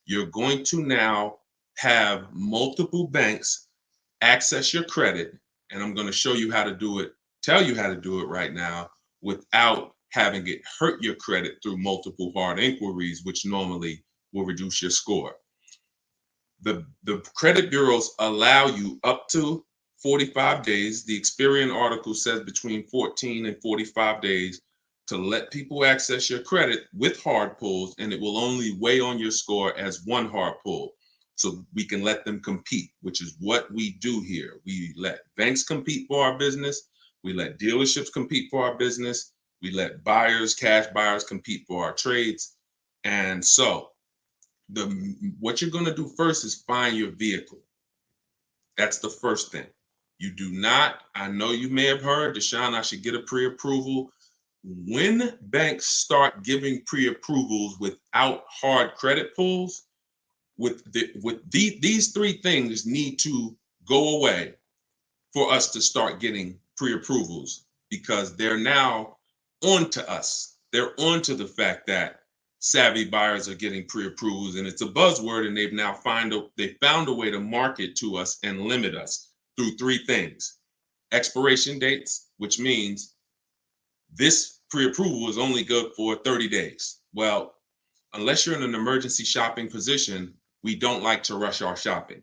You're going to now have multiple banks access your credit, and I'm going to show you how to do it, tell you how to do it right now without having it hurt your credit through multiple hard inquiries, which normally will reduce your score. The credit bureaus allow you up to 45 days. The Experian article says between 14 and 45 days to let people access your credit with hard pulls, and it will only weigh on your score as one hard pull. So we can let them compete, which is what we do here. We let banks compete for our business. We let dealerships compete for our business. We let buyers, cash buyers compete for our trades. And so what you're going to do first is find your vehicle. That's the first thing. You do not, I know you may have heard, Deshone, I should get a pre-approval. When banks start giving pre-approvals without hard credit pulls, these three things need to go away for us to start getting pre-approvals, because they're now onto us. They're onto the fact that savvy buyers are getting pre-approvals, and it's a buzzword, and they've now found a way to market to us and limit us through three things. Expiration dates, which means this pre-approval is only good for 30 days. Well, unless you're in an emergency shopping position, we don't like to rush our shopping.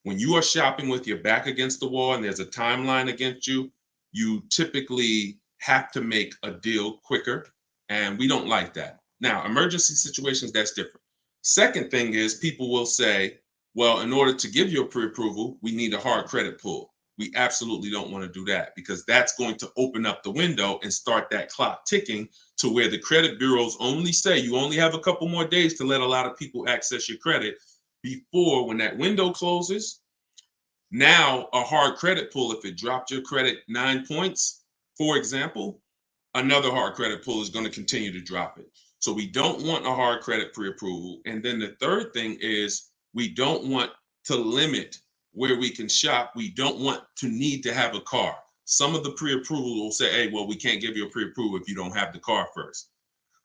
When you are shopping with your back against the wall and there's a timeline against you, you typically have to make a deal quicker, and we don't like that. Now, emergency situations, that's different. Second thing is, people will say, well, in order to give you a pre-approval, we need a hard credit pull. We absolutely don't want to do that, because that's going to open up the window and start that clock ticking to where the credit bureaus only say you only have a couple more days to let a lot of people access your credit before, when that window closes, now a hard credit pull, if it dropped your credit 9 points, for example, another hard credit pull is going to continue to drop it. So we don't want a hard credit pre-approval. And then the third thing is, we don't want to limit where we can shop. We don't want to need to have a car. Some of the pre-approval will say, hey, well, we can't give you a pre-approval if you don't have the car first.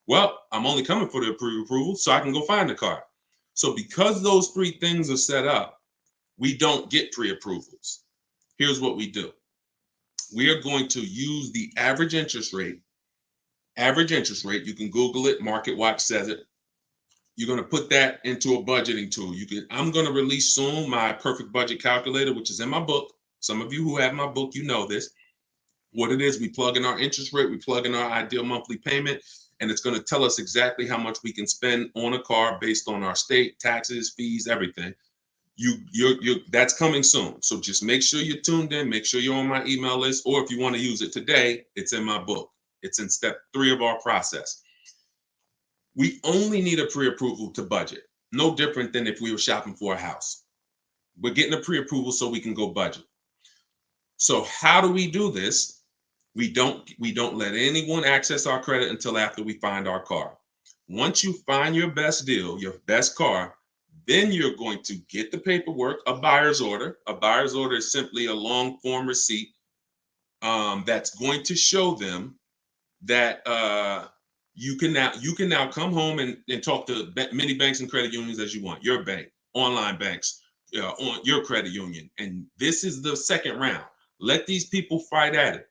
Well, I'm only coming for the pre-approval so I can go find the car. So because those three things are set up, we don't get pre-approvals. Here's what we do. We are going to use the average interest rate. Average interest rate, you can Google it, MarketWatch says it. You're going to put that into a budgeting tool. I'm going to release soon my perfect budget calculator, which is in my book. Some of you who have my book, you know this. What it is, we plug in our interest rate, we plug in our ideal monthly payment, and it's going to tell us exactly how much we can spend on a car based on our state, taxes, fees, everything. That's coming soon. So just make sure you're tuned in, make sure you're on my email list, or if you want to use it today, it's in my book. It's in step 3 of our process. We only need a pre-approval to budget. No different than if we were shopping for a house. We're getting a pre-approval so we can go budget. So how do we do this? We don't let anyone access our credit until after we find our car. Once you find your best deal, your best car, then you're going to get the paperwork, a buyer's order. A buyer's order is simply a long form receipt that's going to show them that you can now come home and talk to many banks and credit unions as you want. Your bank, online banks, on your credit union. And this is the second round. Let these people fight at it.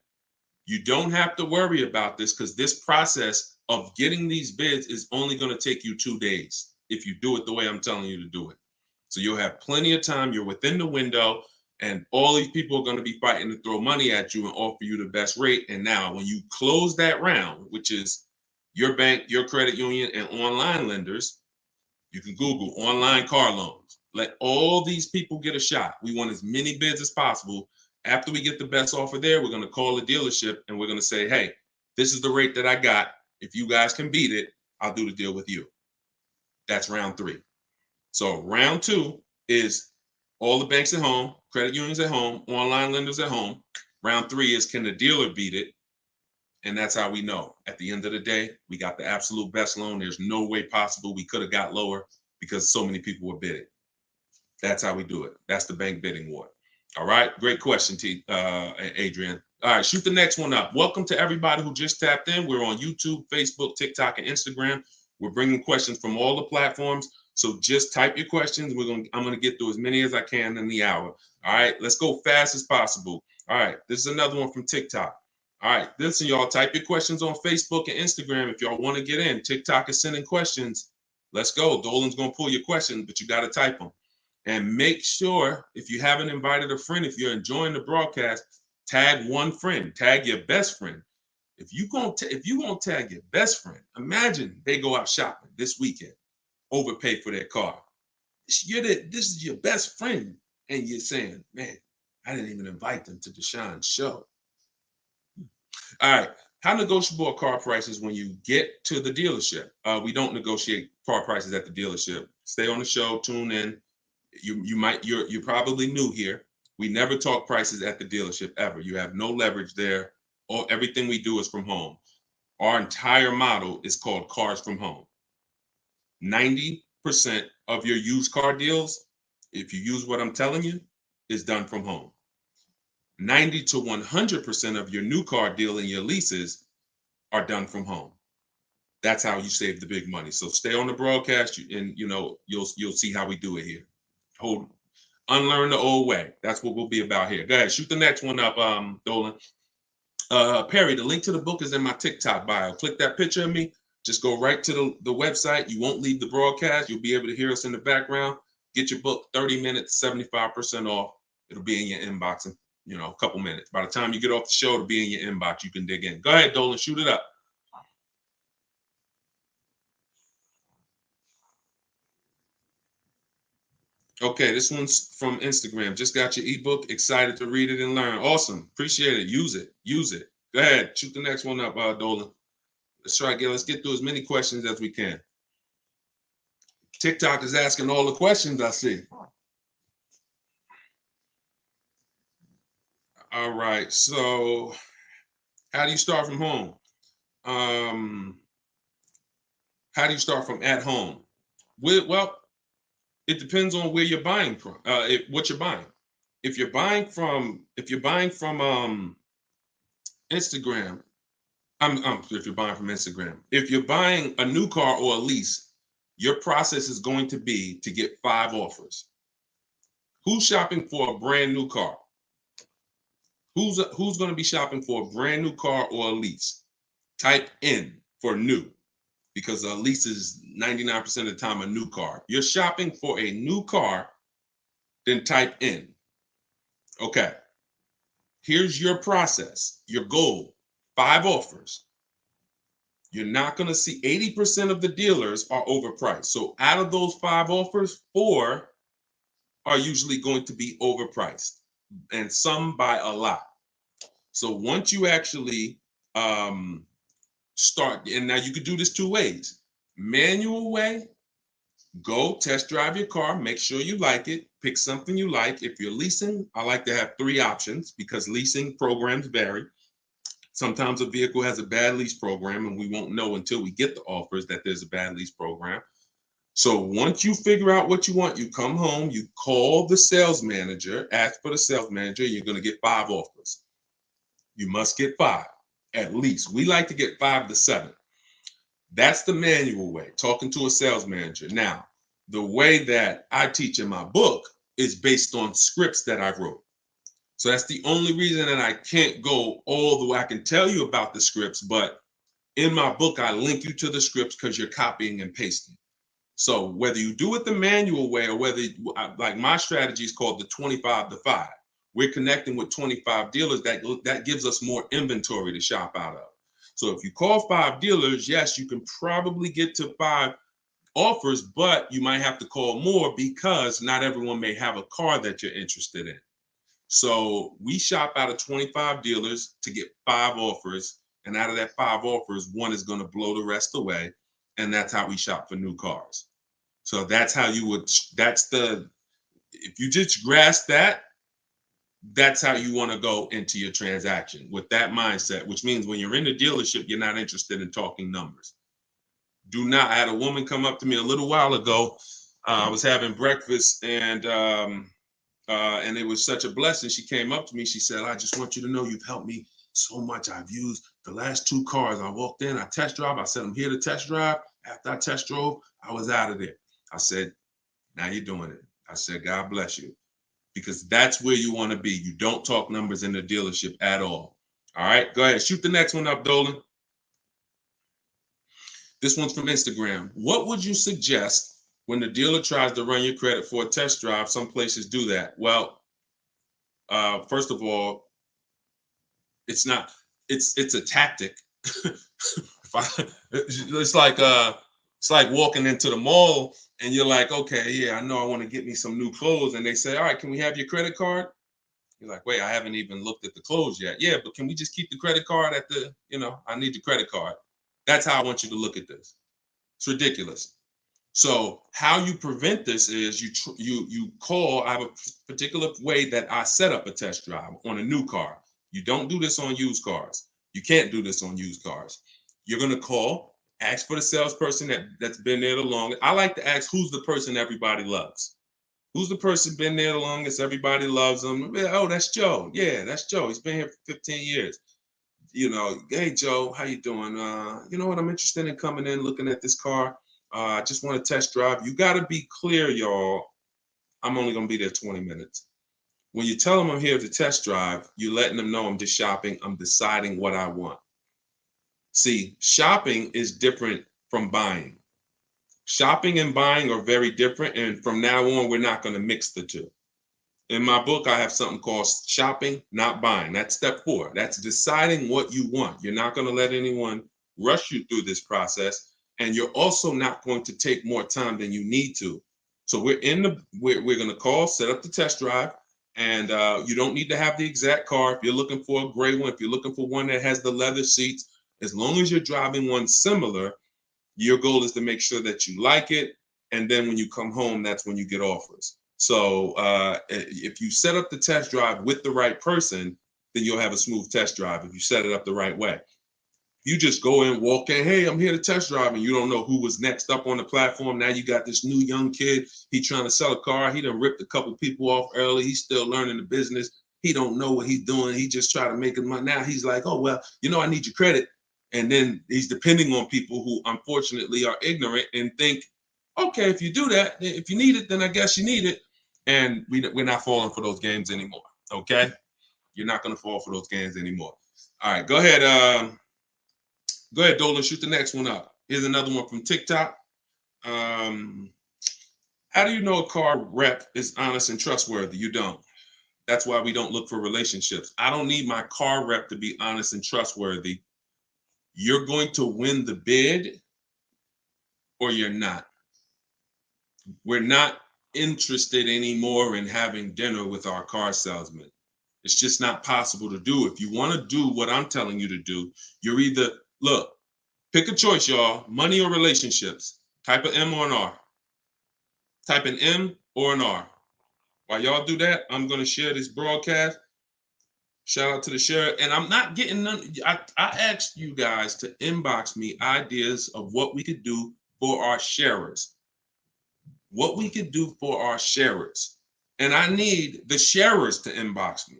You don't have to worry about this, because this process of getting these bids is only going to take you 2 days if you do it the way I'm telling you to do it. So you'll have plenty of time. You're within the window, and all these people are going to be fighting to throw money at you and offer you the best rate. And now when you close that round, which is your bank, your credit union, and online lenders, you can Google online car loans. Let all these people get a shot. We want as many bids as possible. After we get the best offer there, we're going to call the dealership and we're going to say, hey, this is the rate that I got. If you guys can beat it, I'll do the deal with you. That's round 3. So round 2 is all the banks at home, credit unions at home, online lenders at home. Round 3 is, can the dealer beat it? And that's how we know. At the end of the day, we got the absolute best loan. There's no way possible we could have got lower because so many people were bidding. That's how we do it. That's the bank bidding war. All right. Great question, Adrian. All right. Shoot the next one up. Welcome to everybody who just tapped in. We're on YouTube, Facebook, TikTok, and Instagram. We're bringing questions from all the platforms. So just type your questions. I'm gonna get through as many as I can in the hour. All right, let's go fast as possible. All right, this is another one from TikTok. All right, listen, y'all, type your questions on Facebook and Instagram if y'all want to get in. TikTok is sending questions. Let's go. Dolan's gonna pull your questions, but you got to type them. And make sure, if you haven't invited a friend, if you're enjoying the broadcast, tag one friend, tag your best friend. If you gonna tag your best friend, imagine they go out shopping this weekend, overpay for their car. This is your best friend, and you're saying, man, I didn't even invite them to Deshone's show. All right. How negotiable are car prices when you get to the dealership? We don't negotiate car prices at the dealership. Stay on the show, tune in. You're probably new here. We never talk prices at the dealership ever. You have no leverage there. Everything we do is from home. Our entire model is called Cars from Home. 90% of your used car deals, if you use what I'm telling you, is done from home. 90 to 100% of your new car deal and your leases are done from home. That's how you save the big money. So stay on the broadcast, and you'll see how we do it here. Unlearn the old way. That's what we'll be about here. Go ahead, shoot the next one up, Dolan. Perry, the link to the book is in my TikTok bio. Click that picture of me. Just go right to the website. You won't leave the broadcast. You'll be able to hear us in the background. Get your book, 30 minutes, 75% off. It'll be in your inbox in a couple minutes. By the time you get off the show, it'll be in your inbox. You can dig in. Go ahead, Dolan, shoot it up. Okay, this one's from Instagram. Just got your ebook. Excited to read it and learn. Awesome. Appreciate it. Use it. Use it. Go ahead. Shoot the next one up, Dolan. Let's get through as many questions as we can. TikTok is asking all the questions I see. All right. So how do you start from home? How do you start from at home? Well, it depends on where you're buying from. What you're buying. If you're buying from Instagram, if you're buying from Instagram, if you're buying a new car or a lease, your process is going to be to get 5 offers. Who's shopping for a brand new car? Who's going to be shopping for a brand new car or a lease? Type in for new, because a lease is 99% of the time a new car. You're shopping for a new car, then type in. Okay. Here's your process, your goal, 5 offers. You're not going to see 80% of the dealers are overpriced. So out of those 5 offers, 4 are usually going to be overpriced, and some by a lot. So once you actually start, and now you could do this 2 ways. Manual way, go test drive your car, make sure you like it, pick something you like. If you're leasing, I like to have 3 options because leasing programs vary. Sometimes a vehicle has a bad lease program, and we won't know until we get the offers that there's a bad lease program. So once you figure out what you want, you come home, you call the sales manager, ask for the sales manager, you're going to get 5 offers. You must get 5, at least. We like to get 5 to 7. That's the manual way, talking to a sales manager. Now, the way that I teach in my book is based on scripts that I wrote. So that's the only reason that I can't go all the way. I can tell you about the scripts, but in my book, I link you to the scripts because you're copying and pasting. So whether you do it the manual way or whether, like my strategy is called the 25 to 5. We're connecting with 25 dealers that gives us more inventory to shop out of. So if you call 5 dealers, yes, you can probably get to 5 offers, but you might have to call more because not everyone may have a car that you're interested in. So we shop out of 25 dealers to get 5 offers. And out of that 5 offers, 1 is going to blow the rest away. And that's how we shop for new cars. So that's how you would, if you just grasp that, that's how you want to go into your transaction with that mindset, which means when you're in the dealership, you're not interested in talking numbers. Do not. I had a woman come up to me a little while ago. I was having breakfast and it was such a blessing. She came up to me. She said, I just want you to know you've helped me so much. I've used the last 2 cars. I walked in, I test drove. I said, I'm here to test drive. After I test drove, I was out of there. I said, now you're doing it. I said, God bless you, because that's where you want to be. You don't talk numbers in the dealership at all. All right, go ahead. Shoot the next one up, Dolan. This one's from Instagram. What would you suggest when the dealer tries to run your credit for a test drive? Some places do that. Well, first of all, it's a tactic. It's like walking into the mall and you're like, okay, yeah, I know I want to get me some new clothes, and they say, all right, can we have your credit card? You're like, wait, I haven't even looked at the clothes yet. Yeah, but can we just keep the credit card at the, I need the credit card. That's how I want you to look at this. It's ridiculous. So how you prevent this is you call. I have a particular way that I set up a test drive on a new car. You don't do this on used cars. You can't do this on used cars. You're gonna call, ask for the salesperson that's been there the longest. I like to ask, who's the person everybody loves? Who's the person been there the longest? Everybody loves them. Oh, that's Joe. Yeah, that's Joe. He's been here for 15 years. Hey Joe, how you doing? You know what? I'm interested in coming in, looking at this car. I just want to test drive. You got to be clear, y'all. I'm only going to be there 20 minutes. When you tell them I'm here to test drive, you're letting them know I'm just shopping. I'm deciding what I want. See, shopping is different from buying. Shopping and buying are very different. And from now on, we're not going to mix the two. In my book, I have something called shopping, not buying. That's step 4. That's deciding what you want. You're not going to let anyone rush you through this process. And you're also not going to take more time than you need to. So we're going to call, set up the test drive, and you don't need to have the exact car. If you're looking for a gray one, if you're looking for one that has the leather seats, as long as you're driving one similar, your goal is to make sure that you like it. And then when you come home, that's when you get offers. So if you set up the test drive with the right person, then you'll have a smooth test drive if you set it up the right way. You just go in, walk in, hey, I'm here to test drive, and you don't know who was next up on the platform. Now you got this new young kid. He trying to sell a car. He done ripped a couple people off early. He's still learning the business. He don't know what he's doing. He just try to make it money. Now he's like, oh, well, I need your credit. And then he's depending on people who unfortunately are ignorant and think, okay, if you do that, if you need it, then I guess you need it. And we're not falling for those games anymore. Okay, you're not going to fall for those games anymore. All right, go ahead. Go ahead, Dolan. Shoot the next one up. Here's another one from TikTok. How do you know a car rep is honest and trustworthy? You don't. That's why we don't look for relationships. I don't need my car rep to be honest and trustworthy. You're going to win the bid or you're not. We're not interested anymore in having dinner with our car salesman. It's just not possible to do. If you want to do what I'm telling you to do, you're either, pick a choice, y'all, money or relationships. Type an M or an R. Type an M or an R. While y'all do that, I'm going to share this broadcast. Shout out to the share. And I'm not getting none. I asked you guys to inbox me ideas of what we could do for our sharers. What we could do for our sharers. And I need the sharers to inbox me.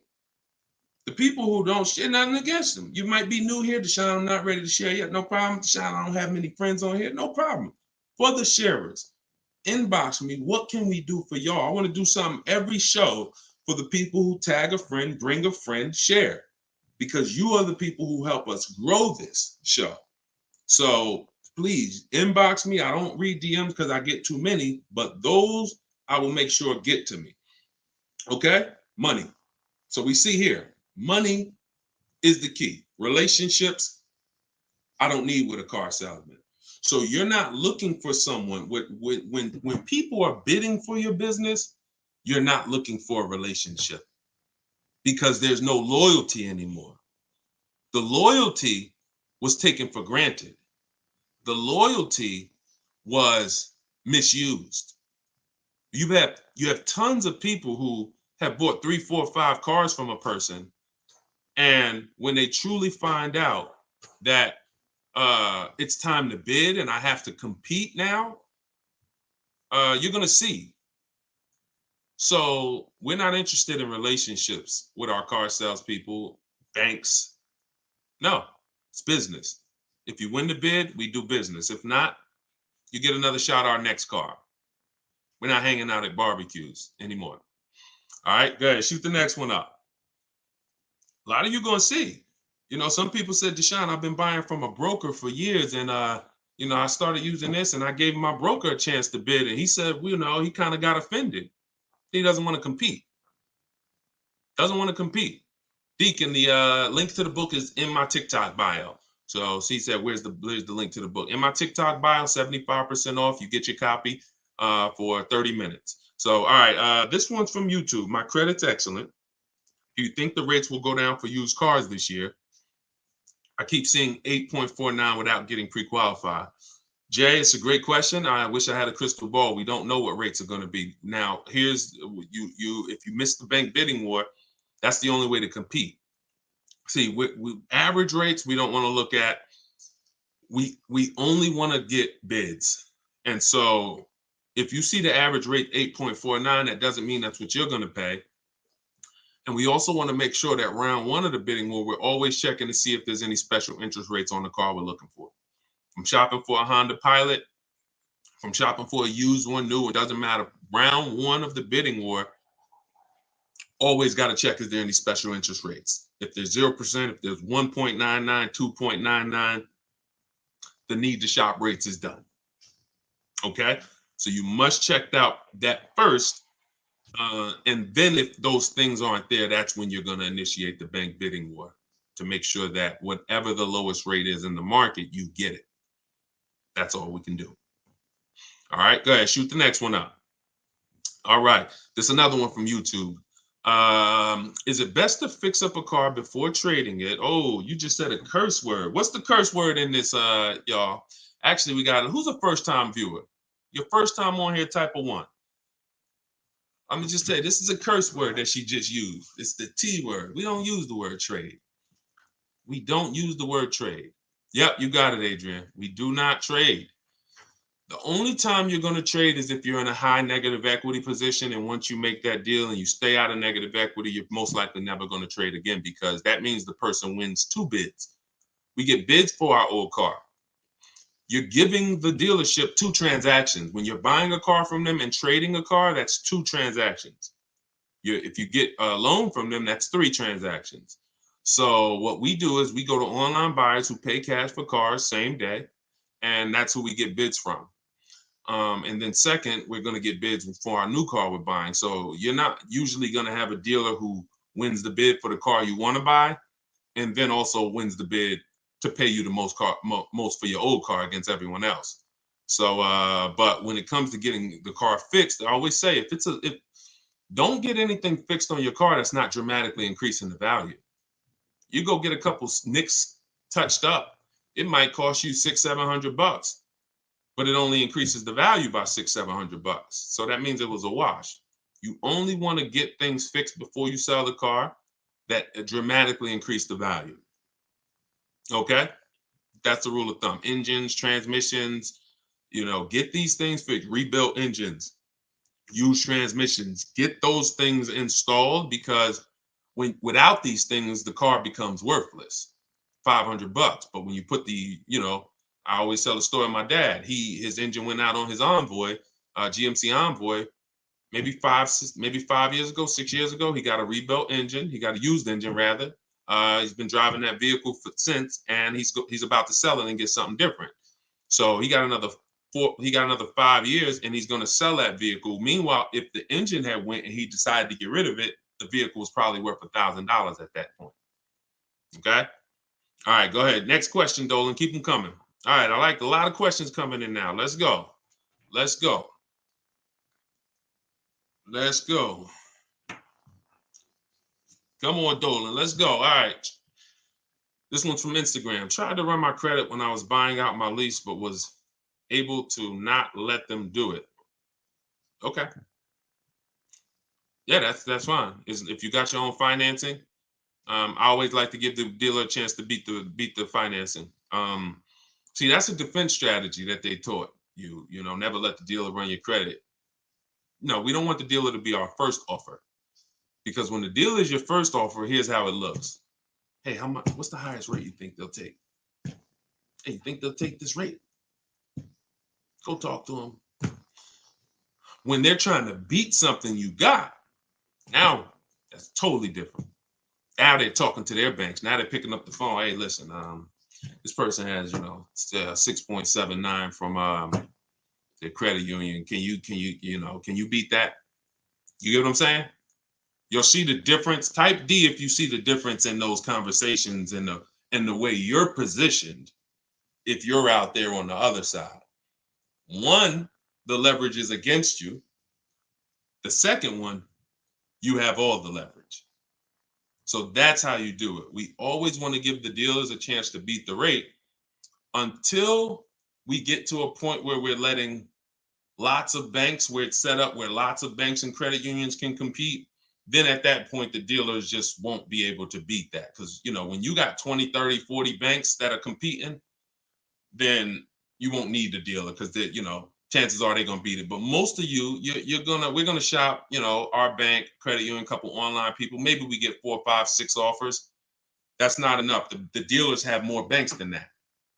The people who don't share, nothing against them. You might be new here, Deshone. I'm not ready to share yet. No problem. Deshone, I don't have many friends on here. No problem. For the sharers, inbox me. What can we do for y'all? I want to do something every show for the people who tag a friend, bring a friend, share. Because you are the people who help us grow this show. So please inbox me. I don't read DMs because I get too many, but those I will make sure get to me. Okay? Money. So we see here, money is the key. Relationships, I don't need with a car salesman. So you're not looking for someone when people are bidding for your business, you're not looking for a relationship because there's no loyalty anymore. The loyalty was taken for granted. The loyalty was misused. You have tons of people who have bought 3, 4, 5 cars from a person, and when they truly find out that it's time to bid and I have to compete now, you're gonna see. So we're not interested in relationships with our car salespeople, banks. No, it's business. If you win the bid, we do business. If not, you get another shot at our next car. We're not hanging out at barbecues anymore. All right, go ahead, shoot the next one up. A lot of you gonna see. Some people said, Deshone, I've been buying from a broker for years, and I started using this, and I gave my broker a chance to bid, and he said, he kind of got offended. He doesn't want to compete. Doesn't want to compete. Deacon, the link to the book is in my TikTok bio. So he said, where's the link to the book? In my TikTok bio, 75% off. You get your copy for 30 minutes. So, all right, this one's from YouTube. My credit's excellent. Do you think the rates will go down for used cars this year? I keep seeing 8.49 without getting pre-qualified. Jay, it's a great question. I wish I had a crystal ball. We don't know what rates are going to be. Now, here's if you miss the bank bidding war, that's the only way to compete. See, we average rates we don't want to look at. We only want to get bids. And so if you see the average rate 8.49, that doesn't mean that's what you're going to pay. And we also want to make sure that round one of the bidding war, we're always checking to see if there's any special interest rates on the car we're looking for. From shopping for a Honda Pilot, from shopping for a used one, new, it doesn't matter. Round one of the bidding war, always got to check, is there any special interest rates? If there's 0%, if there's 1.99, 2.99, the need to shop rates is done. Okay? So you must check out that first. And then if those things aren't there, that's when you're going to initiate the bank bidding war to make sure that whatever the lowest rate is in the market, you get it. That's all we can do. All right, go ahead, shoot the next one up. All right, there's another one from YouTube. Is it best to fix up a car before trading it? Oh, you just said a curse word. What's the curse word in this, y'all? Actually, we got, who's a first-time viewer? Your first time on here, type of 1. I'm gonna just say this is a curse word that she just used. It's the T word. We don't use the word trade. We don't use the word trade. Yep, you got it, Adrian. We do not trade. The only time you're going to trade is if you're in a high negative equity position, and once you make that deal and you stay out of negative equity, you're most likely never going to trade again, because that means the person wins 2 bids. We get bids for our old car. You're giving the dealership 2 transactions. When you're buying a car from them and trading a car, that's 2 transactions. If you get a loan from them, that's 3 transactions. So what we do is we go to online buyers who pay cash for cars same day, and that's who we get bids from. And then second, we're going to get bids for our new car we're buying. So you're not usually going to have a dealer who wins the bid for the car you want to buy, and then also wins the bid to pay you the most for your old car against everyone else. So, but when it comes to getting the car fixed, I always say, if don't get anything fixed on your car that's not dramatically increasing the value. You go get a couple nicks touched up, it might cost you $600-700, but it only increases the value by $600-700. So that means it was a wash. You only want to get things fixed before you sell the car that dramatically increase the value. Okay, that's the rule of thumb. Engines, transmissions, get these things fixed. Rebuilt engines, used transmissions, get those things installed, because without these things, the car becomes worthless. $500. But when you put I always tell the story of my dad. His engine went out on his Envoy, GMC Envoy, maybe 5 years ago, 6 years ago. He got a rebuilt engine. He got a used engine rather. He's been driving that vehicle since, and he's about to sell it and get something different. So he got another 5 years, and he's going to sell that vehicle. Meanwhile, if the engine had went and he decided to get rid of it, the vehicle was probably worth $1,000 at that point. Okay. All right, go ahead. Next question, Dolan. Keep them coming. All right, I like a lot of questions coming in now. Let's go. Let's go. Let's go. Come on, Dolan. Let's go. All right. This one's from Instagram. Tried to run my credit when I was buying out my lease, but was able to not let them do it. Okay. Yeah, that's fine. If you got your own financing, I always like to give the dealer a chance to beat the financing. See, that's a defense strategy that they taught you. Never let the dealer run your credit. No, we don't want the dealer to be our first offer, because when the dealer is your first offer, here's how it looks. Hey, how much? What's the highest rate you think they'll take? Hey, you think they'll take this rate? Go talk to them. When they're trying to beat something you got, now that's totally different. Now they're talking to their banks. Now they're picking up the phone. Hey, listen, this person has, 6.79 from their credit union. Can you beat that? You get what I'm saying? You'll see the difference. Type D if you see the difference in those conversations and the way you're positioned if you're out there on the other side. One, the leverage is against you. The second one, you have all the leverage. So that's how you do it. We always want to give the dealers a chance to beat the rate until we get to a point where we're letting lots of banks, where it's set up where lots of banks and credit unions can compete. Then at that point, the dealers just won't be able to beat that. Because, when you got 20, 30, 40 banks that are competing, then you won't need the dealer because chances are they're gonna beat it. But most of we're gonna shop, our bank, credit union, couple online people. Maybe we get 4, 5, 6 offers. That's not enough. The dealers have more banks than that.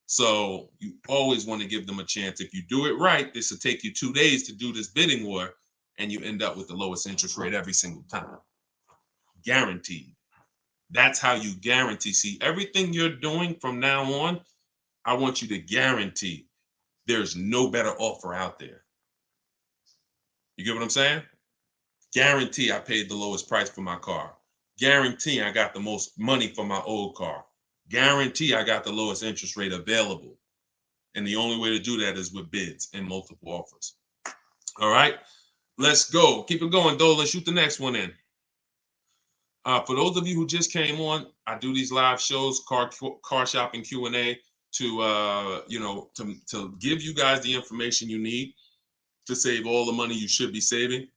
So you always want to give them a chance. If you do it right, this will take you 2 days to do this bidding war, and you end up with the lowest interest rate every single time. Guaranteed. That's how you guarantee. See, everything you're doing from now on, I want you to guarantee there's no better offer out there. You get what I'm saying? Guarantee I paid the lowest price for my car. Guarantee I got the most money for my old car. Guarantee I got the lowest interest rate available. And the only way to do that is with bids and multiple offers. All right, let's go. Keep it going, Dolan. Shoot the next one in. For those of you who just came on, I do these live shows, car shopping Q&A, to give you guys the information you need to save all the money you should be saving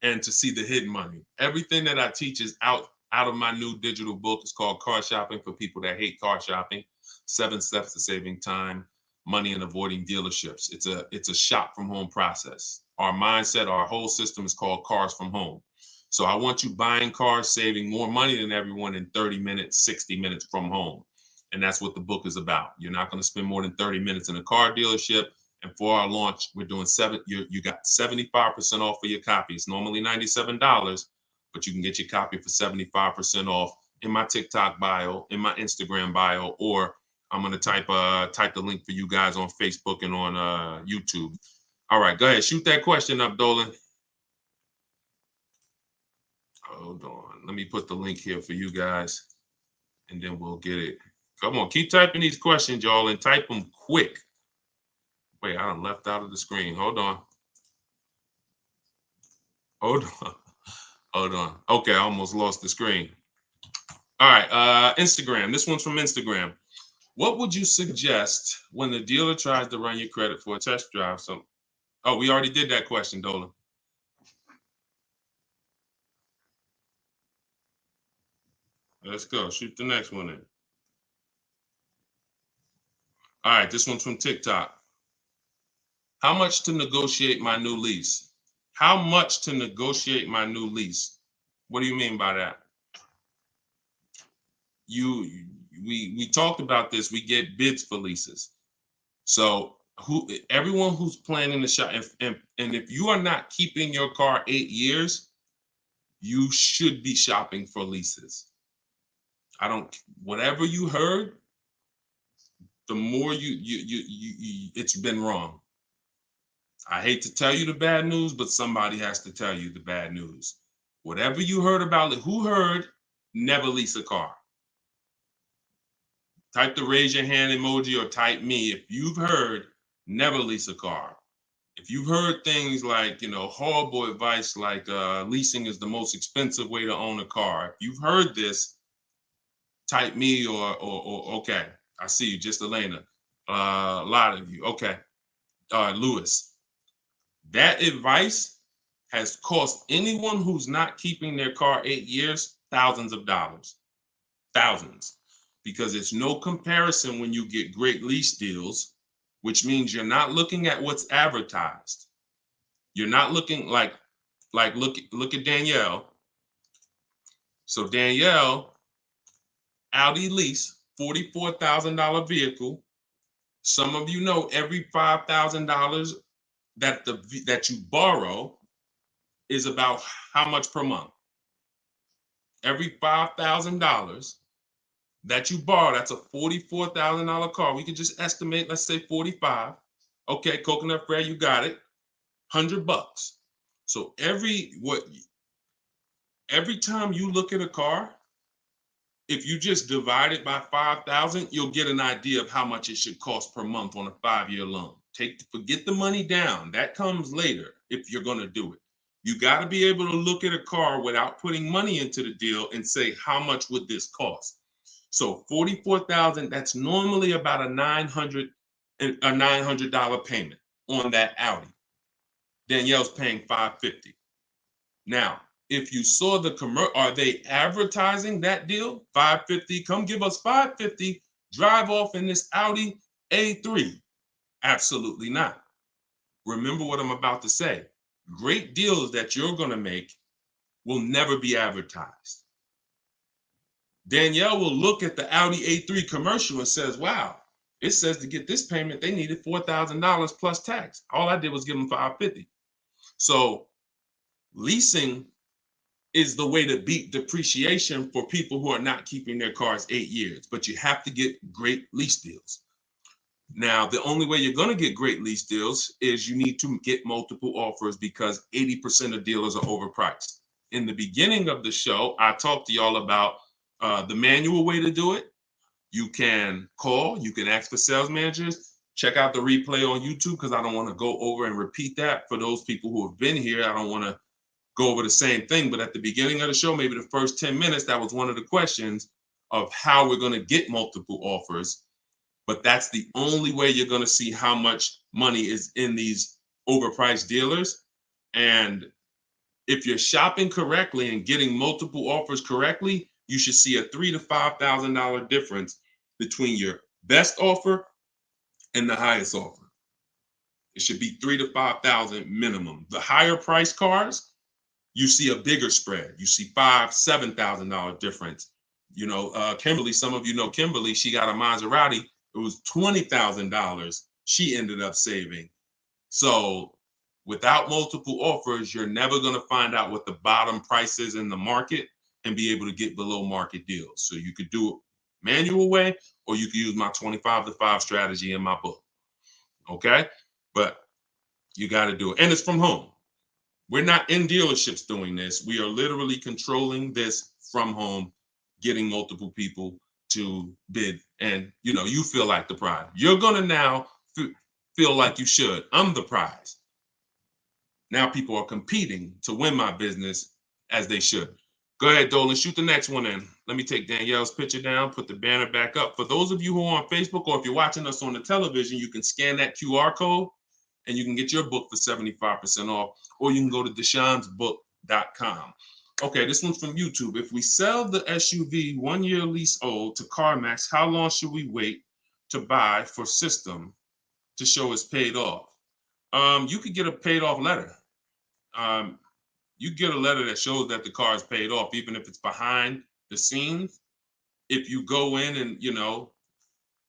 and to see the hidden money. Everything that I teach is out of my new digital book. It's called Car Shopping for People That Hate Car Shopping. 7 Steps to Saving Time, Money, and Avoiding Dealerships. It's a shop from home process. Our mindset, our whole system is called Cars from Home. So I want you buying cars, saving more money than everyone in 30 minutes, 60 minutes from home. And that's what the book is about. You're not going to spend more than 30 minutes in a car dealership. And for our launch, we're doing you got 75% off for your copy. It's normally $97, but you can get your copy for 75% off in my TikTok bio, in my Instagram bio, or I'm going to type the link for you guys on Facebook and on YouTube. All right, go ahead. Shoot that question up, Dolan. Hold on. Let me put the link here for you guys, and then we'll get it. Come on, keep typing these questions, y'all, and type them quick. Wait, I done left out of the screen. Hold on. Hold on. Okay, I almost lost the screen. All right, Instagram. This one's from Instagram. What would you suggest when the dealer tries to run your credit for a test drive? We already did that question, Dolan. Let's go. Shoot the next one in. All right, this one's from TikTok. How much to negotiate my new lease? How much to negotiate my new lease? What do you mean by that? We talked about this. We get bids for leases. So everyone who's planning to shop, and if you are not keeping your car 8 years, you should be shopping for leases. Whatever you heard, the more it's been wrong. I hate to tell you the bad news, but somebody has to tell you the bad news. Whatever you heard about it, who heard, never lease a car. Type the raise your hand emoji or type me if you've heard, never lease a car. If you've heard things like, horrible advice like leasing is the most expensive way to own a car. If you've heard this, type me or okay. I see you, just Elena. A lot of you. Okay. Lewis. That advice has cost anyone who's not keeping their car 8 years thousands of dollars. Thousands. Because it's no comparison when you get great lease deals, which means you're not looking at what's advertised. You're not looking like look at Danielle. So Danielle, Audi lease, $44,000 vehicle. Some of you know every $5,000 that you borrow is about how much per month. Every $5,000 that you borrow, that's a $44,000 car. We could just estimate, let's say 45. Okay, Coconut Fred, you got it. $100. So every time you look at a car, if you just divide it by 5,000, you'll get an idea of how much it should cost per month on a 5-year loan. Forget the money down. That comes later if you're going to do it. You got to be able to look at a car without putting money into the deal and say, how much would this cost? So 44,000, that's normally about a $900 payment on that Audi. Danielle's paying $550. Now, if you saw the commercial, are they advertising that deal? $550, come give us $550, drive off in this Audi A3. Absolutely not. Remember what I'm about to say. Great deals that you're going to make will never be advertised. Danielle will look at the Audi A3 commercial and says, wow, it says to get this payment, they needed $4,000 plus tax. All I did was give them $550. So leasing is the way to beat depreciation for people who are not keeping their cars 8 years, but you have to get great lease deals. Now, the only way you're going to get great lease deals is you need to get multiple offers because 80% of dealers are overpriced. In the beginning of the show, I talked to y'all about the manual way to do it. You can call, you can ask for sales managers. Check out the replay on YouTube because I don't want to go over and repeat that for those people who have been here. I don't want to go over the same thing, but at the beginning of the show, maybe the first 10 minutes, that was one of the questions of how we're going to get multiple offers. But that's the only way you're going to see how much money is in these overpriced dealers. And if you're shopping correctly and getting multiple offers correctly, you should see a $3,000 to $5,000 difference between your best offer and the highest offer. It should be $3,000 to $5,000 minimum. The higher priced cars, you see a bigger spread. You see $5,000 to $7,000 difference. You know, Kimberly, some of you know Kimberly, she got a Maserati. It was $20,000 she ended up saving. So without multiple offers, you're never going to find out what the bottom price is in the market and be able to get below market deals. So you could do it manual way, or you could use my 25 to 5 strategy in my book. Okay? But you got to do it. And it's from home. We're not in dealerships doing this. We are literally controlling this from home, getting multiple people to bid. And, you know, you feel like the prize. You're going to now feel like you should. I'm the prize. Now people are competing to win my business as they should. Go ahead, Dolan, shoot the next one in. Let me take Danielle's picture down, put the banner back up. For those of you who are on Facebook, or if you're watching us on the television, you can scan that QR code and you can get your book for 75% off, or you can go to deshonsbook.com. Okay, this one's from YouTube. If we sell the SUV 1 year lease old to CarMax, how long should we wait to buy for system to show it's paid off? You could get a paid off letter. You get a letter that shows that the car is paid off, even if it's behind the scenes. If you go in and, you know,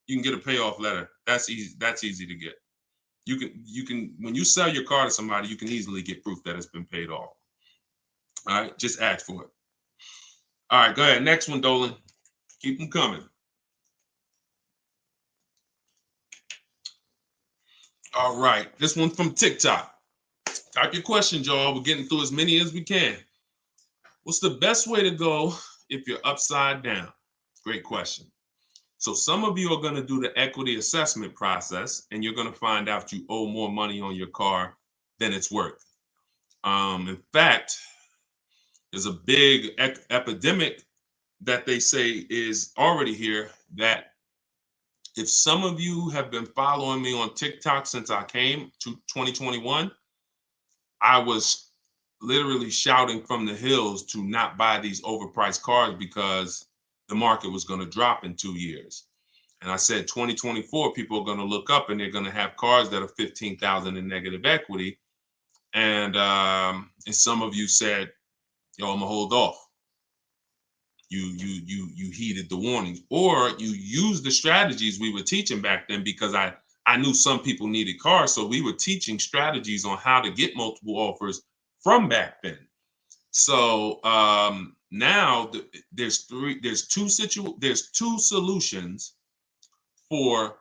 you can get a payoff letter. That's easy. That's easy to get. You can when you sell your car to somebody, you can easily get proof that it's been paid off. All right, just ask for it. All right, go ahead. Next one, Dolan. Keep them coming. All right, this one from TikTok. Type your questions, y'all. We're getting through as many as we can. What's the best way to go if you're upside down? Great question. So some of you are going to do the equity assessment process, and you're going to find out you owe more money on your car than it's worth. In fact, there's a big epidemic that they say is already here, that if some of you have been following me on TikTok since I came to 2021, I was literally shouting from the hills to not buy these overpriced cars because the market was going to drop in 2 years. And I said 2024, people are going to look up and they're going to have cars that are 15,000 in negative equity. And some of you said, yo, I'm gonna hold off. You heeded the warnings, or you used the strategies we were teaching back then, because I I knew some people needed cars, so we were teaching strategies on how to get multiple offers from back then. So now there's two solutions for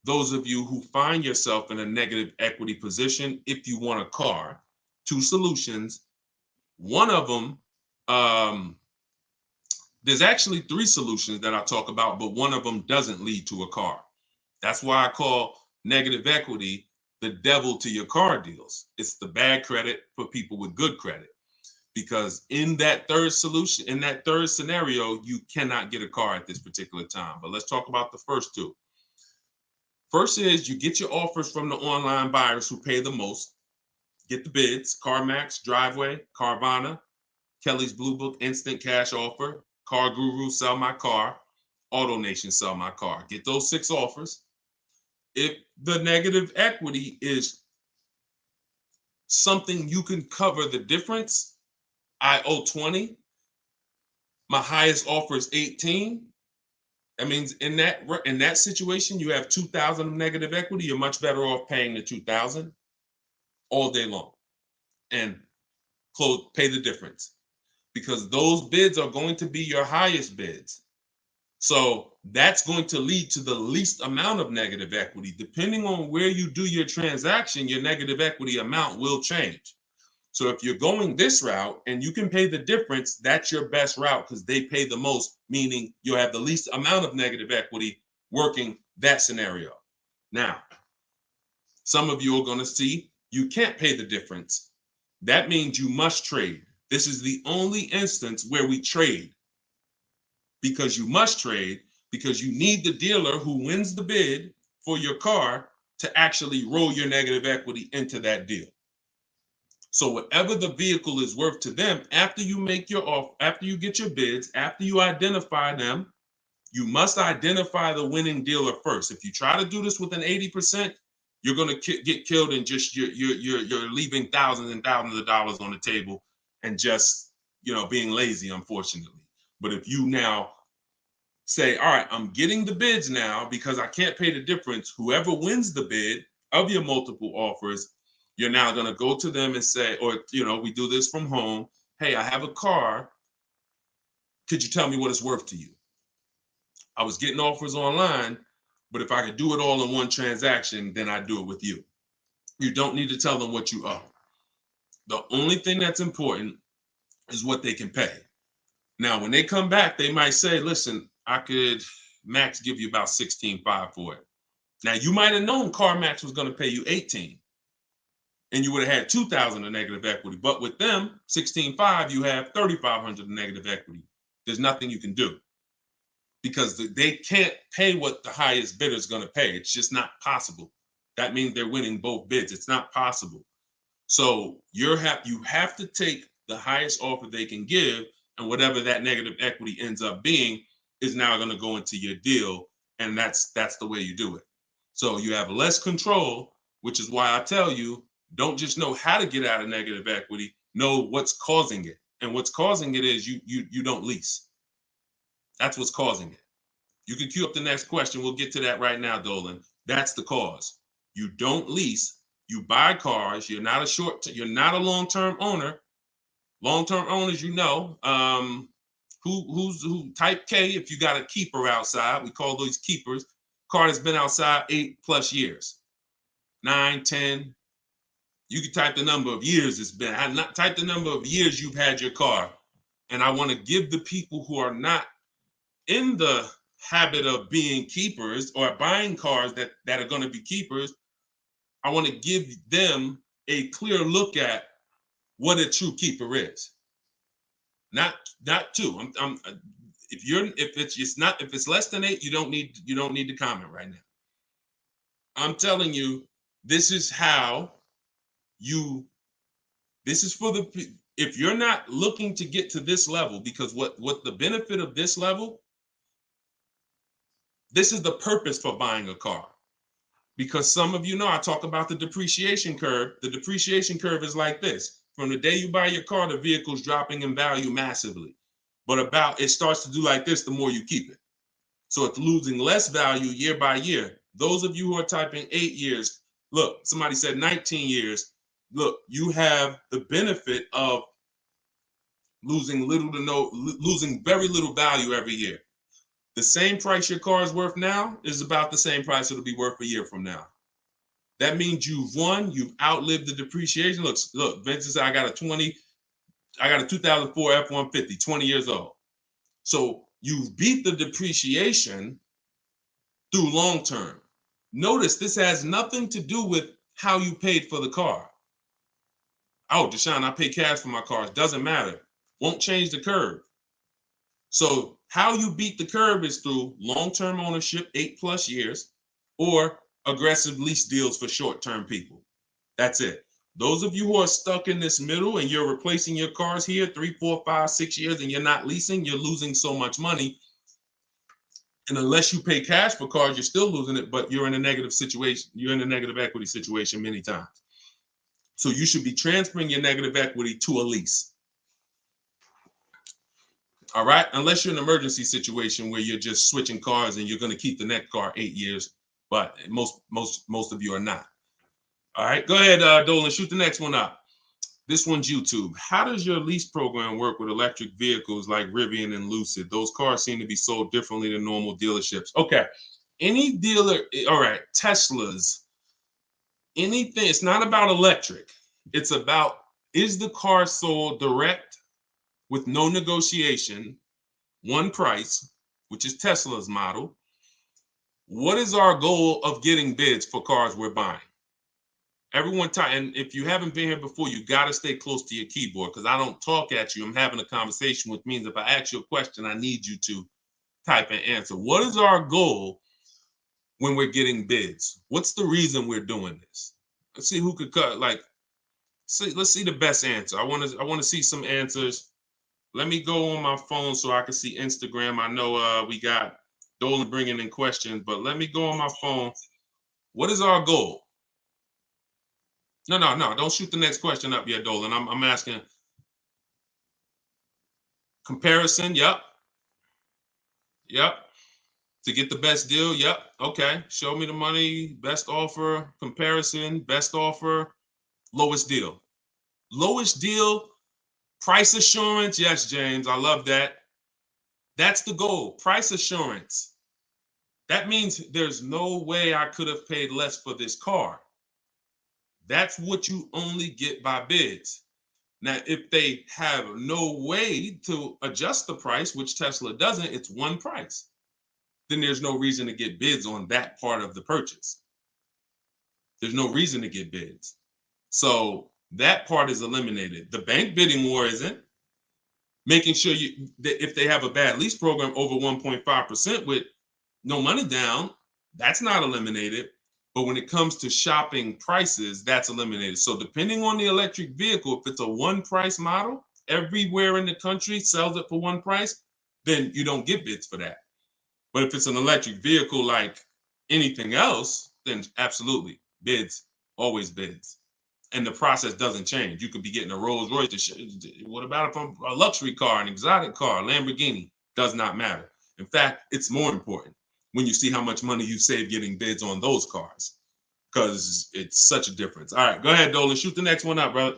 those of you who find yourself in a negative equity position if you want a car. Two solutions. One of them, there's actually three solutions that I talk about, but one of them doesn't lead to a car. That's why I call negative equity the devil to your car deals. It's the bad credit for people with good credit. Because in that third solution, in that third scenario, you cannot get a car at this particular time. But let's talk about the first two. First is you get your offers from the online buyers who pay the most. Get the bids: CarMax, Driveway, Carvana, Kelly's Blue Book, Instant Cash Offer, Car Guru, Sell My Car, AutoNation, Sell My Car. Get those 6 offers. If the negative equity is something you can cover the difference, I owe 20. My highest offer is 18. That means in that situation, you have 2,000 of negative equity. You're much better off paying the 2,000 all day long and pay the difference, because those bids are going to be your highest bids. So that's going to lead to the least amount of negative equity. Depending on where you do your transaction, your negative equity amount will change. So if you're going this route and you can pay the difference, that's your best route because they pay the most, meaning you'll have the least amount of negative equity working that scenario. Now, some of you are going to see you can't pay the difference. That means you must trade. This is the only instance where we trade, because you must trade, because you need the dealer who wins the bid for your car to actually roll your negative equity into that deal. So whatever the vehicle is worth to them, after you make your offer, after you get your bids, after you identify them, you must identify the winning dealer first. If you try to do this with an 80%, you're going to get killed, and just you're leaving thousands and thousands of dollars on the table and just being lazy, unfortunately. But if you now say, all right, I'm getting the bids now because I can't pay the difference, whoever wins the bid of your multiple offers, you're now going to go to them and say, or, we do this from home. Hey, I have a car. Could you tell me what it's worth to you? I was getting offers online, but if I could do it all in one transaction, then I'd do it with you. You don't need to tell them what you owe. The only thing that's important is what they can pay. Now, when they come back, they might say, listen, I could max give you about 16.5 for it. Now, you might have known CarMax was going to pay you 18. And you would have had 2,000 of negative equity. But with them, 16.5, you have 3,500 of negative equity. There's nothing you can do, because they can't pay what the highest bidder is going to pay. It's just not possible. That means they're winning both bids. It's not possible. So you have to take the highest offer they can give, and whatever that negative equity ends up being is now going to go into your deal, and that's the way you do it. So you have less control, which is why I tell you, don't just know how to get out of negative equity, know what's causing it. And what's causing it is you don't lease. That's what's causing it. You can queue up the next question. We'll get to that right now, Dolan. That's the cause. You don't lease. You buy cars. You're not you're not a long-term owner. Long-term owners, who type K, if you got a keeper outside, we call those keepers. Car that's been outside 8+ years, 9, 10. You can type the number of years it's been. I not type the number of years you've had your car. And I want to give the people who are not in the habit of being keepers or buying cars that are going to be keepers, I want to give them a clear look at what a true keeper is. Not two. If it's less than 8, you don't need to comment right now. I'm telling you, this is for if you're not looking to get to this level, because what the benefit of this level, this is the purpose for buying a car. Because some of you know, I talk about the depreciation curve. The depreciation curve is like this. From the day you buy your car, the vehicle's dropping in value massively. But it starts to do like this the more you keep it. So it's losing less value year by year. Those of you who are typing 8 years, look, somebody said 19 years. Look, you have the benefit of losing very little value every year. The same price your car is worth now is about the same price it'll be worth a year from now. That means you've won, you've outlived the depreciation. Look, Vincent said, I got a 2004 F-150, 20 years old. So you've beat the depreciation through long term. Notice this has nothing to do with how you paid for the car. Oh, Deshone, I pay cash for my cars. Doesn't matter. Won't change the curve. So how you beat the curve is through long-term ownership, 8+ years, or aggressive lease deals for short-term people. That's it. Those of you who are stuck in this middle and you're replacing your cars here 3, 4, 5, 6 years and you're not leasing, you're losing so much money. And unless you pay cash for cars, you're still losing it, but you're in a negative situation. You're in a negative equity situation many times. So you should be transferring your negative equity to a lease. All right, unless you're in an emergency situation where you're just switching cars and you're going to keep the next car 8 years, but most of you are not. All right, go ahead, Dolan, shoot the next one up. This one's YouTube. How does your lease program work with electric vehicles like Rivian and Lucid? Those cars seem to be sold differently than normal dealerships. Okay, any dealer, all right, Teslas, anything, it's not about electric. It's about, is the car sold direct with no negotiation, one price, which is Tesla's model? What is our goal of getting bids for cars we're buying? Everyone type, and if you haven't been here before, you got to stay close to your keyboard because I don't talk at you. I'm having a conversation, which means if I ask you a question, I need you to type and answer. What is our goal when we're getting bids? What's the reason we're doing this? Let's see who could cut. Let's see the best answer. I want to see some answers. Let me go on my phone so I can see Instagram. I know we got Dolan bringing in questions, but let me go on my phone. What is our goal? No, don't shoot the next question up yet, Dolan. I'm asking. Comparison, yep. To get the best deal, yep. Okay, show me the money, best offer, comparison, best offer, lowest deal. Lowest deal, price assurance, yes, James, I love that. That's the goal, price assurance. That means there's no way I could have paid less for this car. That's what you only get by bids. Now, if they have no way to adjust the price, which Tesla doesn't, it's one price, then there's no reason to get bids on that part of the purchase. There's no reason to get bids. So that part is eliminated. The bank bidding war isn't. Making sure that if they have a bad lease program over 1.5% with no money down, that's not eliminated. But when it comes to shopping prices, that's eliminated. So depending on the electric vehicle, if it's a one price model, everywhere in the country sells it for one price, then you don't get bids for that. But if it's an electric vehicle like anything else, then absolutely, bids, always bids. And the process doesn't change. You could be getting a Rolls Royce. What about a luxury car, an exotic car, Lamborghini? Does not matter. In fact, it's more important when you see how much money you save getting bids on those cars, because it's such a difference. All right, go ahead, Dolan. Shoot the next one up, brother.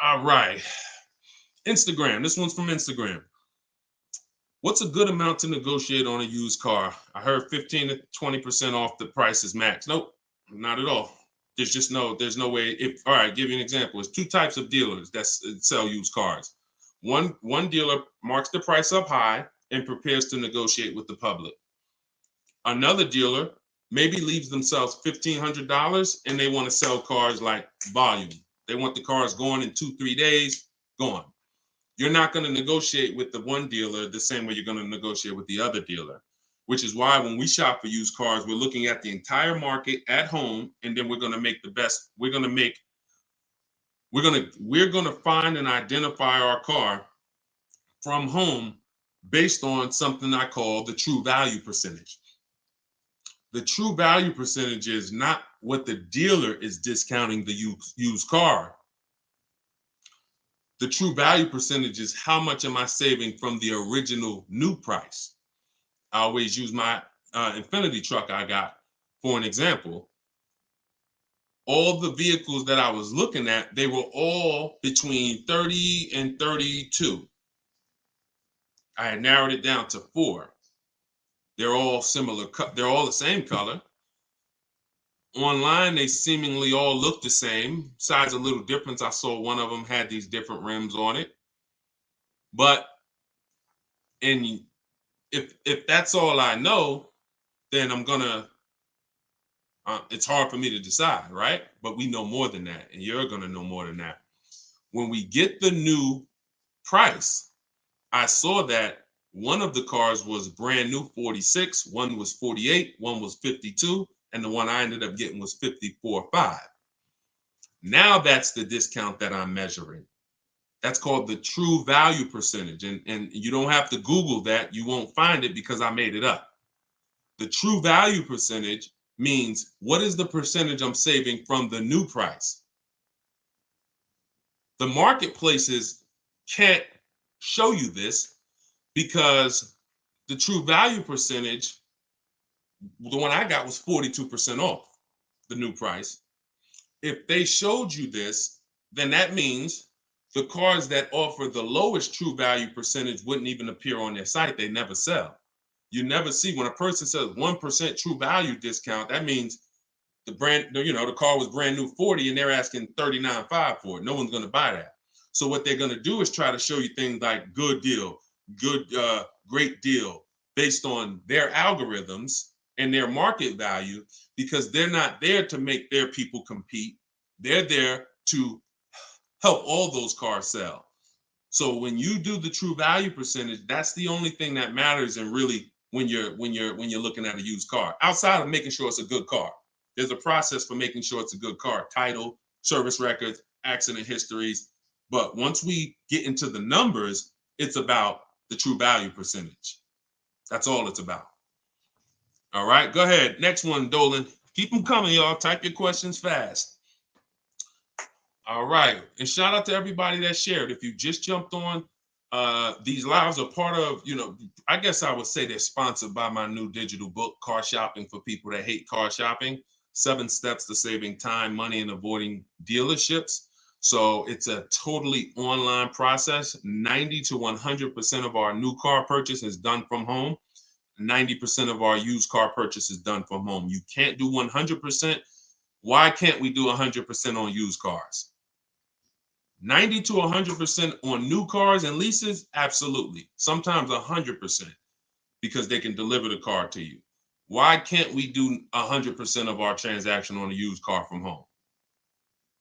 All right. Instagram. This one's from Instagram. What's a good amount to negotiate on a used car? I heard 15 to 20% off the price is max. Nope, not at all. There's no way. All right, give you an example. There's two types of dealers that sell used cars. One dealer marks the price up high and prepares to negotiate with the public. Another dealer maybe leaves themselves $1,500 and they want to sell cars like volume. They want the cars going in 2-3 days, gone. You're not going to negotiate with the one dealer the same way you're going to negotiate with the other dealer, which is why when we shop for used cars, we're looking at the entire market at home, and then we're going to make the best. We're going to find and identify our car from home based on something I call the true value percentage. The true value percentage is not what the dealer is discounting the used car. The true value percentage is how much am I saving from the original new price. I always use my Infinity truck I got, for an example, all the vehicles that I was looking at, they were all between 30 and 32. I had narrowed it down to 4. They're all similar. They're all the same color. Online, they seemingly all look the same. Besides a little difference, I saw one of them had these different rims on it. But if that's all I know, then I'm gonna. It's hard for me to decide, right? But we know more than that, and you're gonna know more than that. When we get the new price, I saw that one of the cars was brand new 46, one was 48, one was 52, and the one I ended up getting was 54.5. Now that's the discount that I'm measuring. That's called the true value percentage. And you don't have to Google that. You won't find it because I made it up. The true value percentage means what is the percentage I'm saving from the new price? The marketplaces can't show you this because the true value percentage, the one I got was 42% off the new price. If they showed you this, then that means the cars that offer the lowest true value percentage wouldn't even appear on their site. They never sell. You never see when a person says 1% true value discount, that means the car was brand new 40 and they're asking 39.5 for it. No one's going to buy that. So what they're going to do is try to show you things like good deal, great deal, based on their algorithms and their market value, because they're not there to make their people compete. They're there to help all those cars sell. So when you do the true value percentage, that's the only thing that matters. And really, when you're looking at a used car, outside of making sure it's a good car, there's a process for making sure it's a good car: title, service records, accident histories. But once we get into the numbers, it's about the true value percentage. That's all it's about. All right, go ahead. Next one, Dolan. Keep them coming, y'all. Type your questions fast. All right, and shout out to everybody that shared. If you just jumped on, these lives are part of, I guess I would say they're sponsored by my new digital book, Car Shopping for People That Hate Car Shopping: 7 Steps to Saving Time, Money, and Avoiding Dealerships. So it's a totally online process. 90 to 100% of our new car purchase is done from home. 90% of our used car purchase is done from home. You can't do 100%. Why can't we do 100% on used cars? 90 to 100% on new cars and leases? Absolutely. Sometimes 100% because they can deliver the car to you. Why can't we do 100% of our transaction on a used car from home?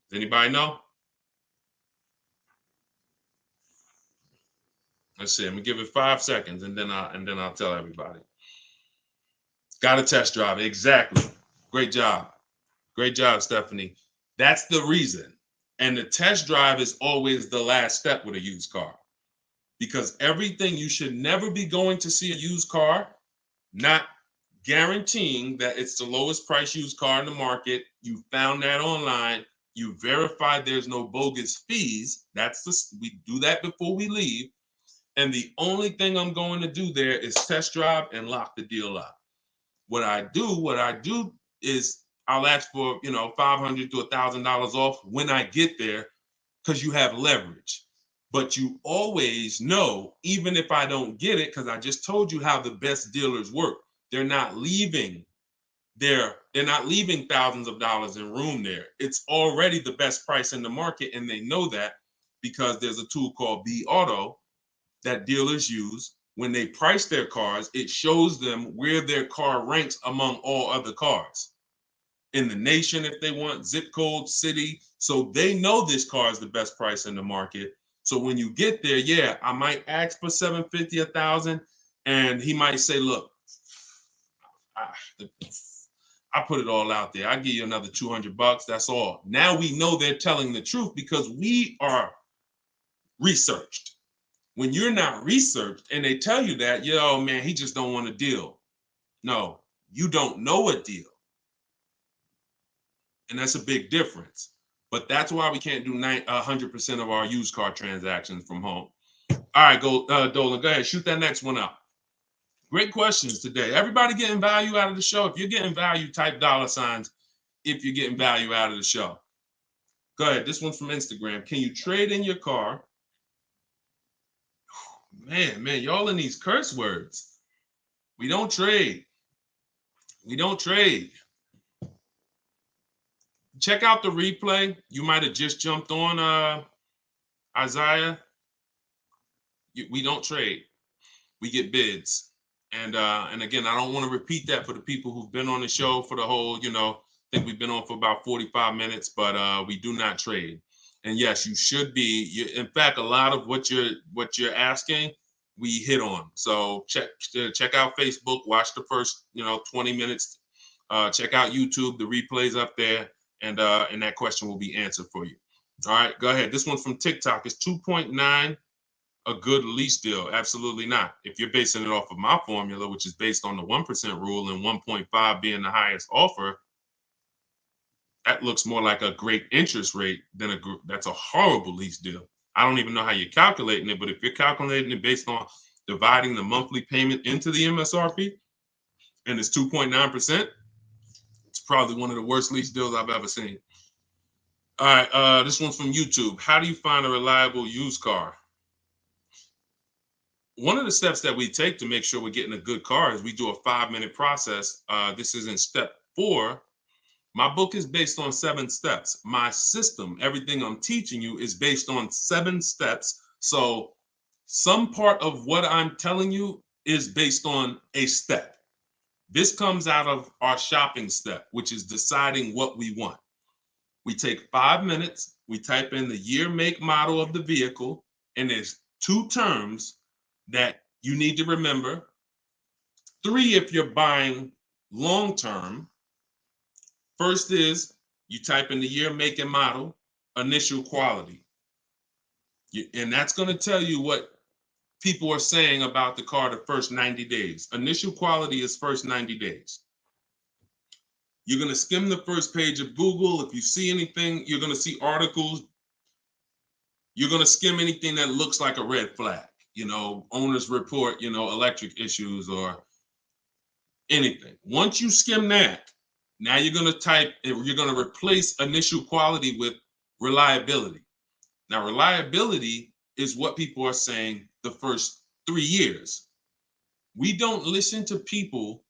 Does anybody know? Let's see. I'm gonna give it 5 seconds and then I'll tell everybody. Got a test drive. Exactly. Great job. Great job, Stephanie. That's the reason. And the test drive is always the last step with a used car, because everything, you should never be going to see a used car, not guaranteeing that it's the lowest price used car in the market. You found that online. You verified there's no bogus fees. We do that before we leave. And the only thing I'm going to do there is test drive and lock the deal up. What I do is I'll ask for, $500 to $1,000 off when I get there, because you have leverage. But you always know, even if I don't get it, because I just told you how the best dealers work. They're not leaving thousands of dollars in room there. It's already the best price in the market, and they know that because there's a tool called B Auto that dealers use. When they price their cars, it shows them where their car ranks among all other cars in the nation, if they want, zip code, city. So they know this car is the best price in the market. So when you get there, yeah, I might ask for $750, $1,000, and he might say, look, I put it all out there. I give you another $200. That's all. Now we know they're telling the truth because we are researched. When you're not researched and they tell you that, man, he just don't want a deal. No, you don't know a deal. And that's a big difference. But that's why we can't do 100% of our used car transactions from home. All right, Dolan, go ahead. Shoot that next one up. Great questions today. Everybody getting value out of the show? If you're getting value, type $signs if you're getting value out of the show. Go ahead. This one's from Instagram. Can you trade in your car? Man, y'all in these curse words. We don't trade. We don't trade. Check out the replay. You might have just jumped on, Isaiah. We don't trade. We get bids. And again, I don't want to repeat that for the people who've been on the show for the whole, I think we've been on for about 45 minutes, but we do not trade. And yes, you should be. In fact, a lot of what you're asking, we hit on. So check out Facebook, watch the first 20 minutes. Check out YouTube, the replay's up there, and that question will be answered for you. All right, go ahead. This one from TikTok is 2.9 a good lease deal? Absolutely not. If you're basing it off of my formula, which is based on the 1% rule and 1.5 being the highest offer, that looks more like a great interest rate than that's a horrible lease deal. I don't even know how you're calculating it, but if you're calculating it based on dividing the monthly payment into the MSRP and it's 2.9%, it's probably one of the worst lease deals I've ever seen. All right, this one's from YouTube. How do you find a reliable used car? One of the steps that we take to make sure we're getting a good car is we do a 5-minute process. This is in step 4. My book is based on 7 steps. My system, everything I'm teaching you, is based on 7 steps. So some part of what I'm telling you is based on a step. This comes out of our shopping step, which is deciding what we want. We take 5 minutes, we type in the year, make, model of the vehicle, and there's 2 terms that you need to remember. 3 if you're buying long-term. First is you type in the year, make, and model, initial quality. And that's going to tell you what people are saying about the car the first 90 days. Initial quality is first 90 days. You're going to skim the first page of Google. If you see anything, you're going to see articles. You're going to skim anything that looks like a red flag. Owners report, electric issues or anything. Once you skim that, now you're going to replace initial quality with reliability. Now, reliability is what people are saying the first 3 years. We don't listen to people,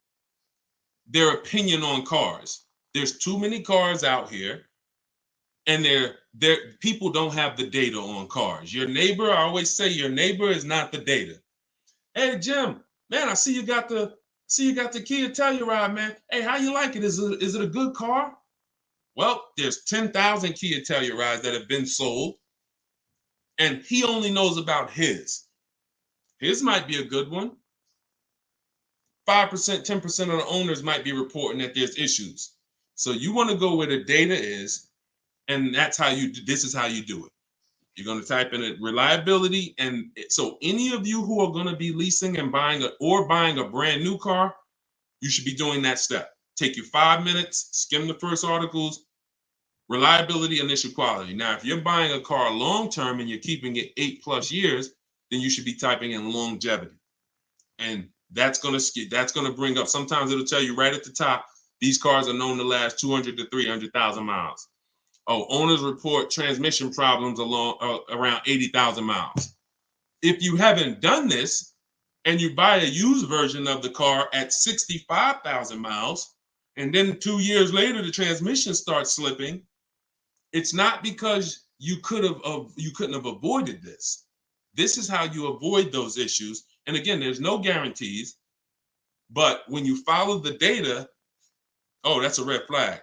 their opinion on cars. There's too many cars out here, and people don't have the data on cars. Your neighbor, I always say, your neighbor is not the data. Hey, Jim, man, I see you got the Kia Telluride, man. Hey, how you like it? Is it a good car? Well, there's 10,000 Kia Tellurides that have been sold, and he only knows about his. His might be a good one. 5%, 10% of the owners might be reporting that there's issues. So you want to go where the data is, and this is how you do it. You're going to type in reliability. And so any of you who are going to be leasing and buying a brand new car, you should be doing that step. Take you 5 minutes, skim the first articles, reliability, initial quality. Now, if you're buying a car long-term and you're keeping it 8+ years, then you should be typing in longevity. And that's going to bring up, sometimes it'll tell you right at the top, these cars are known to last 200 to 300,000 miles. Oh, owners report transmission problems around 80,000 miles. If you haven't done this and you buy a used version of the car at 65,000 miles, and then 2 years later the transmission starts slipping, it's not because you couldn't have avoided this. This is how you avoid those issues. And again, there's no guarantees, but when you follow the data, oh, that's a red flag.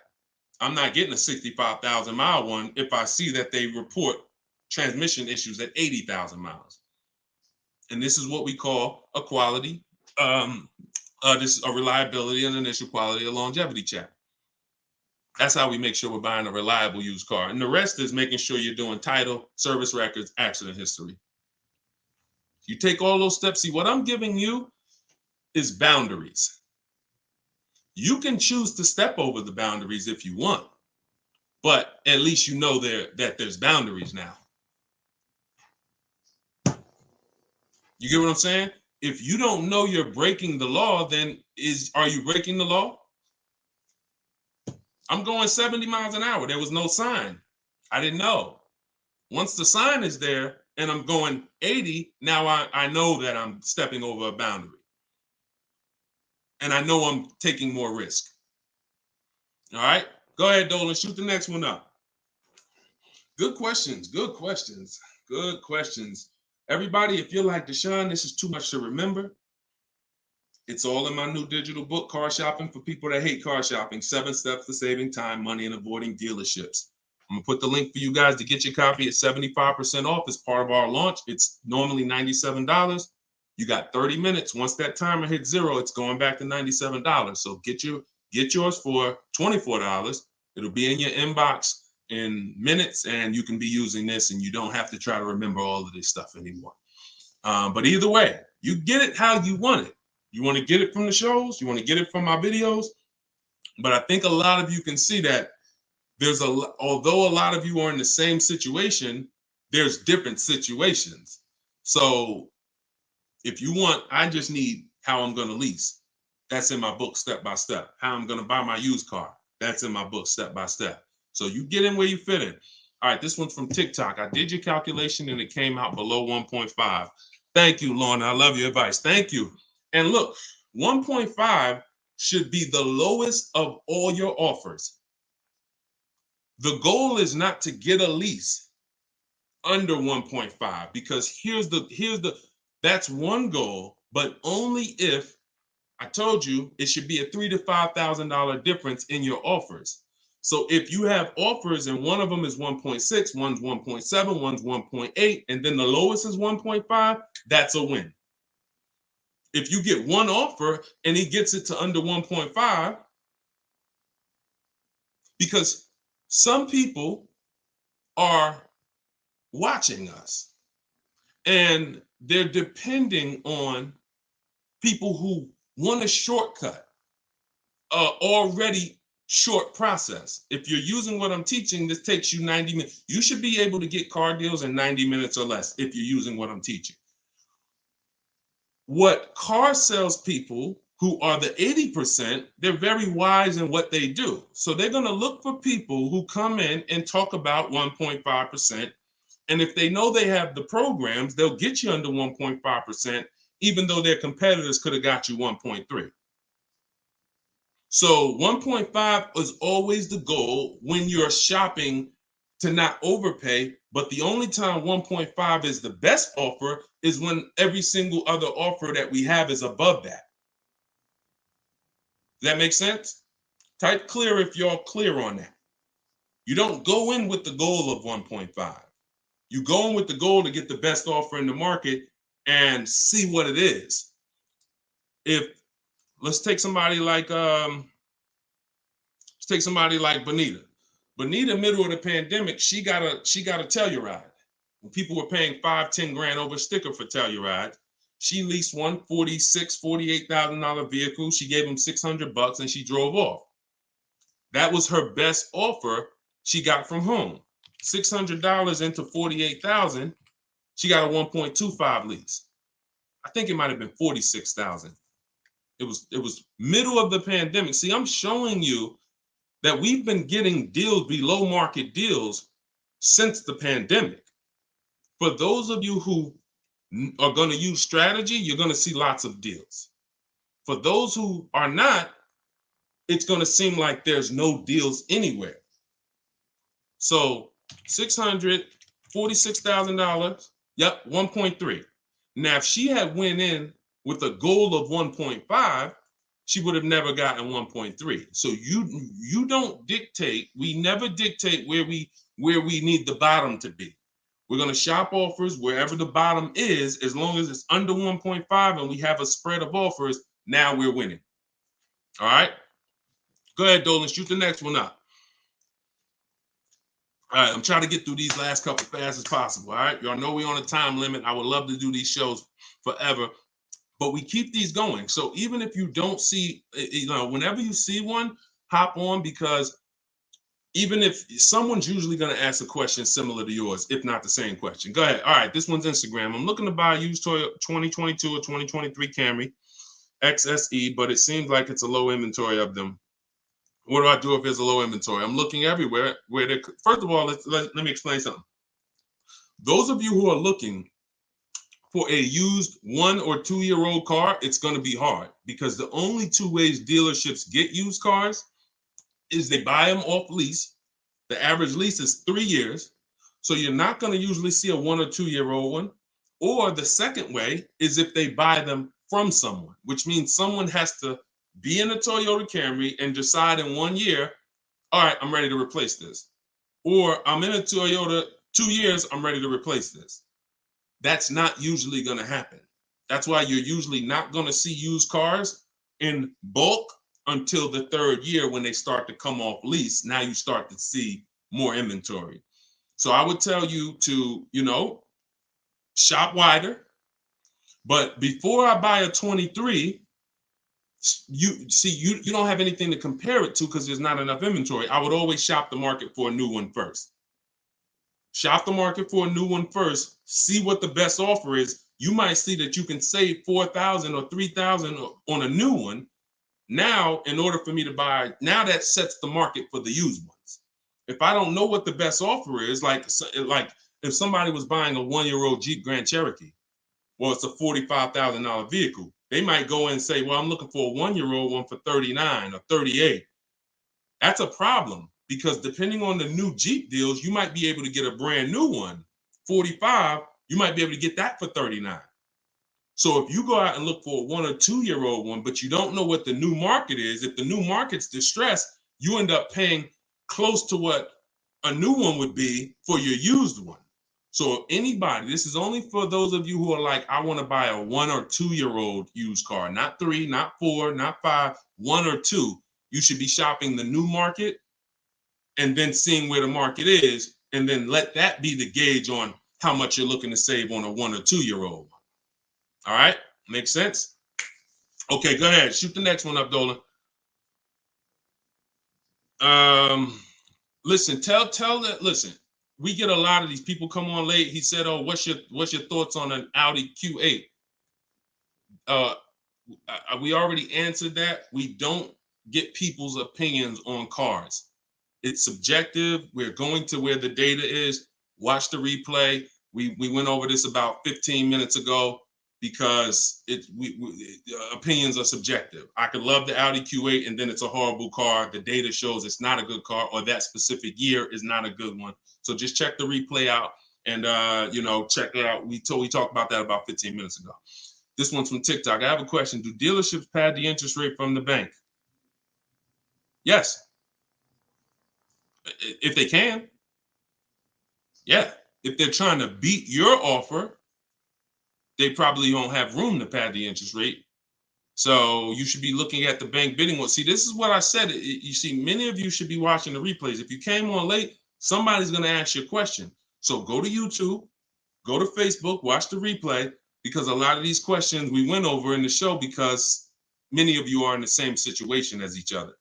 I'm not getting a 65,000 mile one if I see that they report transmission issues at 80,000 miles. And this is what we call a quality, this is a reliability and initial quality, a longevity check. That's how we make sure we're buying a reliable used car. And the rest is making sure you're doing title, service records, accident history. You take all those steps. See, what I'm giving you is boundaries. You can choose to step over the boundaries if you want, but at least you know that there's boundaries now. You get what I'm saying? if you don't know you're breaking the law, then are you breaking the law? I'm going 70 miles an hour. There was no sign. I didn't know. Once the sign is there and I'm going 80, now I know that I'm stepping over a boundary. And I know I'm taking more risk. All right, go ahead, Dolan, shoot the next one up. Good questions, good questions, good questions. Everybody, if you're like Deshone, this is too much to remember. It's all in my new digital book, Car Shopping for People That Hate Car Shopping, 7 Steps to Saving Time, Money, and Avoiding Dealerships. I'm gonna put the link for you guys to get your copy at 75% off as part of our launch. It's normally $97. You got 30 minutes. Once that timer hits 0, it's going back to $97. So get yours for $24. It'll be in your inbox in minutes, and you can be using this, and you don't have to try to remember all of this stuff anymore. But either way, you get it how you want it. You want to get it from the shows, you want to get it from my videos. But I think a lot of you can see that although a lot of you are in the same situation, there's different situations. So if you want, I just need how I'm going to lease. That's in my book, step by step. How I'm going to buy my used car. That's in my book, step by step. So you get in where you fit in. All right, this one's from TikTok. I did your calculation and it came out below 1.5. Thank you, Lorna. I love your advice. Thank you. And look, 1.5 should be the lowest of all your offers. The goal is not to get a lease under 1.5, because that's one goal, but only if, I told you, it should be a $3,000 to $5,000 difference in your offers. So if you have offers and one of them is 1.6, one's 1.7, one's 1.8, and then the lowest is 1.5, that's a win. If you get one offer and he gets it to under 1.5, because some people are watching us and they're depending on people who want a shortcut, already short process. If you're using what I'm teaching, this takes you 90 minutes. You should be able to get car deals in 90 minutes or less if you're using what I'm teaching. What car salespeople who are the 80%, they're very wise in what they do. So they're going to look for people who come in and talk about 1.5%. And if they know they have the programs, they'll get you under 1.5%, even though their competitors could have got you 1.3. So 1.5 is always the goal when you're shopping, to not overpay. But the only time 1.5 is the best offer is when every single other offer that we have is above that. Does that make sense? Type clear if y'all clear on that. You don't go in with the goal of 1.5. You go in with the goal to get the best offer in the market and see what it is. Let's take somebody like Bonita. Bonita, middle of the pandemic, she got a Telluride. When people were paying $5-10 grand over sticker for Telluride, she leased one $48,000 vehicle. She gave him $600 and she drove off. That was her best offer she got from home. $600 into $48,000, she got a 1.25 lease. I think it might have been $46,000. It was middle of the pandemic. See, I'm showing you that we've been getting deals, below market deals, since the pandemic. For those of you who are going to use strategy, you're going to see lots of deals. For those who are not, it's going to seem like there's no deals anywhere. So $646,000, yep, 1.3. Now, if she had went in with a goal of 1.5, she would have never gotten 1.3. So you don't dictate. We never dictate where we need the bottom to be. We're going to shop offers wherever the bottom is, as long as it's under 1.5 and we have a spread of offers. Now we're winning. All right. Go ahead, Dolan. Shoot the next one up. All right, I'm trying to get through these last couple fast as possible. All right, y'all know we're on a time limit. I would love to do these shows forever, but we keep these going. So even if you don't see, whenever you see one, hop on, because even if someone's usually going to ask a question similar to yours, if not the same question. Go ahead. All right, this one's Instagram. I'm looking to buy a used Toyota 2022 or 2023 Camry XSE, but it seems like it's a low inventory of them. What do I do if there's a low inventory? I'm looking everywhere. First of all, let me explain something. Those of you who are looking for a used 1 or 2 year old car, it's going to be hard because the only two ways dealerships get used cars is they buy them off lease. The average lease is 3 years. So you're not going to usually see a 1 or 2 year old one. Or the second way is if they buy them from someone, which means someone has to be in a Toyota Camry and decide in 1 year, all right, I'm ready to replace this. Or I'm in a Toyota 2 years, I'm ready to replace this. That's not usually going to happen. That's why you're usually not going to see used cars in bulk until the 3rd year when they start to come off lease. Now you start to see more inventory. So I would tell you to, shop wider. But before I buy a 23, you don't have anything to compare it to because there's not enough inventory. I would always shop the market for a new one first. Shop the market for a new one first. See what the best offer is. You might see that you can save $4,000 or $3,000 on a new one. Now, in order for me to buy, now that sets the market for the used ones. If I don't know what the best offer is, like if somebody was buying a 1 year old Jeep Grand Cherokee, well, it's a $45,000 vehicle. They might go and say, well, I'm looking for a 1 year old one for 39 or 38. That's a problem because depending on the new Jeep deals, you might be able to get a brand new one, 45, you might be able to get that for 39. So if you go out and look for a 1 or 2 year old one, but you don't know what the new market is, if the new market's distressed, you end up paying close to what a new one would be for your used one. So if anybody, this is only for those of you who are like, I want to buy a 1 or 2 year old used car, not 3, not 4, not 5, 1 or 2. You should be shopping the new market and then seeing where the market is, and then let that be the gauge on how much you're looking to save on a 1 or 2 year old. All right, makes sense? Okay, go ahead. Shoot the next one up, Dolan. Listen, tell that. Listen, we get a lot of these people come on late. He said, "Oh, what's your thoughts on an Audi Q8?" We already answered that. We don't get people's opinions on cars. It's subjective. We're going to where the data is. Watch the replay. We went over this about 15 minutes ago because opinions are subjective. I could love the Audi Q8 and then it's a horrible car. The data shows it's not a good car, or that specific year is not a good one. So just check the replay out and check it out. We talked about that about 15 minutes ago. This one's from TikTok. I have a question. Do dealerships pad the interest rate from the bank? Yes. If they can. Yeah. If they're trying to beat your offer, they probably don't have room to pad the interest rate. So you should be looking at the bank bidding war. See, this is what I said. You see, many of you should be watching the replays. If you came on late, somebody's going to ask you a question. So go to YouTube, go to Facebook, watch the replay, because a lot of these questions we went over in the show because many of you are in the same situation as each other.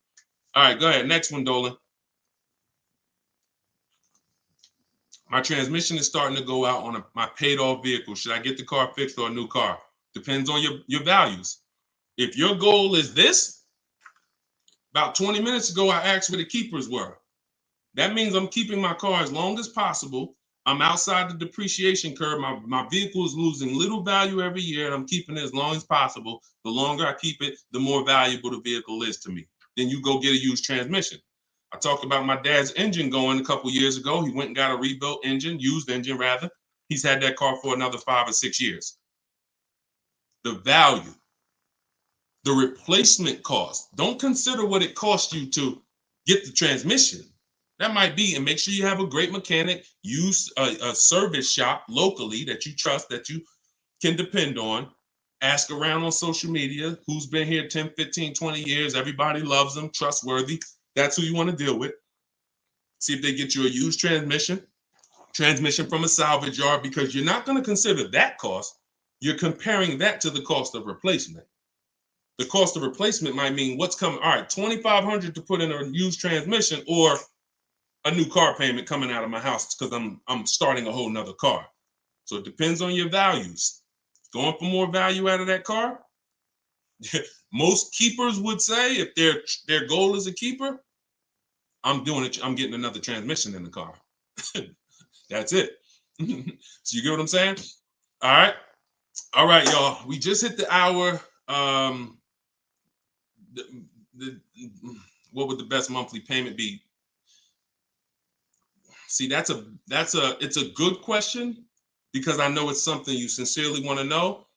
All right, go ahead. Next one, Dolan. My transmission is starting to go out on my paid off vehicle. Should I get the car fixed or a new car? Depends on your values. If your goal is this, about 20 minutes ago, I asked where the keepers were. That means I'm keeping my car as long as possible. I'm outside the depreciation curve. My vehicle is losing little value every year, and I'm keeping it as long as possible. The longer I keep it, the more valuable the vehicle is to me. Then you go get a used transmission. I talked about my dad's engine going a couple years ago. He went and got a rebuilt engine, used engine rather. He's had that car for another 5 or 6 years. The value, the replacement cost. Don't consider what it cost you to get the transmission. That might be, and make sure you have a great mechanic, use a service shop locally that you trust, that you can depend on. Ask around on social media, who's been here 10, 15, 20 years. Everybody loves them, trustworthy. That's who you want to deal with. See if they get you a used transmission from a salvage yard, because you're not going to consider that cost. You're comparing that to the cost of replacement. The cost of replacement might mean what's coming. All right, $2,500 to put in a used transmission, or a new car payment coming out of my house because I'm starting a whole nother car. So it depends on your values. Going for more value out of that car. Most keepers would say if their goal is a keeper, I'm doing it. I'm getting another transmission in the car. That's it. So you get what I'm saying? All right. All right, y'all. We just hit the hour. The, the, what would the best monthly payment be? See, it's a good question because I know it's something you sincerely want to know,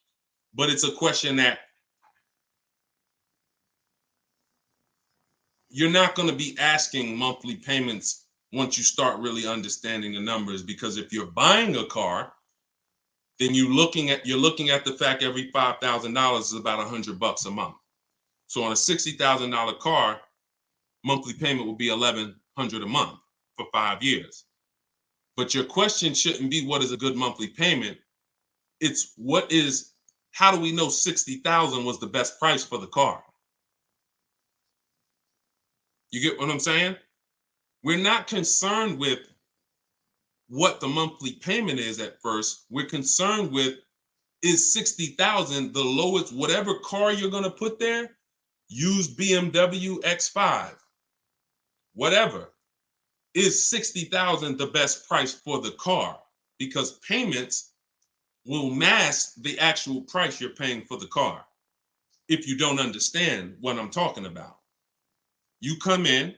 but it's a question that you're not going to be asking monthly payments once you start really understanding the numbers, because if you're buying a car, then you're looking at the fact every $5,000 is about $100 a month. So on a $60,000 car, monthly payment will be $1,100 a month for 5 years. But your question shouldn't be what is a good monthly payment. It's how do we know 60,000 was the best price for the car? You get what I'm saying? We're not concerned with what the monthly payment is at first. We're concerned with, is 60,000 the lowest, whatever car you're going to put there, used BMW X5, whatever, is 60,000 the best price for the car? Because payments will mask the actual price you're paying for the car if you don't understand what I'm talking about. You come in,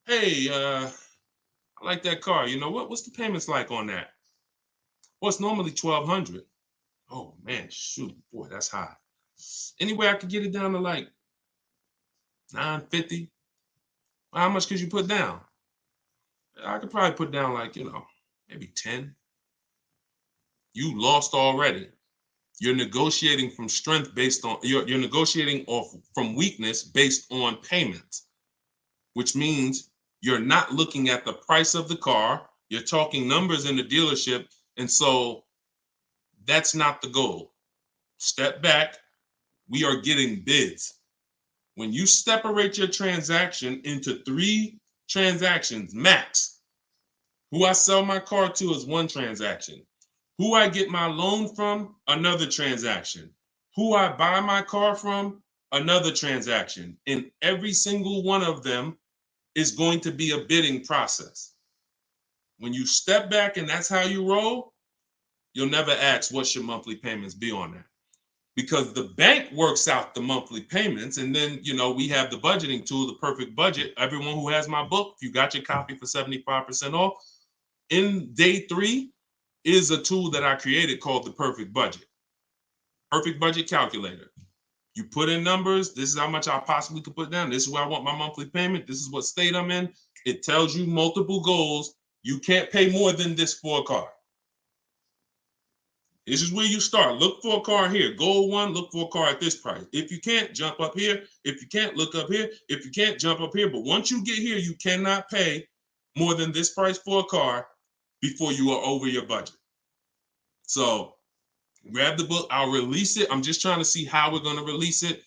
hey, I like that car. You know what's the payments like on that? Well, it's normally 1,200. Oh man, shoot, boy, that's high. Anyway, I could get it down to like 950. How much could you put down? I could probably put down like, maybe 10. You lost already. You're negotiating from strength based on you're negotiating off from weakness based on payments, which means you're not looking at the price of the car. You're talking numbers in the dealership. And so that's not the goal. Step back. We are getting bids. When you separate your transaction into 3 transactions max, who I sell my car to is one transaction. Who I get my loan from, another transaction. Who I buy my car from, another transaction. And every single one of them is going to be a bidding process. When you step back and that's how you roll, you'll never ask what should monthly payments be on that. Because the bank works out the monthly payments, and then we have the budgeting tool, the perfect budget. Everyone who has my book, if you got your copy for 75% off, in day 3 is a tool that I created called the perfect budget. Perfect budget calculator. You put in numbers. This is how much I possibly could put down. This is where I want my monthly payment. This is what state I'm in. It tells you multiple goals. You can't pay more than this for a car. This is where you start. Look for a car here. Goal 1, look for a car at this price. If you can't, jump up here. If you can't, look up here. If you can't, jump up here. But once you get here, you cannot pay more than this price for a car before you are over your budget. So grab the book. I'll release it. I'm just trying to see how we're going to release it,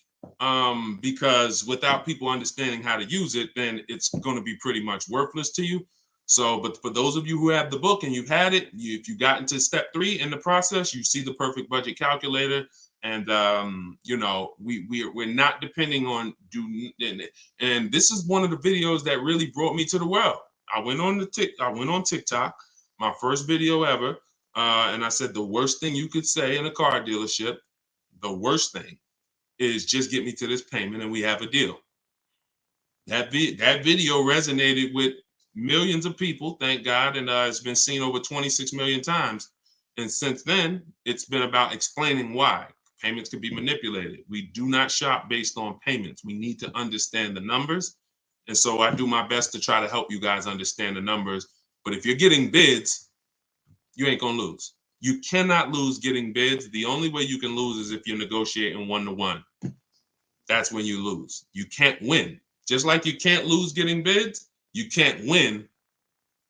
because without people understanding how to use it, then it's going to be pretty much worthless to you. So, but for those of you who have the book and you've had it, if you got into step 3 in the process, you see the perfect budget calculator, and we're not depending on and this is one of the videos that really brought me to the well. I went on TikTok, my first video ever, and I said the worst thing you could say in a car dealership, the worst thing is just get me to this payment and we have a deal. That video resonated with millions of people, thank God, and it's been seen over 26 million times. And since then, it's been about explaining why payments can be manipulated. We do not shop based on payments. We need to understand the numbers. And so I do my best to try to help you guys understand the numbers. But if you're getting bids, you ain't gonna lose. You cannot lose getting bids. The only way you can lose is if you're negotiating 1-to-1. That's when you lose. You can't win. Just like you can't lose getting bids, you can't win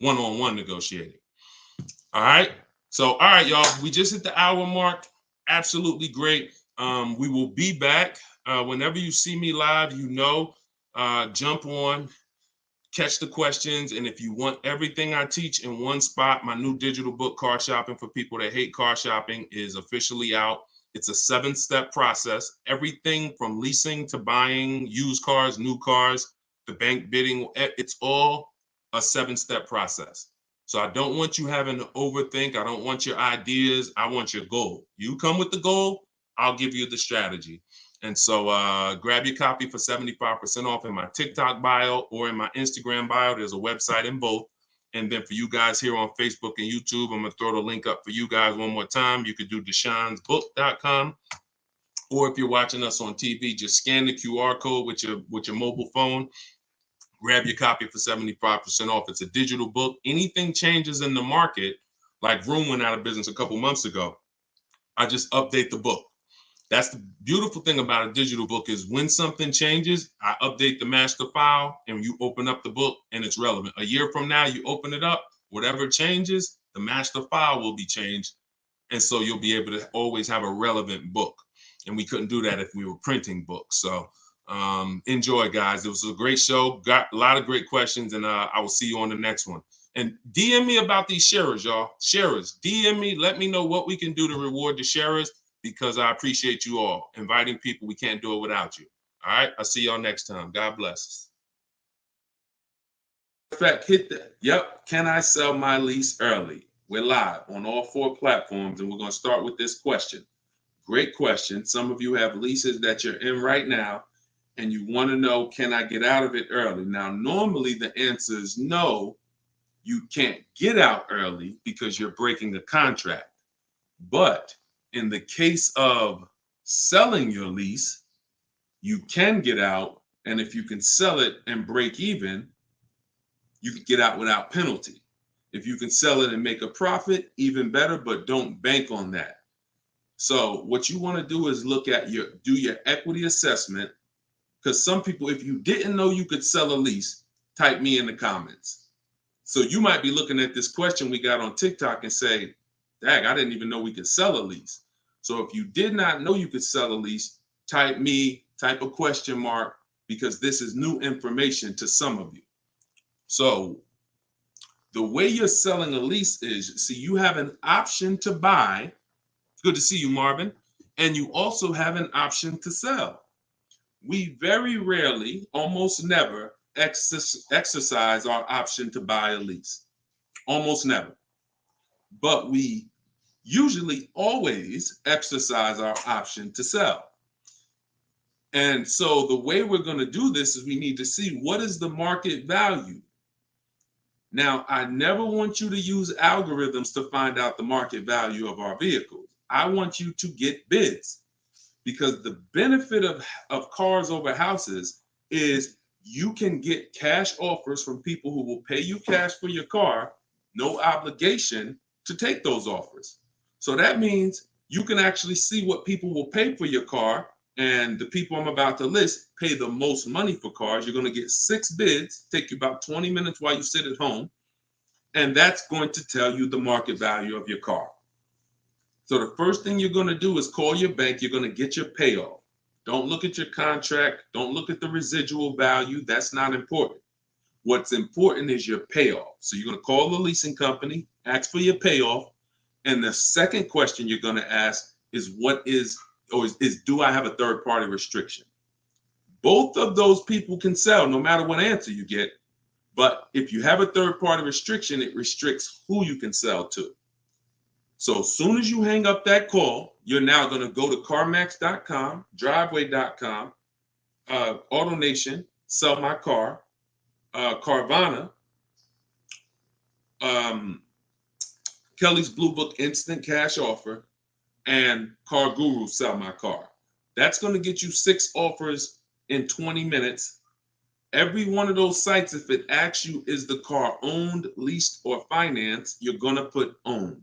1-on-1 negotiating. All right. So, all right, y'all. We just hit the hour mark. Absolutely great. We will be back. Whenever you see me live, jump on, catch the questions. And if you want everything I teach in one spot, my new digital book, Car Shopping for People That Hate Car Shopping, is officially out. It's a 7-step process. Everything from leasing to buying used cars, new cars, the bank bidding, it's all a 7-step process. So I don't want you having to overthink. I don't want your ideas. I want your goal. You come with the goal, I'll give you the strategy. And so grab your copy for 75% off in my TikTok bio or in my Instagram bio. There's a website in both. And then for you guys here on Facebook and YouTube, I'm going to throw the link up for you guys one more time. You could do deshonesbook.com. Or if you're watching us on TV, just scan the QR code with your mobile phone. Grab your copy for 75% off. It's a digital book. Anything changes in the market, like Room went out of business a couple months ago, I just update the book. That's the beautiful thing about a digital book is when something changes, I update the master file and you open up the book and it's relevant. A year from now, you open it up, whatever changes, the master file will be changed. And so you'll be able to always have a relevant book. And we couldn't do that if we were printing books. So enjoy, guys. It was a great show. Got a lot of great questions, and I will see you on the next one. And DM me about these sharers, y'all. Sharers, DM me. Let me know what we can do to reward the sharers, because I appreciate you all. Inviting people, we can't do it without you. All right, I'll see y'all next time. God bless. In fact, hit that. Yep. Can I sell my lease early? We're live on all 4 platforms, and we're going to start with this question. Great question. Some of you have leases that you're in right now, and you want to know, can I get out of it early? Now, normally the answer is no, you can't get out early because you're breaking a contract. But in the case of selling your lease, you can get out. And if you can sell it and break even, you can get out without penalty. If you can sell it and make a profit, even better, but don't bank on that. So what you want to do is do your equity assessment, because some people, if you didn't know you could sell a lease, type me in the comments. So you might be looking at this question we got on TikTok and say, dang, I didn't even know we could sell a lease. So if you did not know you could sell a lease, type a question mark, because this is new information to some of you. So the way you're selling a lease is, see, you have an option to buy. Good to see you, Marvin. And you also have an option to sell. We very rarely, almost never, exercise our option to buy a lease. Almost never. But we usually always exercise our option to sell. And so the way we're going to do this is we need to see, what is the market value? Now, I never want you to use algorithms to find out the market value of our vehicles. I want you to get bids, because the benefit of cars over houses is you can get cash offers from people who will pay you cash for your car, no obligation to take those offers. So that means you can actually see what people will pay for your car, and the people I'm about to list pay the most money for cars. You're going to get 6 bids, take you about 20 minutes while you sit at home, and that's going to tell you the market value of your car. So the first thing you're going to do is call your bank. You're going to get your payoff. Don't look at your contract. Don't look at the residual value. That's not important. What's important is your payoff. So you're going to call the leasing company, ask for your payoff. And the second question you're going to ask is, do I have a third-party restriction? Both of those people can sell no matter what answer you get. But if you have a third-party restriction, it restricts who you can sell to. So as soon as you hang up that call, you're now going to go to CarMax.com, Driveway.com, AutoNation, Sell My Car, Carvana, Kelly's Blue Book Instant Cash Offer, and Car Guru, Sell My Car. That's going to get you 6 offers in 20 minutes. Every one of those sites, if it asks you, is the car owned, leased, or financed, you're going to put owned.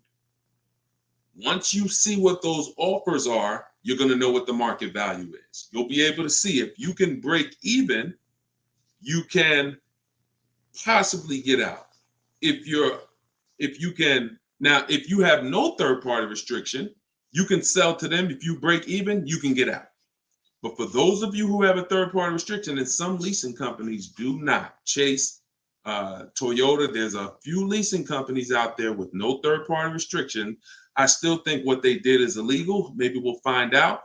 Once you see what those offers are, you're going to know what the market value is. You'll be able to see if you can break even, you can possibly get out. If you have no third-party restriction, you can sell to them. If you break even, you can get out. But for those of you who have a third-party restriction, and some leasing companies do not, Chase, Toyota, there's a few leasing companies out there with no third-party restriction. I still think what they did is illegal. Maybe we'll find out.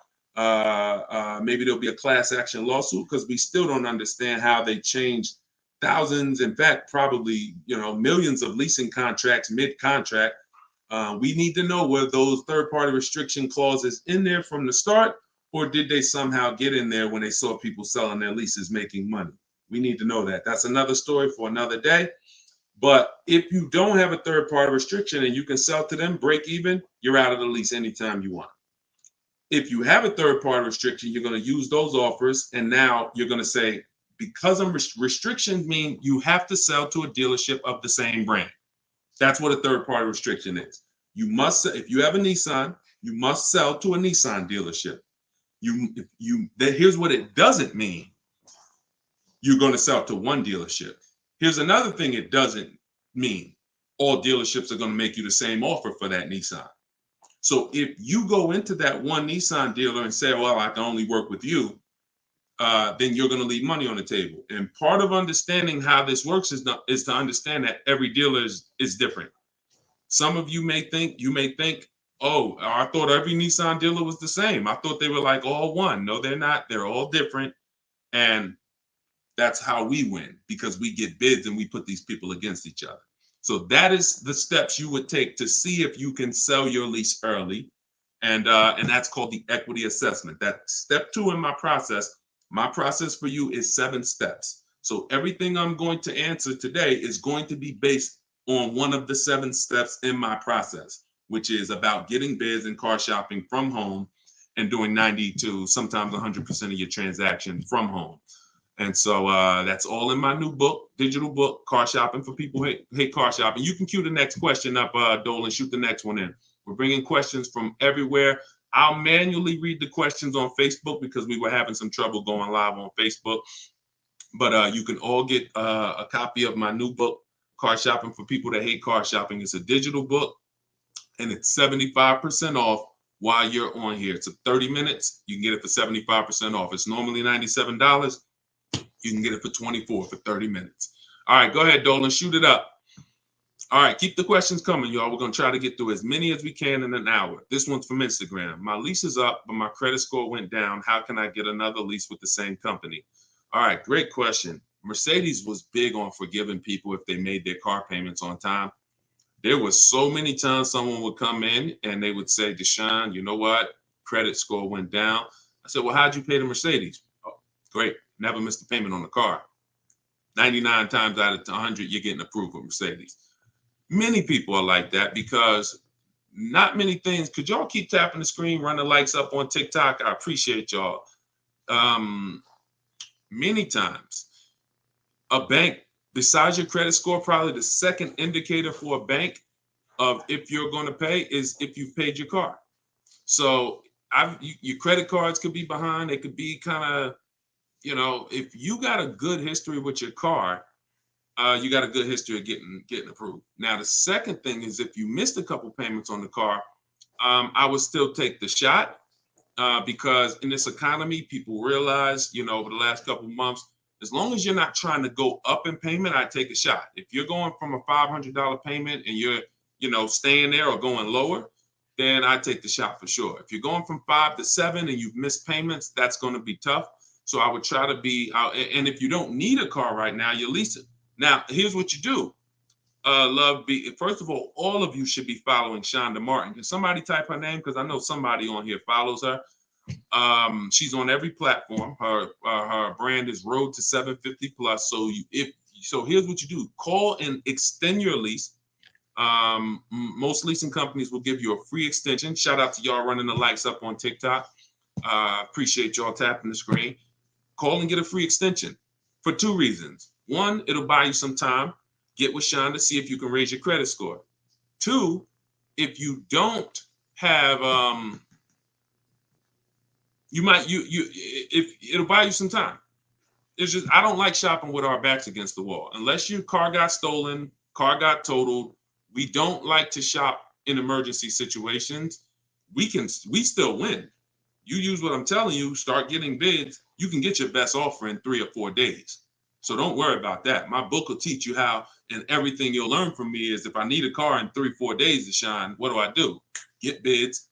Maybe there'll be a class action lawsuit because we still don't understand how they changed thousands, in fact, probably millions of leasing contracts mid-contract. We need to know were those third-party restriction clauses in there from the start, or did they somehow get in there when they saw people selling their leases making money? We need to know that. That's another story for another day. But if you don't have a third-party restriction and you can sell to them, break even, you're out of the lease anytime you want. If you have a third-party restriction, you're going to use those offers, and now you're going to say, because of restrictions mean you have to sell to a dealership of the same brand. That's what a third-party restriction is. You must, if you have a Nissan, you must sell to a Nissan dealership. Here's what it doesn't mean. You're going to sell to one dealership. Here's another thing it doesn't mean. All dealerships are going to make you the same offer for that Nissan. So if you go into that one Nissan dealer and say, well, I can only work with you, then you're going to leave money on the table. And part of understanding how this works is to understand that every dealer is different. Some of you may think, oh, I thought every Nissan dealer was the same. I thought they were like all one. No, they're not. They're all different. And that's how we win, because we get bids and we put these people against each other. So that is the steps you would take to see if you can sell your lease early. And that's called the equity assessment. That's step 2 in my process. My process for you is 7 steps. So everything I'm going to answer today is going to be based on one of the 7 steps in my process, which is about getting bids and car shopping from home and doing 90 to sometimes 100% of your transaction from home. And so that's all in my new book, digital book, Car Shopping for People Who Hate Car Shopping. You can cue the next question up, Dolan, shoot the next one in. We're bringing questions from everywhere. I'll manually read the questions on Facebook because we were having some trouble going live on Facebook. But you can all get a copy of my new book, Car Shopping for People That Hate Car Shopping. It's a digital book, and it's 75% off while you're on here. It's 30 minutes. You can get it for 75% off. It's normally $97. You can get it for $24 for 30 minutes. All right, go ahead, Dolan, shoot it up. All right, keep the questions coming, y'all. We're going to try to get through as many as we can in an hour. This one's from Instagram. My lease is up, but my credit score went down. How can I get another lease with the same company? All right, great question. Mercedes was big on forgiving people if they made their car payments on time. There was so many times someone would come in and they would say, Deshone, you know what? Credit score went down. I said, well, how'd you pay the Mercedes? Oh, great. Never missed a payment on the car. 99 times out of 100, you're getting approved with Mercedes. Many people are like that because not many things. Could y'all keep tapping the screen, run the likes up on TikTok? I appreciate y'all. Many times, a bank, besides your credit score, probably the second indicator for a bank of if you're going to pay is if you've paid your car. So your credit cards could be behind. It could be kind of, if you got a good history with your car, you got a good history of getting approved. Now, the second thing is if you missed a couple payments on the car, I would still take the shot because in this economy, people realize, over the last couple of months, as long as you're not trying to go up in payment, I take a shot. If you're going from a $500 payment and you're, staying there or going lower, then I take the shot for sure. If you're going from 5 to 7 and you've missed payments, that's going to be tough. So I would try to be out. And if you don't need a car right now, you lease it. Now, here's what you do. First of all of you should be following Shonda Martin. Can somebody type her name? Because I know somebody on here follows her. She's on every platform. Her brand is Road to 750 Plus. So here's what you do. Call and extend your lease. Most leasing companies will give you a free extension. Shout out to y'all running the likes up on TikTok. Appreciate y'all tapping the screen. Call and get a free extension for 2 reasons. 1, it'll buy you some time. Get with Shonda, see if you can raise your credit score. 2, if you don't have, if it'll buy you some time. It's just, I don't like shopping with our backs against the wall. Unless your car got stolen, car got totaled, we don't like to shop in emergency situations. We still win. You use what I'm telling you, start getting bids, you can get your best offer in 3 or 4 days. So don't worry about that. My book will teach you how, and everything you'll learn from me is if I need a car in 3-4 days, Deshone, what do? Get bids,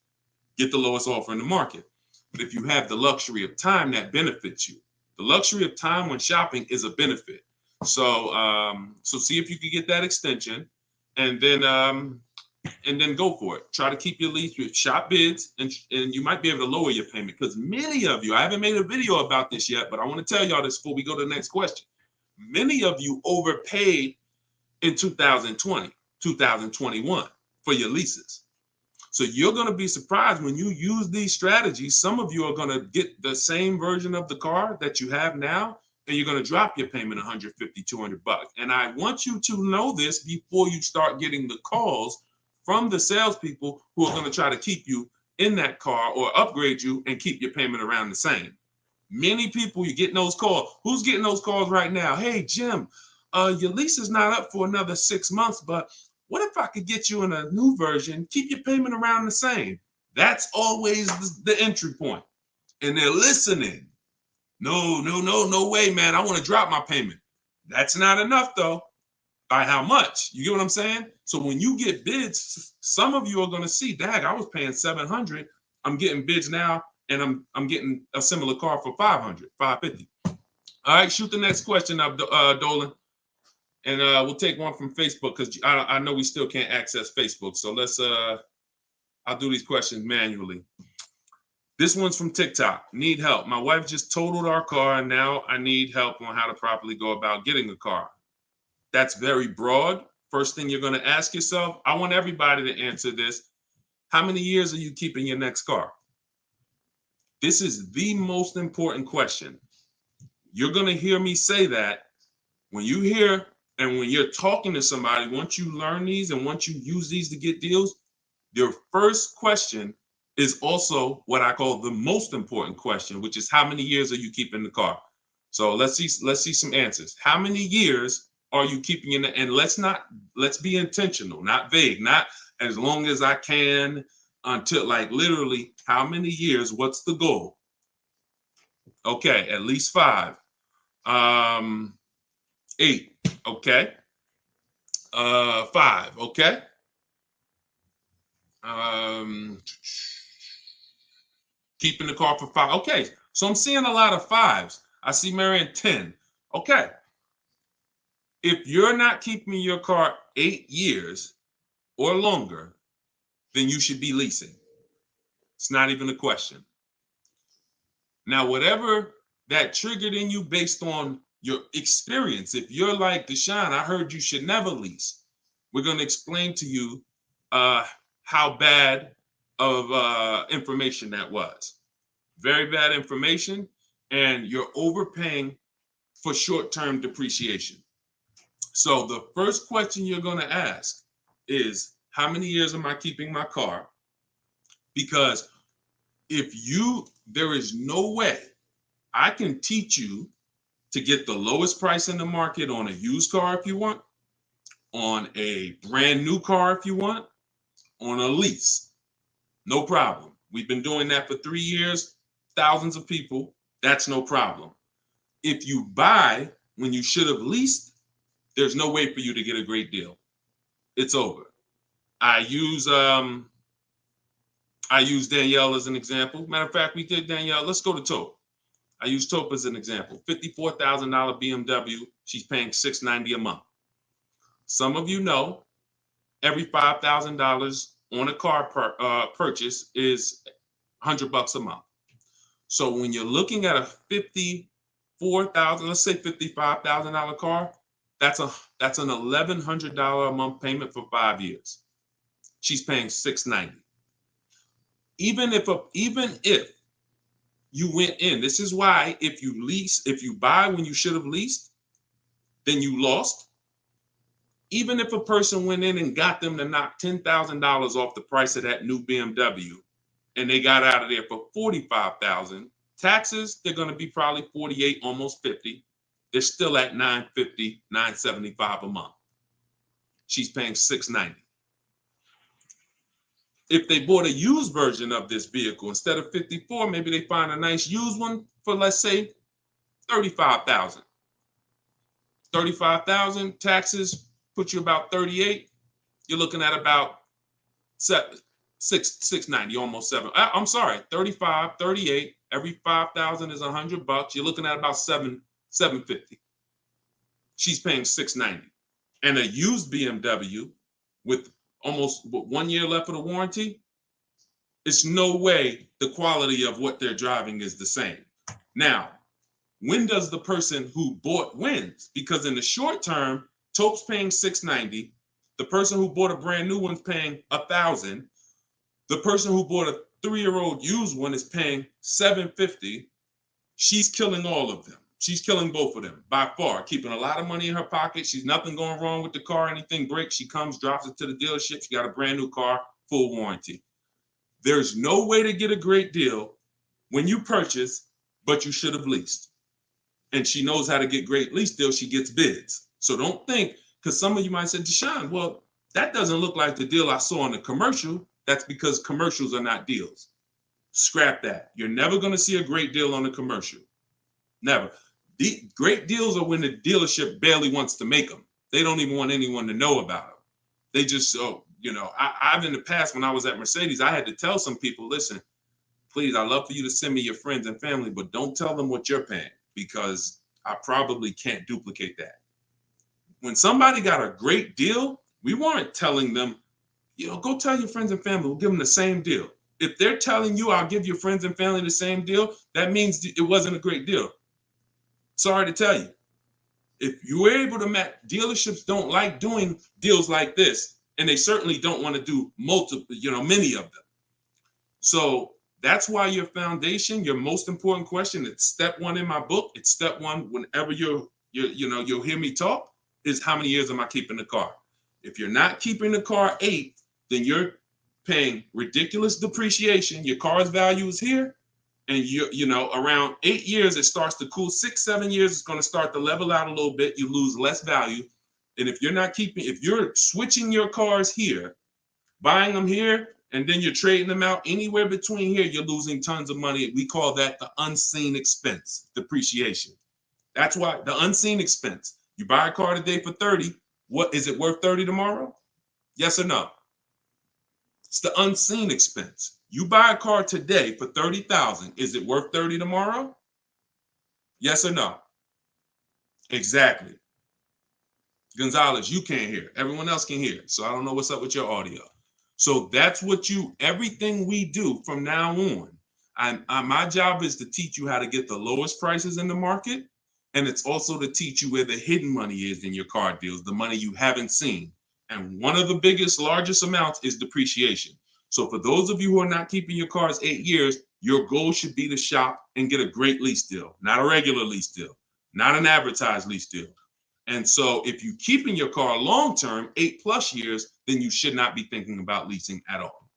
get the lowest offer in the market. But if you have the luxury of time, that benefits you. The luxury of time when shopping is a benefit. So so see if you can get that extension, and then go for it. Try to keep your lease, your shop bids, and you might be able to lower your payment, because many of you, I haven't made a video about this yet, but I want to tell y'all this before we go to the next question. Many of you overpaid in 2020, 2021 for your leases. So you're going to be surprised when you use these strategies. Some of you are going to get the same version of the car that you have now, and you're going to drop your payment $150, $200. And I want you to know this before you start getting the calls from the salespeople who are going to try to keep you in that car or upgrade you and keep your payment around the same. Many people, you getting those calls. Who's getting those calls right now? Hey, Jim, your lease is not up for another 6 months, but what if I could get you in a new version, keep your payment around the same? That's always the entry point. And they're listening. No way, man. I want to drop my payment. That's not enough, though. By how much? You get what I'm saying? So when you get bids, some of you are going to see, dag, I was paying $700. I'm getting bids now, and I'm getting a similar car for $500, $550. All right, shoot the next question up, Dolan. And we'll take one from Facebook, because I know we still can't access Facebook. So let's I'll do these questions manually. This one's from TikTok. Need help. My wife just totaled our car, and now I need help on how to properly go about getting a car. That's very broad. First thing you're going to ask yourself, I want everybody to answer this. How many years are you keeping your next car? This is the most important question. You're going to hear me say that when you hear and when you're talking to somebody. Once you learn these and once you use these to get deals, your first question is also what I call the most important question, which is how many years are you keeping the car? So let's see some answers. How many years are you keeping in the, and let's be intentional, not vague, not as long as I can, until, like, literally how many years, what's the goal? Okay, at least 5. 8, okay. 5, okay. Keeping the car for 5. Okay, so I'm seeing a lot of 5s. I see Marion 10. Okay. If you're not keeping your car 8 years or longer, then you should be leasing. It's not even a question. Now, whatever that triggered in you based on your experience, if you're like, Deshone, I heard you should never lease, we're going to explain to you how bad of information that was. Very bad information, and you're overpaying for short-term depreciation. So the first question you're going to ask is, how many years am I keeping my car? Because there is no way I can teach you to get the lowest price in the market on a used car if you want, on a brand new car if you want, on a lease. No problem. We've been doing that for 3 years, thousands of people. That's no problem. If you buy when you should have leased, there's no way for you to get a great deal. It's over. I use Danielle as an example. Matter of fact, we did Danielle. Let's go to Taupe. I use Taupe as an example. $54,000 BMW. She's paying $690 a month. Some of you know every $5,000 on a car purchase is $100 a month. So when you're looking at a $54,000, let's say $55,000 car, that's an $1,100 a month payment for 5 years. She's paying $690. Even if you went in, this is why if you buy when you should have leased, then you lost. Even if a person went in and got them to knock $10,000 off the price of that new BMW, and they got out of there for $45,000, taxes, they're going to be probably 48, almost 50. They're still at $950, $975 a month. She's paying $690. If they bought a used version of this vehicle, instead of 54, maybe they find a nice used one for, let's say, $35,000. $35,000 taxes put you about 38. You're looking at about 690, almost 7. I'm sorry, 35, 38. Every 5,000 is $100. You're looking at about 750. She's paying 690. And a used BMW with almost 1 year left of the warranty, it's no way the quality of what they're driving is the same. Now, when does the person who bought wins? Because in the short term, Tope's paying 690. The person who bought a brand new one's paying 1,000. The person who bought a 3-year-old used one is paying 750. She's killing all of them. She's killing both of them by far, keeping a lot of money in her pocket. She's nothing going wrong with the car. Anything breaks, she comes, drops it to the dealership. She got a brand new car, full warranty. There's no way to get a great deal when you purchase, but you should have leased. And she knows how to get great lease deals. She gets bids. So don't think, because some of you might say, Deshone, well, that doesn't look like the deal I saw in the commercial. That's because commercials are not deals. Scrap that. You're never going to see a great deal on a commercial. Never. The great deals are when the dealership barely wants to make them. They don't even want anyone to know about them. They just, I've in the past, when I was at Mercedes, I had to tell some people, listen, please, I'd love for you to send me your friends and family, but don't tell them what you're paying, because I probably can't duplicate that. When somebody got a great deal, we weren't telling them, go tell your friends and family, we'll give them the same deal. If they're telling you, I'll give your friends and family the same deal, that means it wasn't a great deal. Sorry to tell you. If you were able to match, dealerships don't like doing deals like this, and they certainly don't want to do many of them. So that's why your foundation, your most important question, it's step 1 in my book. It's step 1 whenever you'll hear me talk, is how many years am I keeping the car? If you're not keeping the car 8, then you're paying ridiculous depreciation. Your car's value is here, and around 8 years it starts to cool. 6, 7 years it's going to start to level out a little bit. You lose less value. And if you're switching your cars here, buying them here, and then you're trading them out anywhere between here, you're losing tons of money. We call that the unseen expense, depreciation. That's why the unseen expense. You buy a car today for 30. What is it worth 30 tomorrow? Yes or no? It's the unseen expense. You buy a car today for 30,000. Is it worth 30 tomorrow? Yes or no? Exactly. Gonzalez, you can't hear. Everyone else can hear. So I don't know what's up with your audio. So that's what everything we do from now on. My job is to teach you how to get the lowest prices in the market. And it's also to teach you where the hidden money is in your car deals, the money you haven't seen. And one of the biggest, largest amounts is depreciation. So for those of you who are not keeping your cars 8 years, your goal should be to shop and get a great lease deal, not a regular lease deal, not an advertised lease deal. And so if you're keeping your car long-term, 8+ years, then you should not be thinking about leasing at all.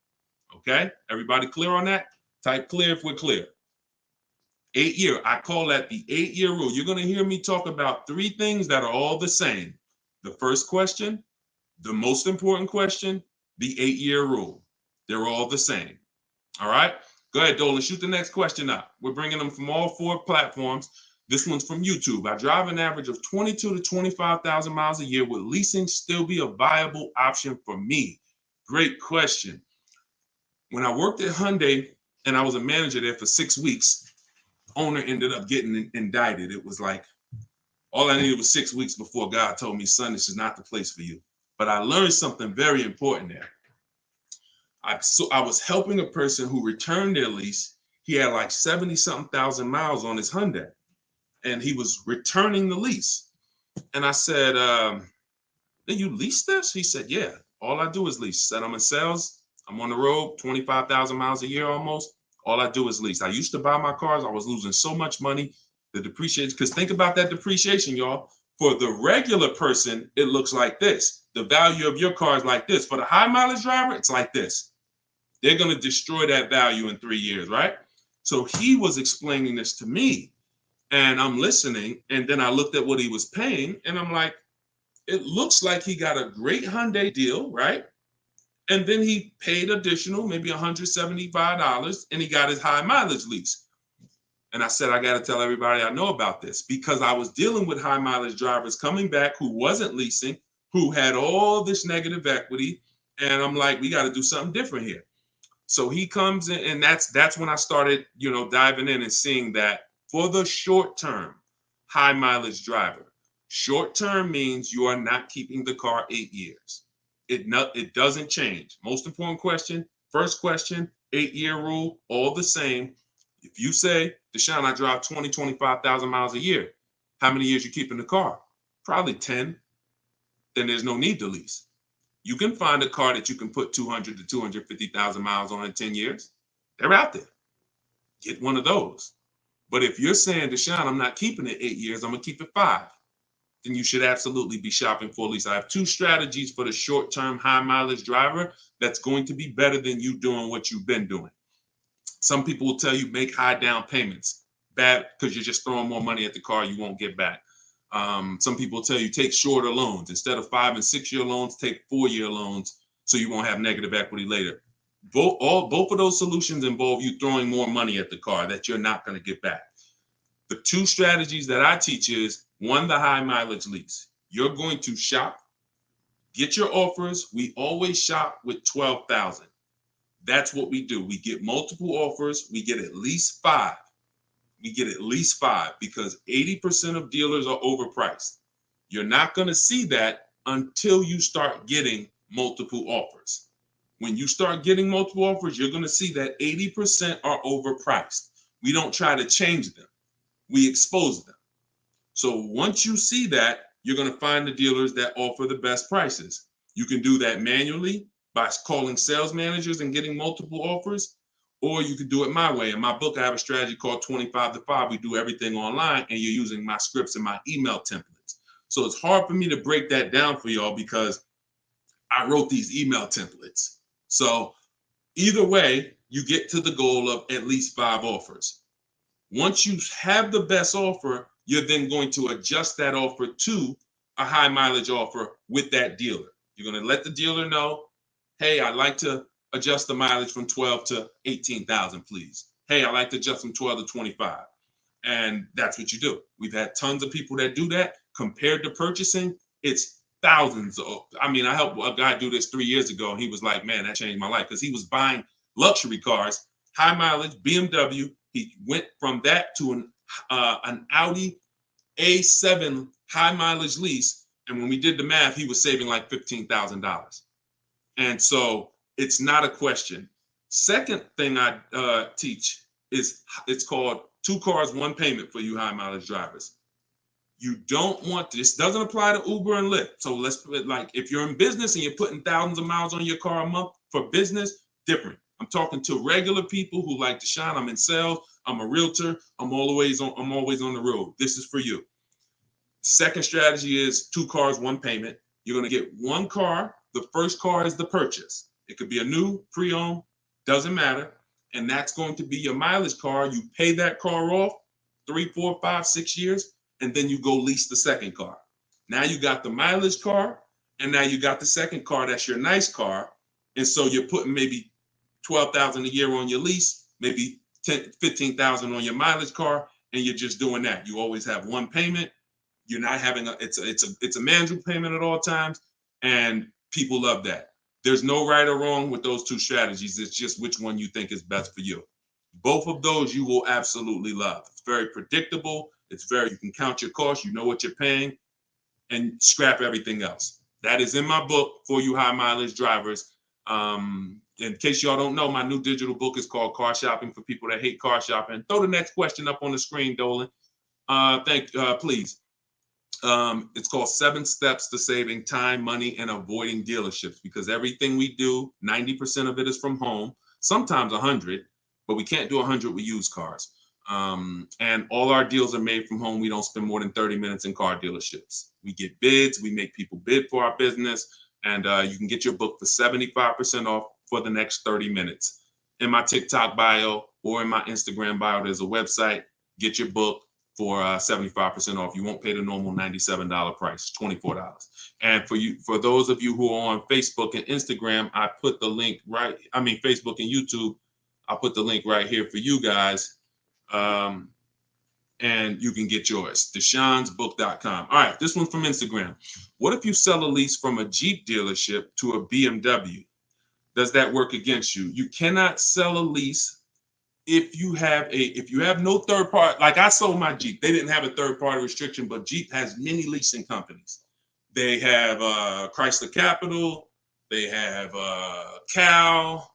Okay? Everybody clear on that? Type clear if we're clear. 8 year, I call that the 8-year rule. You're going to hear me talk about 3 things that are all the same. The first question, the most important question, the 8-year rule. They're all the same. All right? Go ahead, Dolan, shoot the next question up. We're bringing them from all 4 platforms. This one's from YouTube. I drive an average of 22 to 25,000 miles a year. Would leasing still be a viable option for me? Great question. When I worked at Hyundai and I was a manager there for 6 weeks, owner ended up getting indicted. It was like, all I needed was 6 weeks before God told me, son, this is not the place for you. But I learned something very important there. I was helping a person who returned their lease. He had like 70-something thousand miles on his Hyundai, and he was returning the lease. And I said, did you lease this? He said, yeah, all I do is lease. I said, I'm in sales. I'm on the road, 25,000 miles a year almost. All I do is lease. I used to buy my cars. I was losing so much money. The depreciation, because think about that depreciation, y'all. For the regular person, it looks like this. The value of your car is like this. For the high mileage driver, it's like this. They're going to destroy that value in 3 years, right? So he was explaining this to me, and I'm listening. And then I looked at what he was paying, and I'm like, it looks like he got a great Hyundai deal, right? And then he paid additional, maybe $175, and he got his high mileage lease. And I said, I got to tell everybody I know about this, because I was dealing with high mileage drivers coming back who wasn't leasing, who had all this negative equity. And I'm like, we got to do something different here. So he comes in, and that's when I started, diving in and seeing that for the short term, high mileage driver, short term means you are not keeping the car 8 years. It doesn't change. Most important question, first question, 8-year rule, all the same. If you say, Deshone, I drive 20, 25,000 miles a year, how many years you keeping the car? Probably 10. Then there's no need to lease. You can find a car that you can put 200 to 250,000 miles on in 10 years. They're out there. Get one of those. But if you're saying, Deshone, I'm not keeping it 8 years, I'm going to keep it 5, then you should absolutely be shopping for a lease. I have 2 strategies for the short-term high mileage driver that's going to be better than you doing what you've been doing. Some people will tell you make high down payments. Bad, because you're just throwing more money at the car you won't get back. Some people tell you take shorter loans. Instead of 5 and 6 year loans, take 4-year loans so you won't have negative equity later. Both of those solutions involve you throwing more money at the car that you're not going to get back. The 2 strategies that I teach is, 1, the high mileage lease. You're going to shop, get your offers. We always shop with 12,000. That's what we do. We get multiple offers. We get at least 5. We get at least 5 because 80% of dealers are overpriced. You're not going to see that until you start getting multiple offers. When you start getting multiple offers, you're going to see that 80% are overpriced. We don't try to change them. We expose them. So once you see that, you're going to find the dealers that offer the best prices. You can do that manually by calling sales managers and getting multiple offers, or you can do it my way. In my book, I have a strategy called 25 to 5. We do everything online, and you're using my scripts and my email templates. So it's hard for me to break that down for y'all because I wrote these email templates. So either way, you get to the goal of at least 5 offers. Once you have the best offer, you're then going to adjust that offer to a high mileage offer with that dealer. You're going to let the dealer know, hey, I'd like to adjust the mileage from 12 to 18,000, please. Hey, I'd like to adjust from 12 to 25. And that's what you do. We've had tons of people that do that. Compared to purchasing, it's thousands. I helped a guy do this 3 years ago, and he was like, man, that changed my life, because he was buying luxury cars, high mileage, BMW. He went from that to an Audi A7 high mileage lease. And when we did the math, he was saving like $15,000. And so it's not a question. Second thing I teach is, it's called 2 cars, 1 payment for you high mileage drivers. You don't want this. Doesn't apply to Uber and Lyft. So let's put it like, if you're in business and you're putting thousands of miles on your car a month for business, different. I'm talking to regular people who like Deshone. I'm in sales. I'm a realtor. I'm always on the road. This is for you. Second strategy is 2 cars, 1 payment. You're going to get 1 car. The first car is the purchase. It could be a new, pre-owned, doesn't matter. And that's going to be your mileage car. You pay that car off 3, 4, 5, 6 years, and then you go lease the second car. Now you got the mileage car, and now you got the second car. That's your nice car. And so you're putting maybe 12,000 a year on your lease, maybe 15,000 on your mileage car, and you're just doing that. You always have 1 payment. You're not having it's a manageable payment at all times, and people love that. There's no right or wrong with those 2 strategies. It's just which one you think is best for you. Both of those you will absolutely love. It's very predictable. You can count your costs. You know what you're paying, and scrap everything else. That is in my book for you high mileage drivers. In case y'all don't know, my new digital book is called Car Shopping for People That Hate Car Shopping. Throw the next question up on the screen, Dolan. Please. It's called 7 Steps to Saving Time, Money, and Avoiding Dealerships, because everything we do, 90% of it is from home, sometimes 100, but we can't do 100 with used cars. And all our deals are made from home. We don't spend more than 30 minutes in car dealerships. We get bids. We make people bid for our business. And you can get your book for 75% off for the next 30 minutes. In my TikTok bio or in my Instagram bio, there's a website. Get your book for 75% off. You won't pay the normal $97 price, $24. And for those of you who are on Facebook and Instagram, I put the link Facebook and YouTube, I'll put the link right here for you guys. and you can get yours. DeshonesBook.com. All right, this one's from Instagram. What if you sell a lease from a Jeep dealership to a BMW? Does that work against you? You cannot sell a lease if you have no third party. Like I sold my Jeep. They didn't have a third party restriction, but Jeep has many leasing companies. They have Chrysler Capital. They have Cal.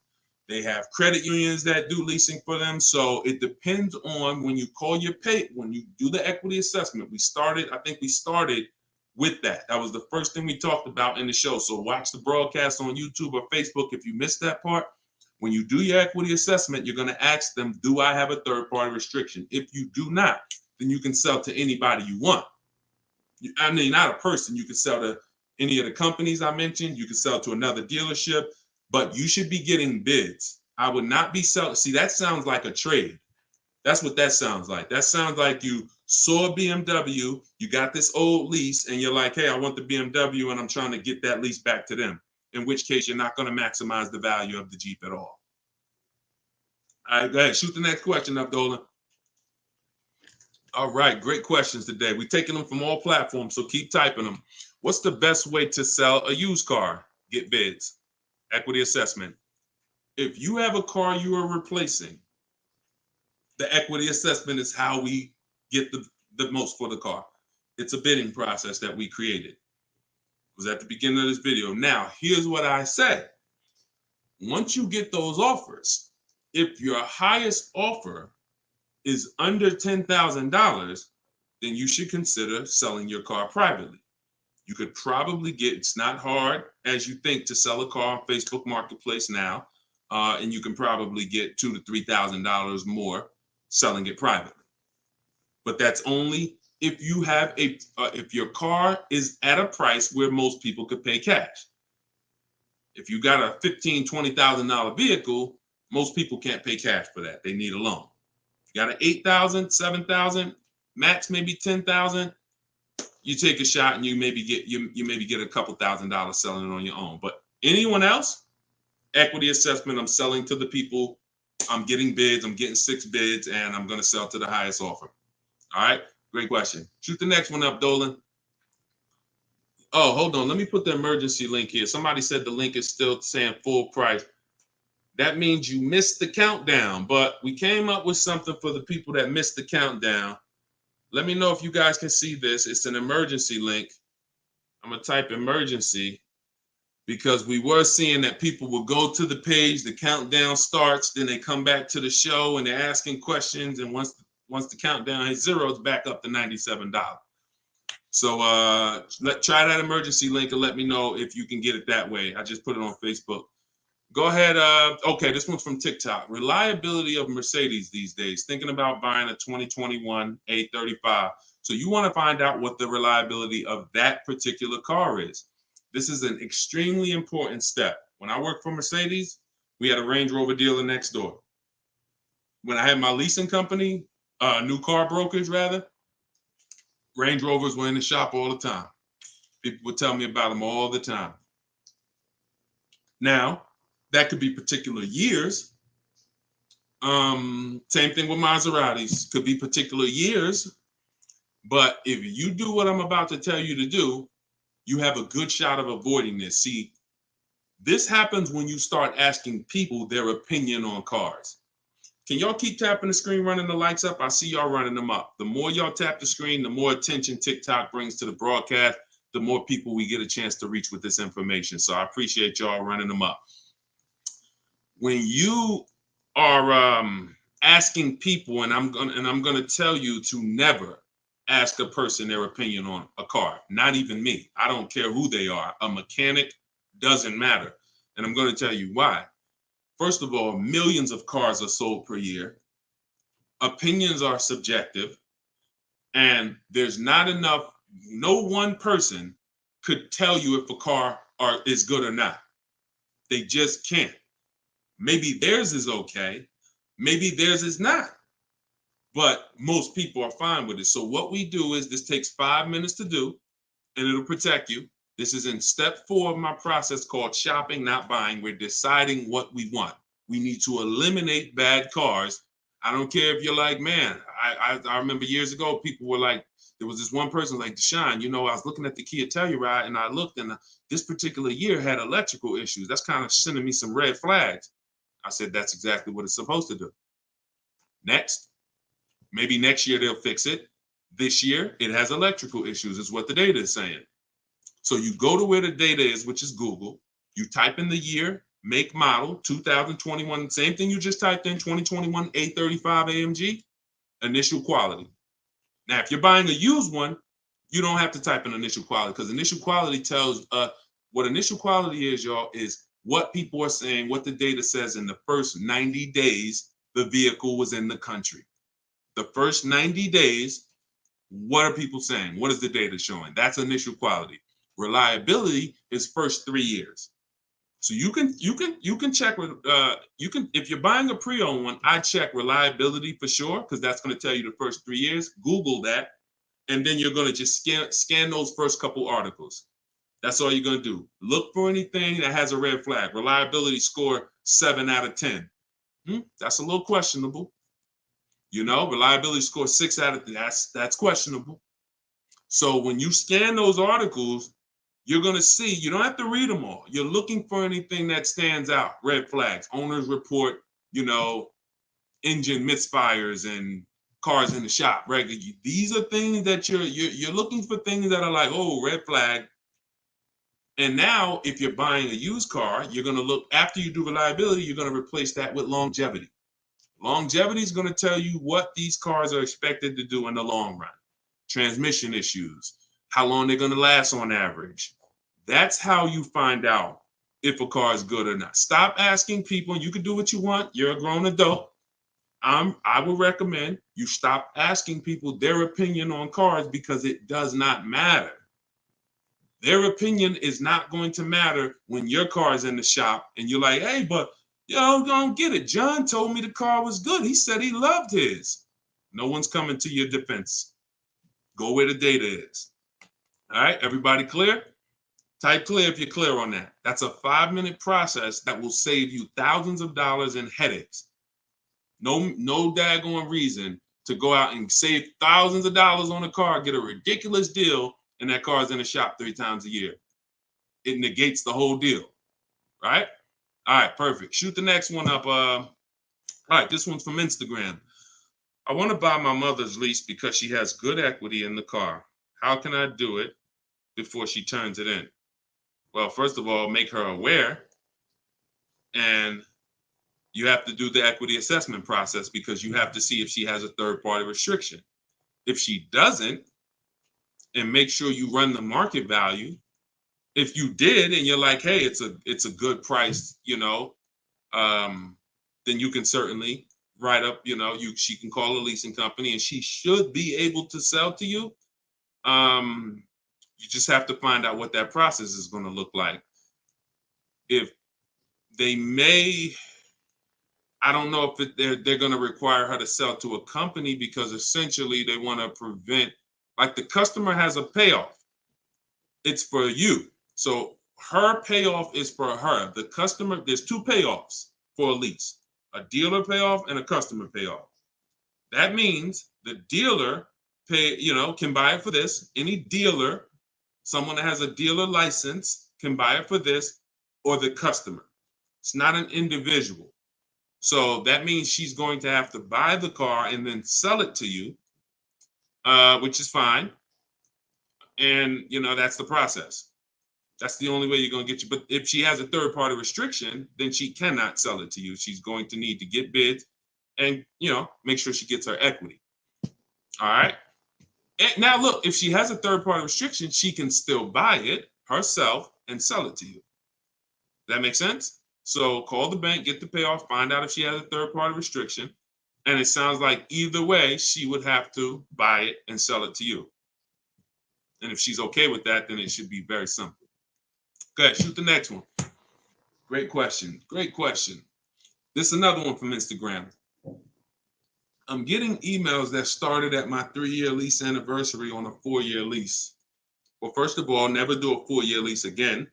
They have credit unions that do leasing for them. So it depends on when you when you do the equity assessment. I think we started with that. That was the first thing we talked about in the show. So watch the broadcast on YouTube or Facebook if you missed that part. When you do your equity assessment, you're going to ask them, do I have a third party restriction? If you do not, then you can sell to anybody you want. I mean, not a person. You can sell to any of the companies I mentioned. You can sell to another dealership, but you should be getting bids. I would not be selling. See, that sounds like a trade. That's what that sounds like. That sounds like you saw a BMW, you got this old lease, and you're like, hey, I want the BMW, and I'm trying to get that lease back to them. In which case, you're not going to maximize the value of the Jeep at all. All right, go ahead. Shoot the next question up, Dolan. All right, great questions today. We're taking them from all platforms, so keep typing them. What's the best way to sell a used car? Get bids. Equity assessment. If you have a car you are replacing, the equity assessment is how we get the most for the car. It's a bidding process that we created. It was at the beginning of this video. Now, here's what I say. Once you get those offers, if your highest offer is under $10,000, then you should consider selling your car privately. You could probably it's not hard as you think to sell a car on Facebook Marketplace now, and you can probably get $2,000 to $3,000 more selling it privately. But that's only if you have if your car is at a price where most people could pay cash. If you got a $15,000, $20,000 vehicle, most people can't pay cash for that. They need a loan. You got an $8,000, $7,000, max maybe $10,000. You take a shot and you maybe get a couple $1,000 selling it on your own. But anyone else, equity assessment, I'm selling to the people. I'm getting bids. I'm getting 6 bids, and I'm going to sell to the highest offer. All right, great question. Shoot the next one up, Dolan. Oh, hold on. Let me put the emergency link here. Somebody said the link is still saying full price. That means you missed the countdown, but we came up with something for the people that missed the countdown. Let me know if you guys can see this. It's an emergency link. I'm going to type emergency because we were seeing that people will go to the page, the countdown starts, then they come back to the show and they're asking questions. And once the countdown hits 0, it's back up to $97. So try that emergency link and let me know if you can get it that way. I just put it on Facebook. Go ahead. Okay, this one's from TikTok. Reliability of Mercedes these days. Thinking about buying a 2021 A35. So you want to find out what the reliability of that particular car is. This is an extremely important step. When I worked for Mercedes, we had a Range Rover dealer next door. When I had my leasing company, new car brokerage rather, Range Rovers were in the shop all the time. People would tell me about them all the time. Now, that could be particular years. Same thing with Maseratis. Could be particular years. But if you do what I'm about to tell you to do, you have a good shot of avoiding this. See, this happens when you start asking people their opinion on cars. Can y'all keep tapping the screen, running the lights up? I see y'all running them up. The more y'all tap the screen, the more attention TikTok brings to the broadcast, the more people we get a chance to reach with this information. So I appreciate y'all running them up. When you are asking people, and I'm gonna tell you to never ask a person their opinion on a car, not even me. I don't care who they are. A mechanic, doesn't matter. And I'm going to tell you why. First of all, millions of cars are sold per year. Opinions are subjective. And there's not enough, no one person could tell you if a car is good or not. They just can't. Maybe theirs is okay. Maybe theirs is not. But most people are fine with it. So what we do is, this takes 5 minutes to do, and it'll protect you. This is in step 4 of my process called shopping, not buying. We're deciding what we want. We need to eliminate bad cars. I don't care if you're like, man, I remember years ago, people were like, there was this one person like, Deshone, I was looking at the Kia Telluride and I looked and this particular year had electrical issues. That's kind of sending me some red flags. I said, that's exactly what it's supposed to do. Next, maybe next year they'll fix it. This year it has electrical issues is what the data is saying. So you go to where the data is, which is Google. You type in the year, make, model, 2021, same thing you just typed in, 2021 A35 AMG, initial quality. Now, if you're buying a used one, you don't have to type in initial quality because initial quality tells what initial quality is, y'all, is what people are saying, what the data says in the first 90 days the vehicle was in the country. The first 90 days, what are people saying? What is the data showing? That's initial quality. Reliability is first 3 years. So you can check with if you're buying a pre-owned one, I check reliability for sure because that's going to tell you the first 3 years. Google that, and then you're going to just scan those first couple articles. That's all you're going to do. Look for anything that has a red flag. Reliability score 7 out of 10. That's a little questionable. Reliability score 6 out of 10. That's questionable. So when you scan those articles, you're going to see, you don't have to read them all. You're looking for anything that stands out. Red flags, owner's report, engine misfires and cars in the shop. Right? These are things that you're looking for, things that are like, oh, red flag. And now if you're buying a used car, you're going to look, after you do reliability, you're going to replace that with longevity. Longevity is going to tell you what these cars are expected to do in the long run. Transmission issues, how long they're going to last on average. That's how you find out if a car is good or not. Stop asking people. You can do what you want. You're a grown adult. I would recommend you stop asking people their opinion on cars because it does not matter. Their opinion is not going to matter when your car is in the shop and you're like, hey, but don't get it. John told me the car was good. He said he loved his. No one's coming to your defense. Go where the data is. All right, everybody clear? Type clear if you're clear on that. That's a 5-minute process that will save you thousands of dollars in headaches. No daggone reason to go out and save thousands of dollars on a car, get a ridiculous deal, and that car's in the shop 3 times a year. It negates the whole deal, right? All right, perfect. Shoot the next one up. All right, this one's from Instagram. I want to buy my mother's lease because she has good equity in the car. How can I do it before she turns it in? Well, first of all, make her aware, and you have to do the equity assessment process because you have to see if she has a third-party restriction. If she doesn't, and make sure you run the market value. If you did, and you're like, hey, it's a good price, then you can certainly write up, she can call a leasing company, and she should be able to sell to you. You just have to find out what that process is going to look like. If they may, I don't know if they're going to require her to sell to a company because essentially they want to prevent, like the customer has a payoff. It's for you. So her payoff is for her. The customer, there's 2 payoffs for a lease, a dealer payoff and a customer payoff. That means the dealer can buy it for this. Any dealer, someone that has a dealer license can buy it for this, or the customer. It's not an individual. So that means she's going to have to buy the car and then sell it to you, which is fine. And, that's the process. That's the only way you're going to get you. But if she has a third-party restriction, then she cannot sell it to you. She's going to need to get bids and, make sure she gets her equity. All right. And now, look, if she has a third-party restriction, she can still buy it herself and sell it to you. That makes sense? So call the bank, get the payoff, find out if she has a third-party restriction. And it sounds like either way, she would have to buy it and sell it to you. And if she's okay with that, then it should be very simple. Okay, shoot the next one. Great question. Great question. This is another one from Instagram. I'm getting emails that started at my 3-year lease anniversary on a 4-year lease. Well, first of all, never do a 4-year lease again.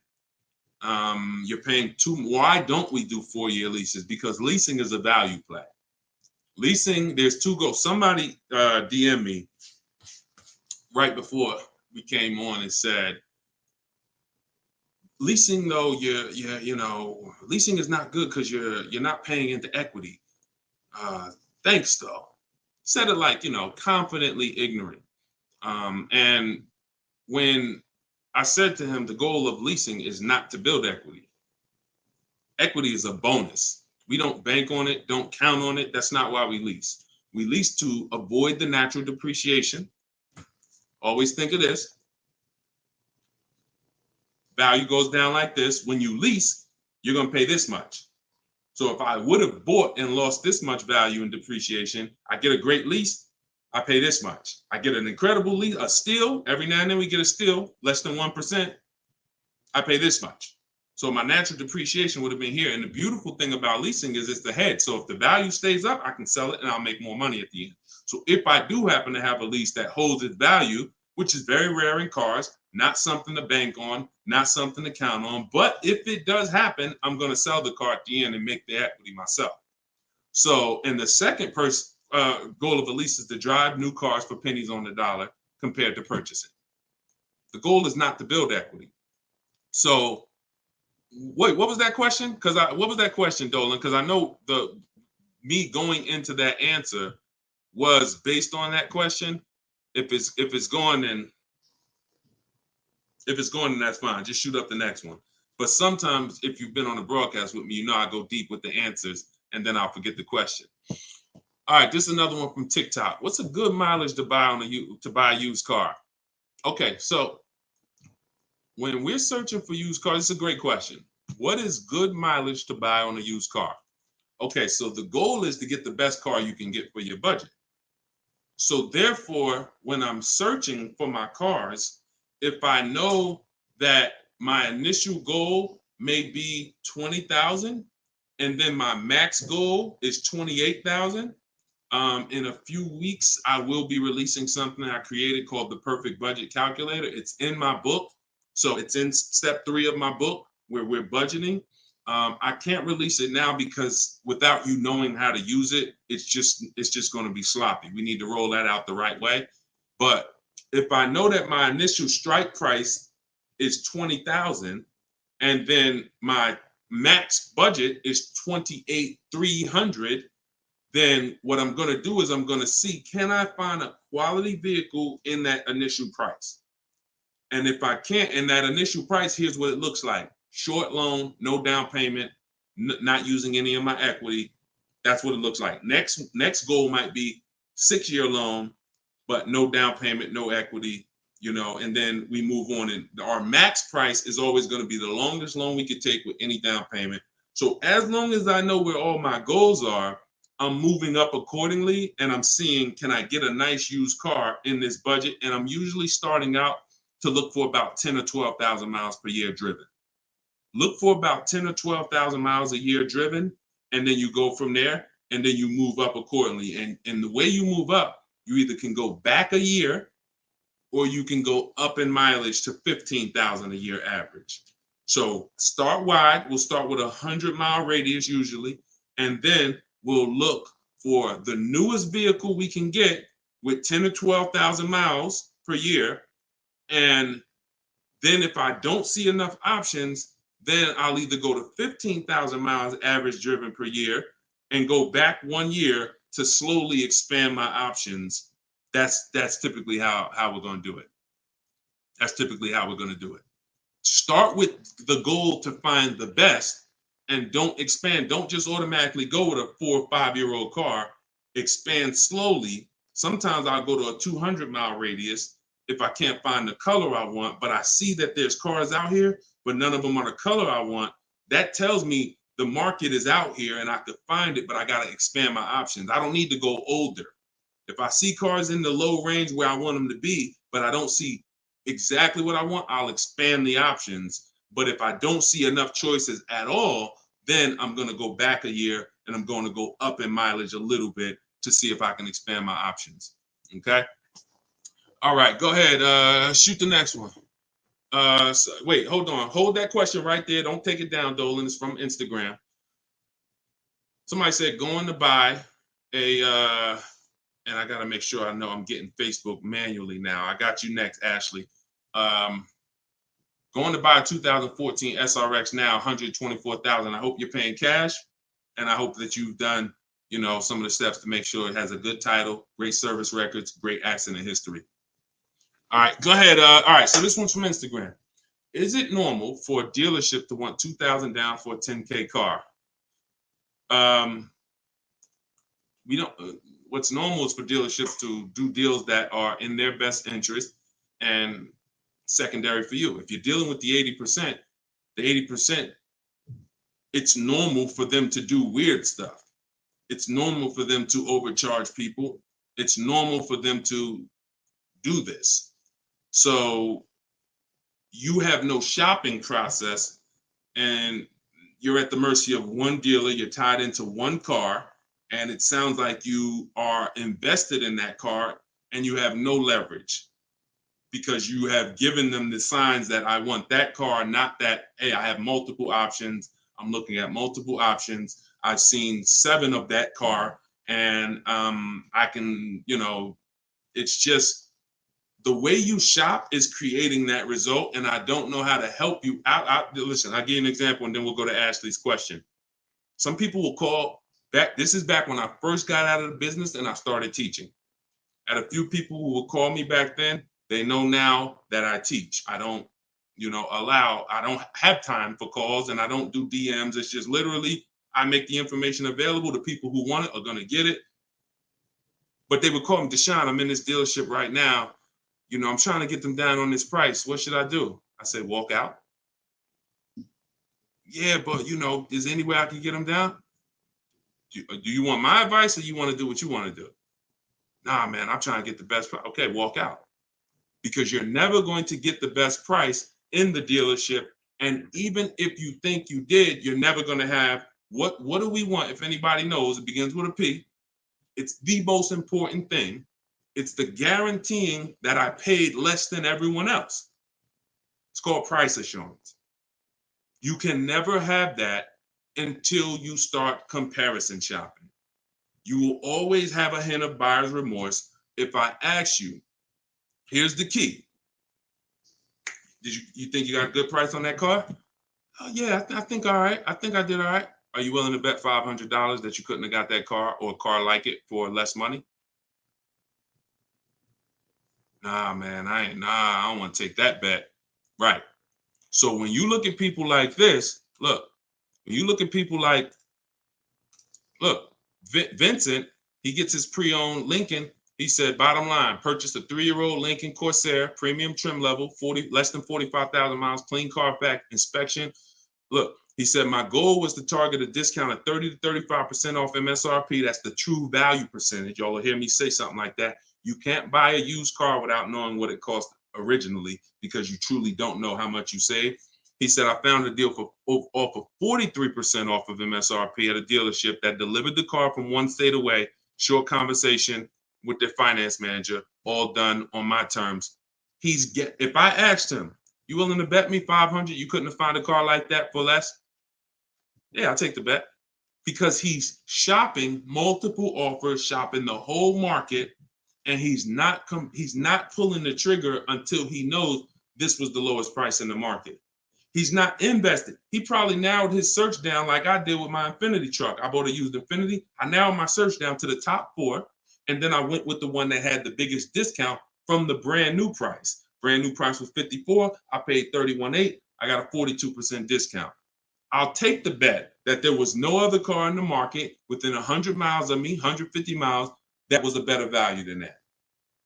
You're paying too. Why don't we do 4-year leases? Because leasing is a value play. Leasing, there's two goals. Somebody DM me right before we came on and said, leasing though, leasing is not good because you're not paying into equity. Thanks though. Said it like, confidently ignorant. And when I said to him, the goal of leasing is not to build equity. Equity is a bonus. We don't bank on it, don't count on it. That's not why we lease. We lease to avoid the natural depreciation. Always think of this. Value goes down like this. When you lease, you're going to pay this much. So if I would have bought and lost this much value in depreciation, I get a great lease, I pay this much. I get an incredible lease, a steal. Every now and then we get a steal, less than 1%. I pay this much. So my natural depreciation would have been here. And the beautiful thing about leasing is it's the head. So if the value stays up, I can sell it and I'll make more money at the end. So if I do happen to have a lease that holds its value, which is very rare in cars, not something to bank on, not something to count on. But if it does happen, I'm going to sell the car at the end and make the equity myself. So, and the second goal of a lease is to drive new cars for pennies on the dollar compared to purchasing. The goal is not to build equity. So, wait, what was that question? What was that question, Dolan? Because I know me going into that answer was based on that question. If it's going, then that's fine. Just shoot up the next one. But sometimes, if you've been on a broadcast with me, I go deep with the answers, and then I'll forget the question. All right, this is another one from TikTok. What's a good mileage to buy a used car? Okay, so when we're searching for used cars, it's a great question. What is good mileage to buy on a used car? Okay, so the goal is to get the best car you can get for your budget. So therefore, when I'm searching for my cars, if I know that my initial goal may be 20,000 and then my max goal is 28,000, in a few weeks, I will be releasing something I created called the Perfect Budget Calculator. It's in my book. So it's in step 3 of my book where we're budgeting. I can't release it now because without you knowing how to use it, it's just going to be sloppy. We need to roll that out the right way. But if I know that my initial strike price is 20,000 and then my max budget is 28,300, then what I'm going to do is I'm going to see, can I find a quality vehicle in that initial price? And if I can't, in that initial price, here's what it looks like. Short loan, no down payment, not using any of my equity. That's what it looks like. Next goal might be 6-year loan, but no down payment, no equity, and then we move on. And our max price is always going to be the longest loan we could take with any down payment. So as long as I know where all my goals are, I'm moving up accordingly, and I'm seeing, can I get a nice used car in this budget? And I'm usually starting out to look for about 10 or 12,000 miles per year driven. Look for about 10 or 12,000 miles a year driven, and then you go from there, and then you move up accordingly. And the way you move up, you either can go back a year, or you can go up in mileage to 15,000 a year average. So start wide. We'll start with a 100-mile radius usually, and then we'll look for the newest vehicle we can get with 10 or 12,000 miles per year. And then if I don't see enough options, then I'll either go to 15,000 miles average driven per year and go back 1 year to slowly expand my options. That's typically how we're going to do it. That's typically how we're going to do it. Start with the goal to find the best and don't expand. Don't just automatically go with a 4 or 5-year-old car. Expand slowly. Sometimes I'll go to a 200-mile radius if I can't find the color I want, but I see that there's cars out here, but none of them are the color I want. That tells me the market is out here and I could find it, but I got to expand my options. I don't need to go older. If I see cars in the low range where I want them to be, but I don't see exactly what I want, I'll expand the options. But if I don't see enough choices at all, then I'm going to go back a year and I'm going to go up in mileage a little bit to see if I can expand my options. Okay. All right, go ahead. Shoot the next one. Wait, hold on. Hold that question right there. Don't take it down, Dolan. It's from Instagram. Somebody said going to buy and I got to make sure I know I'm getting Facebook manually now. I got you next, Ashley. Going to buy a 2014 SRX now, 124,000. I hope you're paying cash, and I hope that you've done, some of the steps to make sure it has a good title, great service records, great accident history. All right, go ahead. All right, so this one's from Instagram. Is it normal for a dealership to want 2,000 down for a 10K car? We don't. What's normal is for dealerships to do deals that are in their best interest and secondary for you. If you're dealing with the 80%, it's normal for them to do weird stuff. It's normal for them to overcharge people. It's normal for them to do this. So you have no shopping process, and you're at the mercy of one dealer. You're tied into one car, and it sounds like you are invested in that car and you have no leverage because you have given them the signs that I want that car, not that, hey, I have multiple options. I'm looking at multiple options. I've seen 7 of that car, and I can, it's just the way you shop is creating that result, and I don't know how to help you out. Listen, I'll give you an example, and then we'll go to Ashley's question. Some people will call back. This is back when I first got out of the business and I started teaching. I had a few people who would call me back then. They know now that I teach. I don't, I don't have time for calls, and I don't do DMs. It's just literally I make the information available. The people who want it are going to get it. But they would call me, Deshone, I'm in this dealership right now. I'm trying to get them down on this price. What should I do? I said, walk out. Yeah, but is there any way I can get them down? Do you want my advice, or you want to do what you want to do? Nah, man, I'm trying to get the best price. Okay, walk out. Because you're never going to get the best price in the dealership. And even if you think you did, you're never going to have what do we want? If anybody knows, it begins with a P. It's the most important thing. It's the guaranteeing that I paid less than everyone else. It's called price assurance. You can never have that until you start comparison shopping. You will always have a hint of buyer's remorse. If I ask you, here's the key. Did you think you got a good price on that car? Oh, yeah, I think all right. I think I did all right. Are you willing to bet $500 that you couldn't have got that car or a car like it for less money? Nah, man, I don't want to take that bet. Right. So when you look at people like this, when you look at people like, Vincent, he gets his pre-owned Lincoln. He said, bottom line, purchased a 3-year-old Lincoln Corsair, premium trim level, less than 45,000 miles, clean Carfax inspection. He said, my goal was to target a discount of 30 to 35% off MSRP. That's the true value percentage. Y'all will hear me say something like that. You can't buy a used car without knowing what it cost originally, because you truly don't know how much you save. He said, I found a deal for off of 43% off of MSRP at a dealership that delivered the car from one state away. Short conversation with their finance manager, all done on my terms. If I asked him, you willing to bet me 500 you couldn't have found a car like that for less? Yeah, I'll take the bet. Because he's shopping multiple offers, shopping the whole market, and he's not pulling the trigger until he knows this was the lowest price in the market. He's not invested. He probably narrowed his search down like I did with my Infinity truck. I bought a used Infinity. I narrowed my search down to the top 4, and then I went with the one that had the biggest discount from the brand new price. Brand new price was $54. I paid $31.8. I got a 42% discount. I'll take the bet that there was no other car in the market within 100 miles of me, 150 miles, that was a better value than that.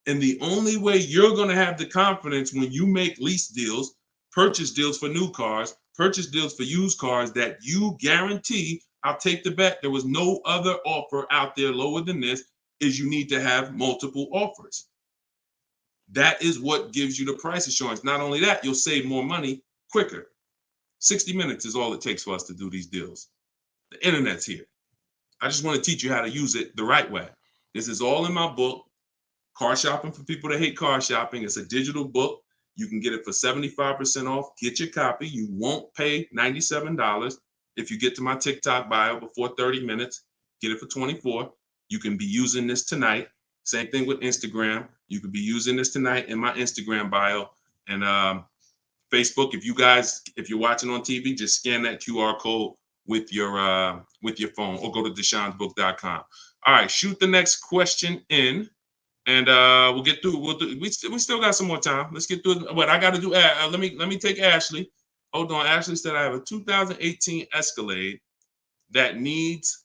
And the only way you're going to have the confidence when you make lease deals, purchase deals for new cars, purchase deals for used cars, that you guarantee, I'll take the bet, there was no other offer out there lower than this, is you need to have multiple offers. That is what gives you the price assurance. Not only that, you'll save more money quicker. 60 minutes is all it takes for us to do these deals. The internet's here. I just want to teach you how to use it the right way. This is all in my book, Car Shopping for People That Hate Car Shopping. It's a digital book. You can get it for 75% off. Get your copy. You won't pay $97. If you get to my TikTok bio before 30 minutes, get it for $24. You can be using this tonight. Same thing with Instagram. You could be using this tonight in my Instagram bio. And Facebook, if you're watching on TV, just scan that QR code with your phone, or go to deshonsbook.com. All right, shoot the next question in, and we'll get through. We still got some more time. Let's get through what I got to do. Let me take Ashley. Hold on. Ashley said I have a 2018 Escalade that needs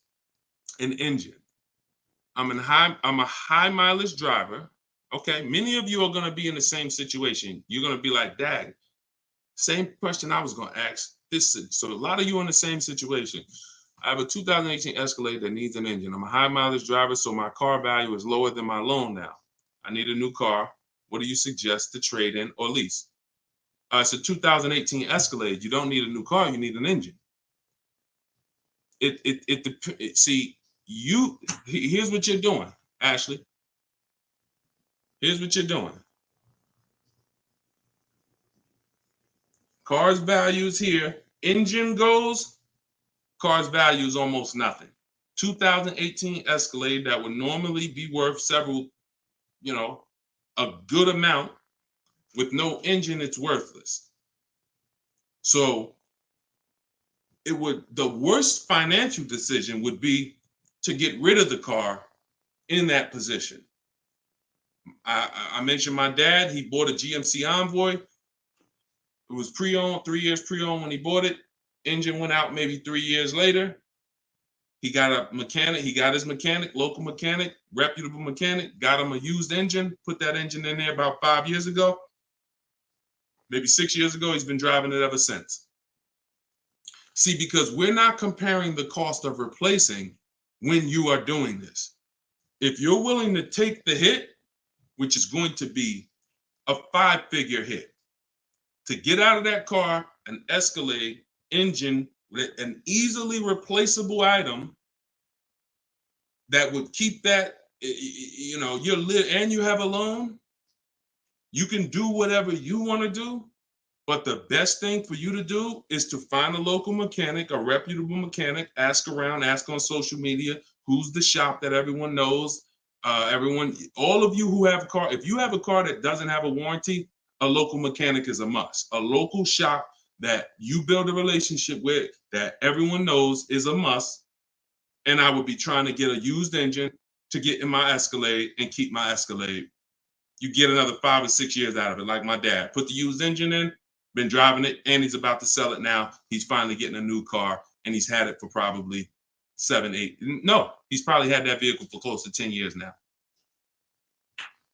an engine. I'm a high mileage driver. Okay, many of you are going to be in the same situation. You're going to be like, Dad, same question I was going to ask. So a lot of you in the same situation. I have a 2018 Escalade that needs an engine. I'm a high mileage driver, so my car value is lower than my loan now. I need a new car. What do you suggest to trade in or lease? It's a 2018 Escalade. You don't need a new car. You need an engine. See, here's what you're doing, Ashley. Here's what you're doing. Car's values here. Engine goes, car's value is almost nothing. 2018 Escalade that would normally be worth several, a good amount. With no engine, it's worthless. So the worst financial decision would be to get rid of the car in that position. I mentioned my dad. He bought a GMC Envoy. It was pre-owned, 3 years pre-owned when he bought it. Engine went out maybe 3 years later. He got a mechanic. He got his mechanic, local mechanic, reputable mechanic, got him a used engine, put that engine in there about 5 years ago. Maybe 6 years ago. He's been driving it ever since. See, because we're not comparing the cost of replacing when you are doing this. If you're willing to take the hit, which is going to be a 5-figure hit, to get out of that car, an Escalade engine with an easily replaceable item that would keep that, and you have a loan, you can do whatever you want to do. But the best thing for you to do is to find a local mechanic, a reputable mechanic, ask around, ask on social media, who's the shop that everyone knows. All of you who have a car, if you have a car that doesn't have a warranty, a local mechanic is a must. A local shop that you build a relationship with that everyone knows is a must. And I would be trying to get a used engine to get in my Escalade and keep my Escalade. You get another 5 or 6 years out of it, like my dad. Put the used engine in, been driving it, and he's about to sell it now. He's finally getting a new car, and he's had it for probably 7, 8. No, he's probably had that vehicle for close to 10 years now.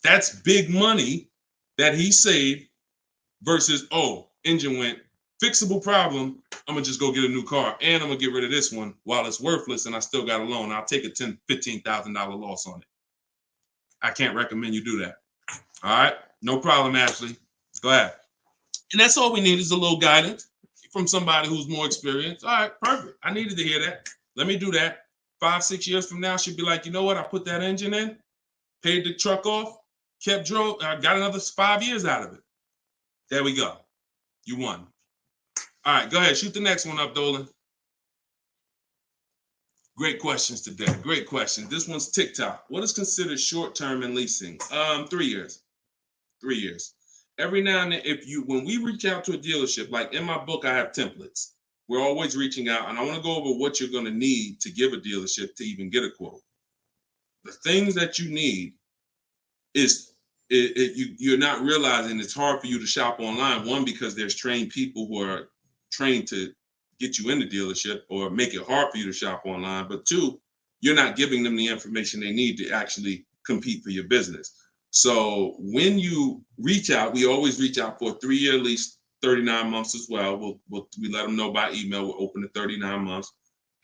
That's big money that he saved versus, engine went, fixable problem. I'm going to just go get a new car, and I'm going to get rid of this one while it's worthless, and I still got a loan. I'll take a $10,000, $15,000 loss on it. I can't recommend you do that. All right? No problem, Ashley. Go ahead. And that's all we need is a little guidance from somebody who's more experienced. All right, perfect. I needed to hear that. Let me do that. 5, 6 years from now, she'll be like, you know what? I put that engine in, paid the truck off, drove, I got another 5 years out of it. There we go. You won. All right, go ahead. Shoot the next one up, Dolan. Great questions today. Great questions. This one's TikTok. What is considered short-term in leasing? 3 years. 3 years. Every now and then, when we reach out to a dealership, like in my book, I have templates. We're always reaching out, and I want to go over what you're going to need to give a dealership to even get a quote. The things that you need is you're not realizing it's hard for you to shop online. One, because there's trained people who are trained to get you in the dealership or make it hard for you to shop online. But two, you're not giving them the information they need to actually compete for your business. So when you reach out, we always reach out for a 3-year lease, 39 months as well. We let them know by email. We're open to 39 months.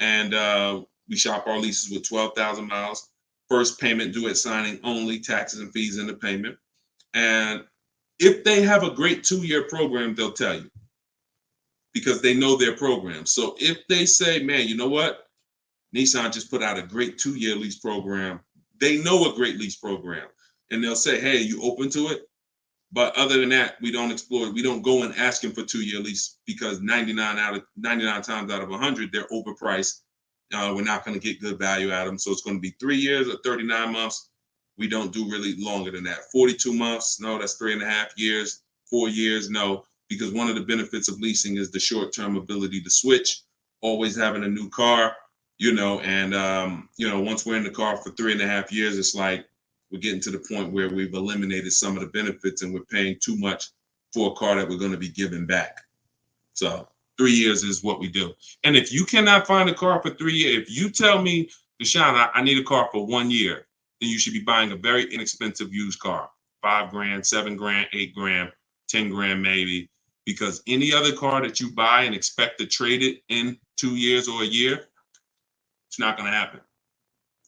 And we shop our leases with 12,000 miles. First payment due at signing only, taxes and fees in the payment. And if they have a great 2-year program, they'll tell you because they know their program. So if they say, man, you know what? Nissan just put out a great 2-year lease program. They know a great lease program. And they'll say, hey, you open to it? But other than that, we don't explore it. We don't go and ask them for 2-year lease because 99 times out of 100, they're overpriced we're not going to get good value out of them. So it's going to be 3 years or 39 months. We don't do really longer than that. 42 months, no, that's 3.5 years. 4 years, no, because one of the benefits of leasing is the short-term ability to switch, always having a new car, and once we're in the car for 3.5 years, it's like we're getting to the point where we've eliminated some of the benefits and we're paying too much for a car that we're going to be giving back. So 3 years is what we do. And if you cannot find a car for 3 years, if you tell me, Deshone, I need a car for 1 year, then you should be buying a very inexpensive used car, $5 grand, $7 grand, $8 grand, 10 grand maybe, because any other car that you buy and expect to trade it in 2 years or a year, it's not going to happen.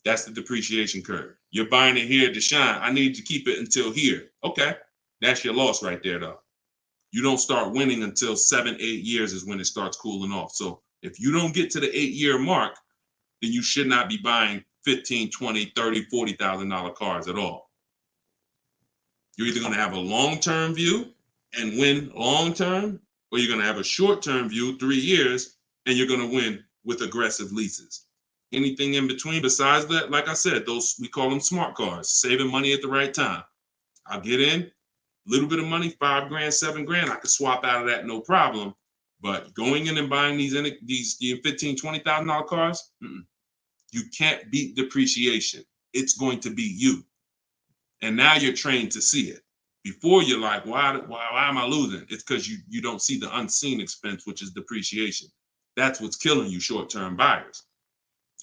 That's the depreciation curve. You're buying it here, Deshone, I need to keep it until here. Okay, that's your loss right there, though. You don't start winning until 7, 8 years is when it starts cooling off. So if you don't get to the 8-year mark, then you should not be buying $15,000, $20,000, $30,000, $40,000 cars at all. You're either going to have a long-term view and win long-term, or you're going to have a short-term view, 3 years, and you're going to win with aggressive leases. Anything in between besides that, like I said, those, we call them smart cars, saving money at the right time. I'll get in, little bit of money, $5 grand, $7 grand, I could swap out of that, no problem. But going in and buying these $15,000, $20,000 cars, you can't beat depreciation. It's going to be you. And now you're trained to see it. Before you're like, why am I losing? It's because you don't see the unseen expense, which is depreciation. That's what's killing you short-term buyers.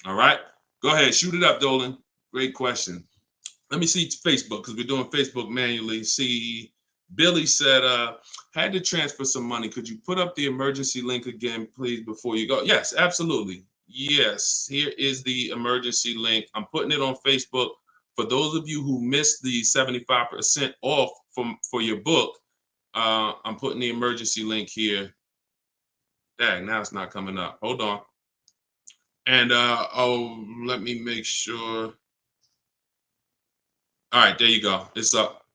All right, go ahead, shoot it up, Dolan. Great question. Let me see Facebook, because we're doing Facebook manually. See, Billy said, had to transfer some money. Could you put up the emergency link again, please, before you go? Yes, absolutely. Yes, here is the emergency link. I'm putting it on Facebook. For those of you who missed the 75% off for your book, I'm putting the emergency link here. Dang, now it's not coming up. Hold on. And let me make sure. All right, there you go. It's up.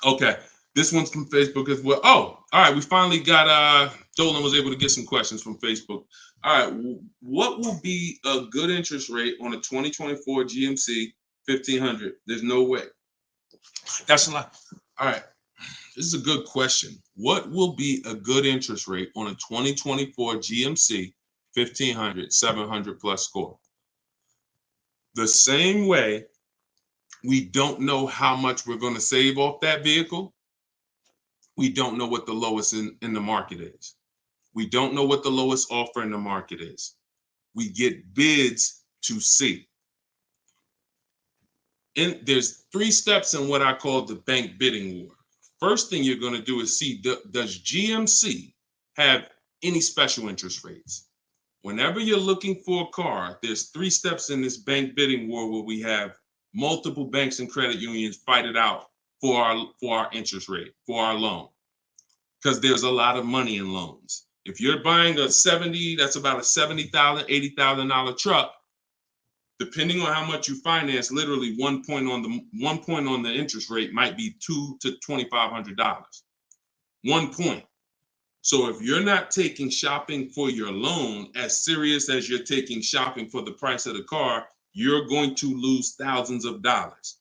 Okay, this one's from Facebook as well. Oh, all right, we finally got, Dolan was able to get some questions from Facebook. All right, what will be a good interest rate on a 2024 GMC 1500? There's no way. That's a lot. All right, this is a good question. What will be a good interest rate on a 2024 GMC 1500, 700 plus score? The same way we don't know how much we're going to save off that vehicle, we don't know what the lowest in the market is. We don't know what the lowest offer in the market is. We get bids to see. And there's 3 steps in what I call the bank bidding war. First thing you're going to do is see, does GMC have any special interest rates? Whenever you're looking for a car, there's 3 steps in this bank bidding war where we have multiple banks and credit unions fight it out for our interest rate, for our loan, because there's a lot of money in loans. If you're buying that's about a $70,000, $80,000 truck, depending on how much you finance, literally 1 point on the interest rate might be $200 to $2,500. 1 point. So if you're not taking shopping for your loan as serious as you're taking shopping for the price of the car, you're going to lose thousands of dollars.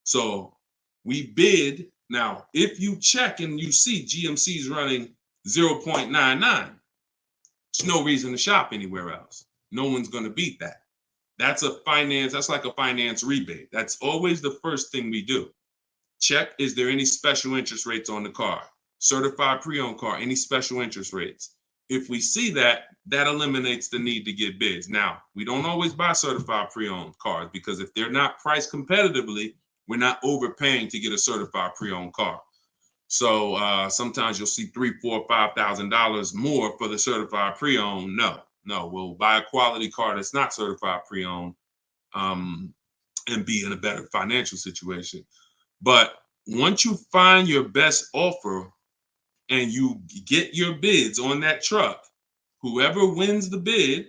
So we bid. Now, if you check and you see GMC is running 0.99, there's no reason to shop anywhere else. No one's going to beat that. That's like a finance rebate. That's always the first thing we do. Check, is there any special interest rates on the car? Certified pre-owned car, any special interest rates? If we see that, that eliminates the need to get bids. Now, we don't always buy certified pre-owned cars, because if they're not priced competitively, we're not overpaying to get a certified pre-owned car. So sometimes you'll see $3,000, $4,000, $5,000 more for the certified pre-owned. No, we'll buy a quality car that's not certified pre-owned and be in a better financial situation. But once you find your best offer and you get your bids on that truck, whoever wins the bid,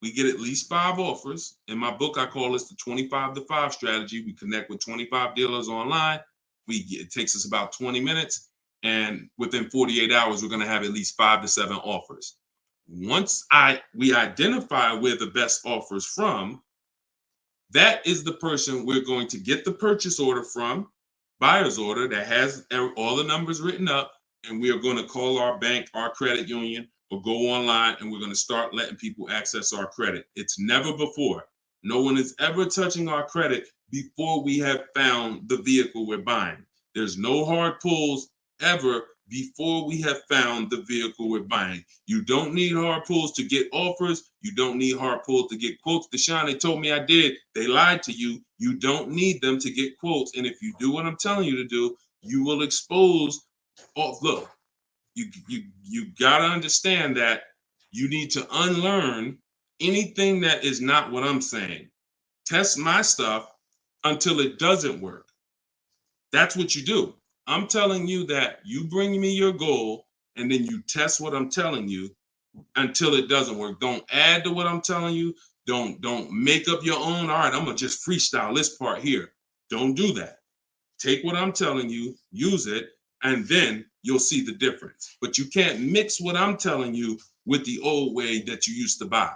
we get at least 5 offers. In my book, I call this the 25 to 5 strategy. We connect with 25 dealers online. It takes us about 20 minutes. And within 48 hours, we're going to have at least 5 to 7 offers. Once we identify where the best offer is from, that is the person we're going to get the purchase order from, buyer's order that has all the numbers written up, and we are going to call our bank, our credit union, or go online, and we're going to start letting people access our credit. It's never before. No one is ever touching our credit before we have found the vehicle we're buying. There's no hard pulls ever before we have found the vehicle we're buying. You don't need hard pulls to get offers. You don't need hard pulls to get quotes. Deshone, they told me I did. They lied to you. You don't need them to get quotes. And if you do what I'm telling you to do, you will expose. Oh, look, you gotta understand that you need to unlearn anything that is not what I'm saying. Test my stuff until it doesn't work. That's what you do. I'm telling you that you bring me your goal and then you test what I'm telling you until it doesn't work. Don't add to what I'm telling you. Don't make up your own. All right, I'm gonna just freestyle this part here. Don't do that. Take what I'm telling you, use it, and then you'll see the difference. But you can't mix what I'm telling you with the old way that you used to buy.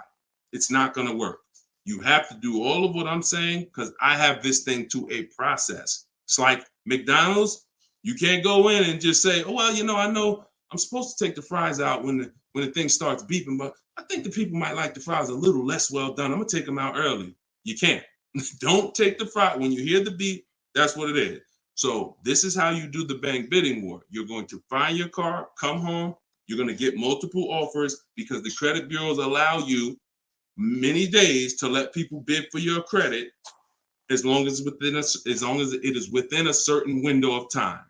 It's not gonna work. You have to do all of what I'm saying because I have this thing to a process. It's like McDonald's. You can't go in and just say, "Oh well, I know I'm supposed to take the fries out when the thing starts beeping, but I think the people might like the fries a little less well done. I'm gonna take them out early." You can't. Don't take the fry when you hear the beep. That's what it is. So this is how you do the bank bidding war. You're going to find your car, come home. You're going to get multiple offers because the credit bureaus allow you many days to let people bid for your credit as long as it is within a certain window of time.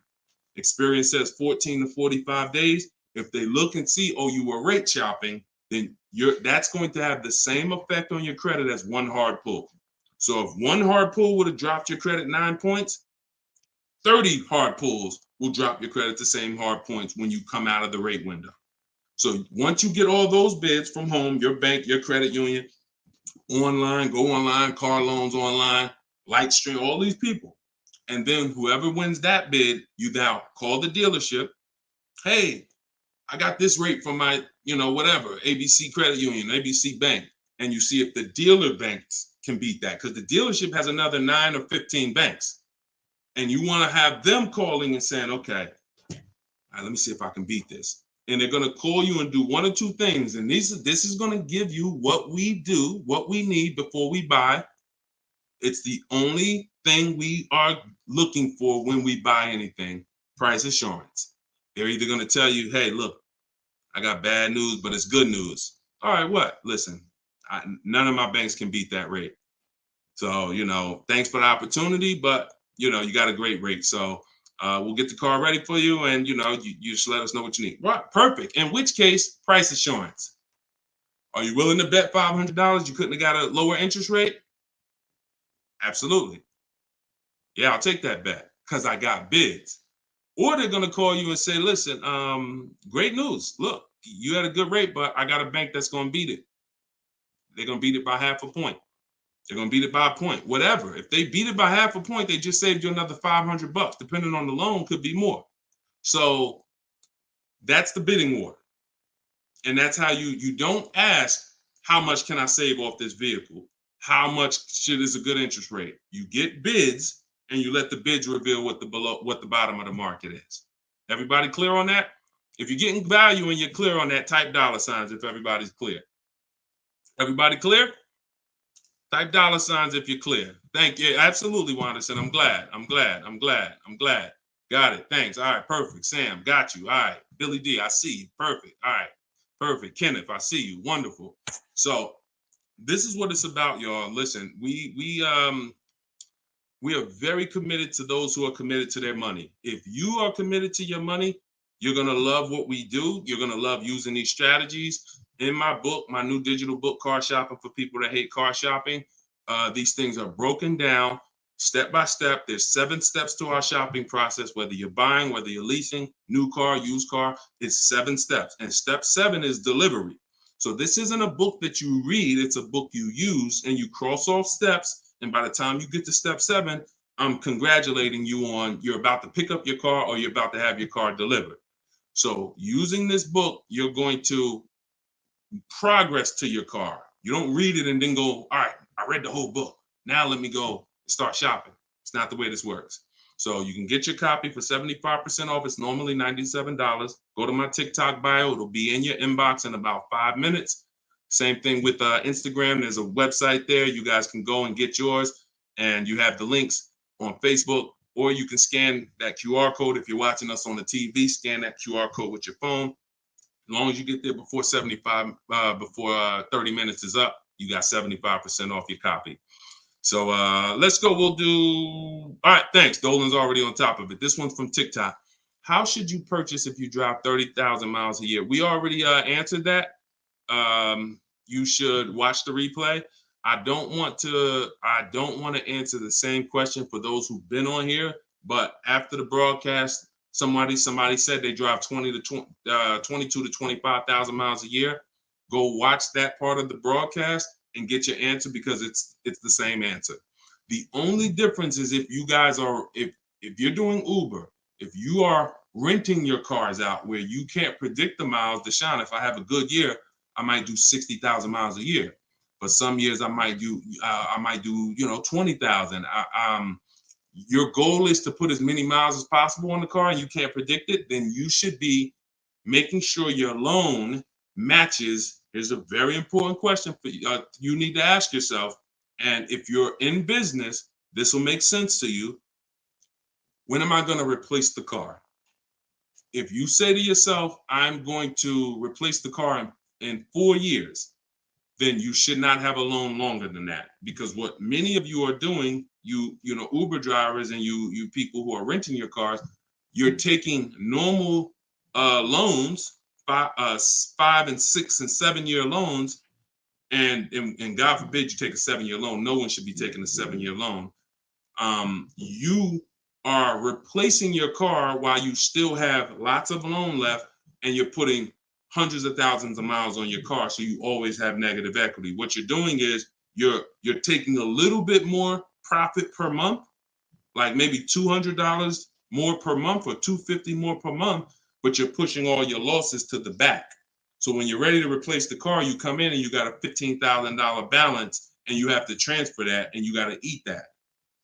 Experience says 14 to 45 days. If they look and see, oh, you were rate shopping, then that's going to have the same effect on your credit as one hard pull. So if one hard pull would have dropped your credit 9 points, 30 hard pulls will drop your credit the same hard points when you come out of the rate window. So once you get all those bids from home, your bank, your credit union, online, go online, car loans online, Lightstream, all these people. And then whoever wins that bid, you now call the dealership. Hey, I got this rate from my, whatever, ABC Credit Union, ABC Bank. And you see if the dealer banks can beat that because the dealership has another 9 or 15 banks. And you want to have them calling and saying, okay, all right, let me see if I can beat this. And they're going to call you and do one or two things. And this is going to give you what we do, what we need before we buy. It's the only thing we are looking for when we buy anything, price assurance. They're either going to tell you, hey, look, I got bad news, but it's good news. All right, what? Listen, none of my banks can beat that rate. So, thanks for the opportunity, but, you got a great rate. So we'll get the car ready for you. And, you just let us know what you need. Right, perfect. In which case, price assurance. Are you willing to bet $500 you couldn't have got a lower interest rate? Absolutely. Yeah, I'll take that bet because I got bids. Or they're going to call you and say, listen, great news. Look, you had a good rate, but I got a bank that's going to beat it. They're going to beat it by half a point. They're going to beat it by a point, whatever. If they beat it by half a point, they just saved you another $500. Depending on the loan, could be more. So that's the bidding war. And that's how you don't ask, how much can I save off this vehicle? How much is a good interest rate? You get bids and you let the bids reveal what the bottom of the market is. Everybody clear on that? If you're getting value and you're clear on that, type $signs if everybody's clear. Everybody clear? Type $signs if you're clear. Thank you. Absolutely, Wanderson. I'm glad. Got it. Thanks. All right. Perfect. Sam, got you. All right. Billy D, I see you. Perfect. All right. Perfect. Kenneth, I see you. Wonderful. So this is what it's about, y'all. Listen, we are very committed to those who are committed to their money. If you are committed to your money, you're going to love what we do. You're going to love using these strategies. In my book, my new digital book, Car Shopping for People That Hate Car Shopping, these things are broken down step by step. There's 7 steps to our shopping process, whether you're buying, whether you're leasing, new car, used car, it's 7 steps. And step 7 is delivery. So this isn't a book that you read, it's a book you use and you cross off steps. And by the time you get to step 7, I'm congratulating you on you're about to pick up your car or you're about to have your car delivered. So using this book, you're going to progress to your car. You don't read it and then go, all right, I read the whole book. Now let me go and start shopping. It's not the way this works. So you can get your copy for 75% off. It's normally $97. Go to my TikTok bio. It'll be in your inbox in about 5 minutes. Same thing with Instagram. There's a website there. You guys can go and get yours. And you have the links on Facebook, or you can scan that QR code. If you're watching us on the TV, scan that QR code with your phone. As long as you get there before 30 minutes is up, you got 75% off your copy. So let's go. We'll do. All right. Thanks. Dolan's already on top of it. This one's from TikTok. How should you purchase if you drive 30,000 miles a year? We already answered that. You should watch the replay. I don't want to answer the same question for those who've been on here, but after the broadcast, somebody said they drive 22 to 25,000 miles a year. Go watch that part of the broadcast and get your answer, because it's the same answer. The only difference is if you guys are, if you're doing Uber, if you are renting your cars out where you can't predict the miles. Deshone, if I have a good year, I might do 60,000 miles a year. But some years I might do 20,000. Your goal is to put as many miles as possible on the car, and you can't predict it. Then you should be making sure your loan matches. Here's a very important question for you. You need to ask yourself, and if you're in business, this will make sense to you. When am I going to replace the car? If you say to yourself, I'm going to replace the car in 4 years, then you should not have a loan longer than that. Because what many of you are doing, you Uber drivers and you people who are renting your cars, you're taking normal loans, 5 and 6 and 7 year loans, and God forbid you take a 7-year loan. No one should be taking a 7-year loan. You are replacing your car while you still have lots of loan left, and you're putting hundreds of thousands of miles on your car, so you always have negative equity. What you're doing is you're taking a little bit more profit per month, like maybe $200 more per month or $250 more per month, but you're pushing all your losses to the back. So when you're ready to replace the car, you come in and you got a $15,000 balance, and you have to transfer that, and you got to eat that.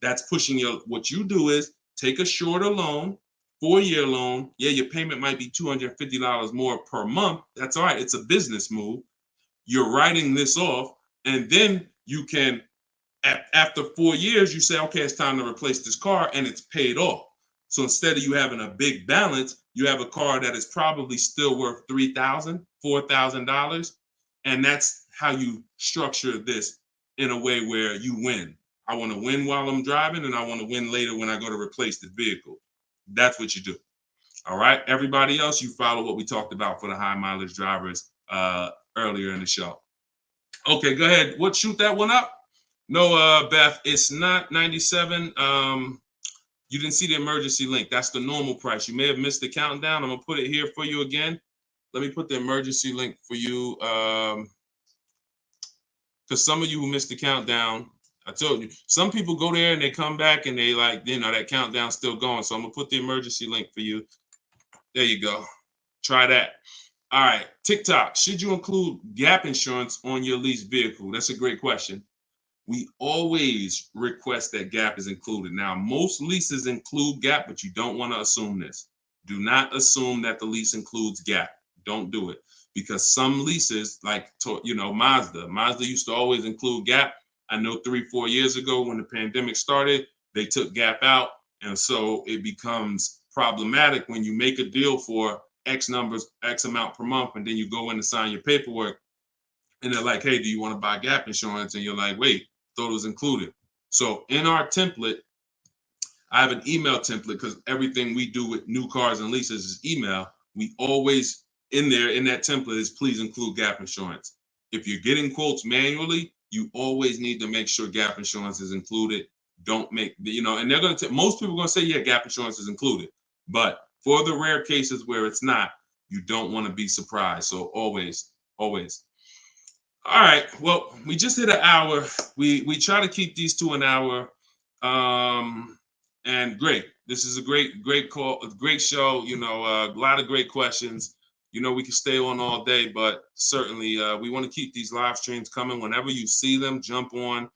That's pushing what you do is take a shorter loan, 4-year loan. Yeah, your payment might be $250 more per month. That's all right. It's a business move. You're writing this off, and then you can, after 4 years, you say, okay, it's time to replace this car, and it's paid off. So instead of you having a big balance, you have a car that is probably still worth $3,000, $4,000. And that's how you structure this in a way where you win. I want to win while I'm driving, and I want to win later when I go to replace the vehicle. That's what you do. All right. Everybody else, you follow what we talked about for the high mileage drivers earlier in the show. Okay, go ahead. Shoot that one up? No, Beth, it's not 97. You didn't see the emergency link. That's the normal price. You may have missed the countdown. I'm gonna put it here for you again. Let me put the emergency link for you. Because some of you who missed the countdown, I told you, some people go there and they come back and they that countdown's still going. So I'm gonna put the emergency link for you. There you go. Try that. All right. TikTok, should you include gap insurance on your leased vehicle? That's a great question. We always request that gap is included. Now, most leases include gap, but you don't want to assume this. Do not assume that the lease includes gap. Don't do it, because some leases, like Mazda used to always include gap. I know 3-4 years ago when the pandemic started, they took gap out, and so it becomes problematic when you make a deal for X amount per month, and then you go in to sign your paperwork, and they're like, hey, do you want to buy gap insurance? And you're like, wait, thought it was included. So in our template, I have an email template, because everything we do with new cars and leases is email. We always in that template is please include gap insurance. If you're getting quotes manually, you always need to make sure gap insurance is included. Don't make, and they're going to, most people are going to say, yeah, gap insurance is included. But for the rare cases where it's not, you don't want to be surprised. So always. All right. Well, we just hit an hour. We try to keep these to an hour. And great. This is a great call, a great show. A lot of great questions. You know, we can stay on all day, but certainly we want to keep these live streams coming. Whenever you see them, jump on.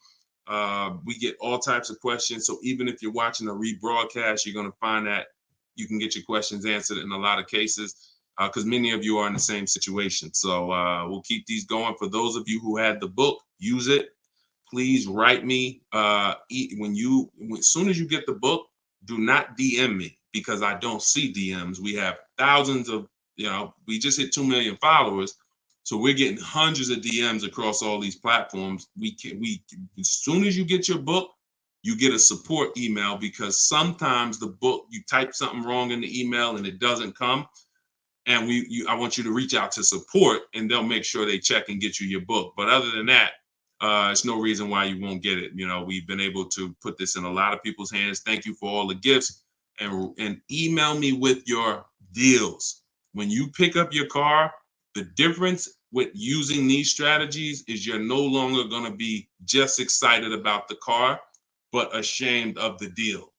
We get all types of questions. So even if you're watching a rebroadcast, you're going to find that you can get your questions answered in a lot of cases because many of you are in the same situation. So we'll keep these going. For those of you who had the book, use it. Please write me as soon as you get the book, do not DM me because I don't see DMs. We have thousands of, we just hit 2 million followers. So we're getting hundreds of DMs across all these platforms. As soon as you get your book, you get a support email because sometimes the book, you type something wrong in the email and it doesn't come. And I want you to reach out to support and they'll make sure they check and get you your book. But other than that, it's no reason why you won't get it. We've been able to put this in a lot of people's hands. Thank you for all the gifts and email me with your deals. When you pick up your car, the difference with using these strategies is you're no longer going to be just excited about the car, but ashamed of the deal.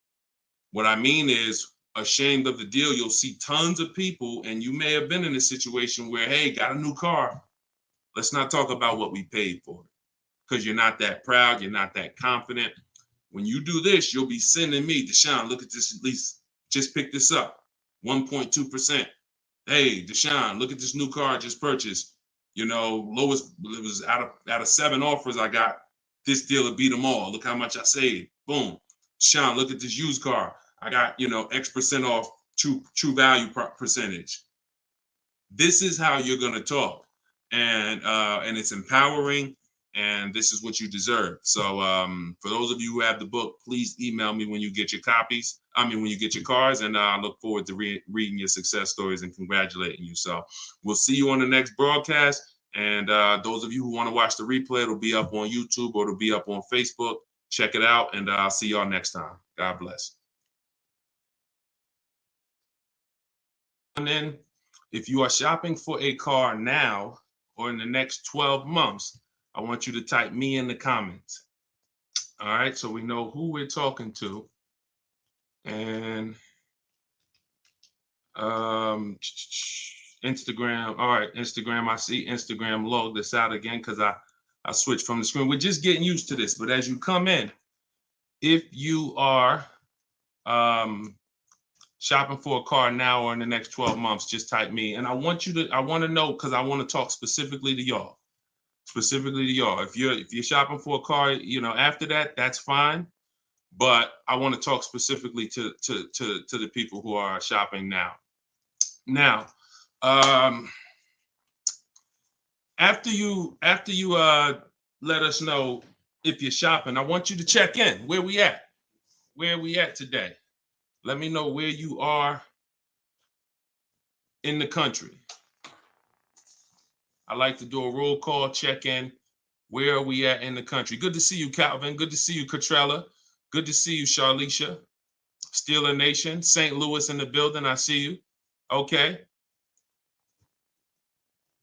What I mean is ashamed of the deal. You'll see tons of people, and you may have been in a situation where, hey, got a new car. Let's not talk about what we paid for it because you're not that proud. You're not that confident. When you do this, you'll be sending me, Deshone, look at this lease. Just pick this up, 1.2%. Hey, Deshone, look at this new car I just purchased. Lowest, it was out of 7 offers I got. This deal will beat them all. Look how much I saved. Boom. Deshone, look at this used car. I got, X% off true value percentage. This is how you're going to talk. And it's empowering. And this is what you deserve. So for those of you who have the book, please email me when you get your copies. When you get your cars, and I look forward to reading your success stories and congratulating you. So we'll see you on the next broadcast. And those of you who want to watch the replay, it'll be up on YouTube or it'll be up on Facebook. Check it out, and I'll see y'all next time. God bless. And then if you are shopping for a car now or in the next 12 months, I want you to type me in the comments. All right, so we know who we're talking to. And Instagram. All right, Instagram. I see Instagram log this out again because I switched from the screen. We're just getting used to this. But as you come in, if you are shopping for a car now or in the next 12 months, just type me. And I want to know because I want to talk specifically to y'all. If you're shopping for a car, after that, that's fine. But I want to talk specifically to the people who are shopping now. Now, after you let us know if you're shopping, I want you to check in. Where we at? Where are we at today? Let me know where you are in the country. I like to do a roll call, check in. Where are we at in the country? Good to see you, Calvin. Good to see you, Catrella. Good to see you, Charlicia. Steeler Nation, St. Louis in the building. I see you. Okay.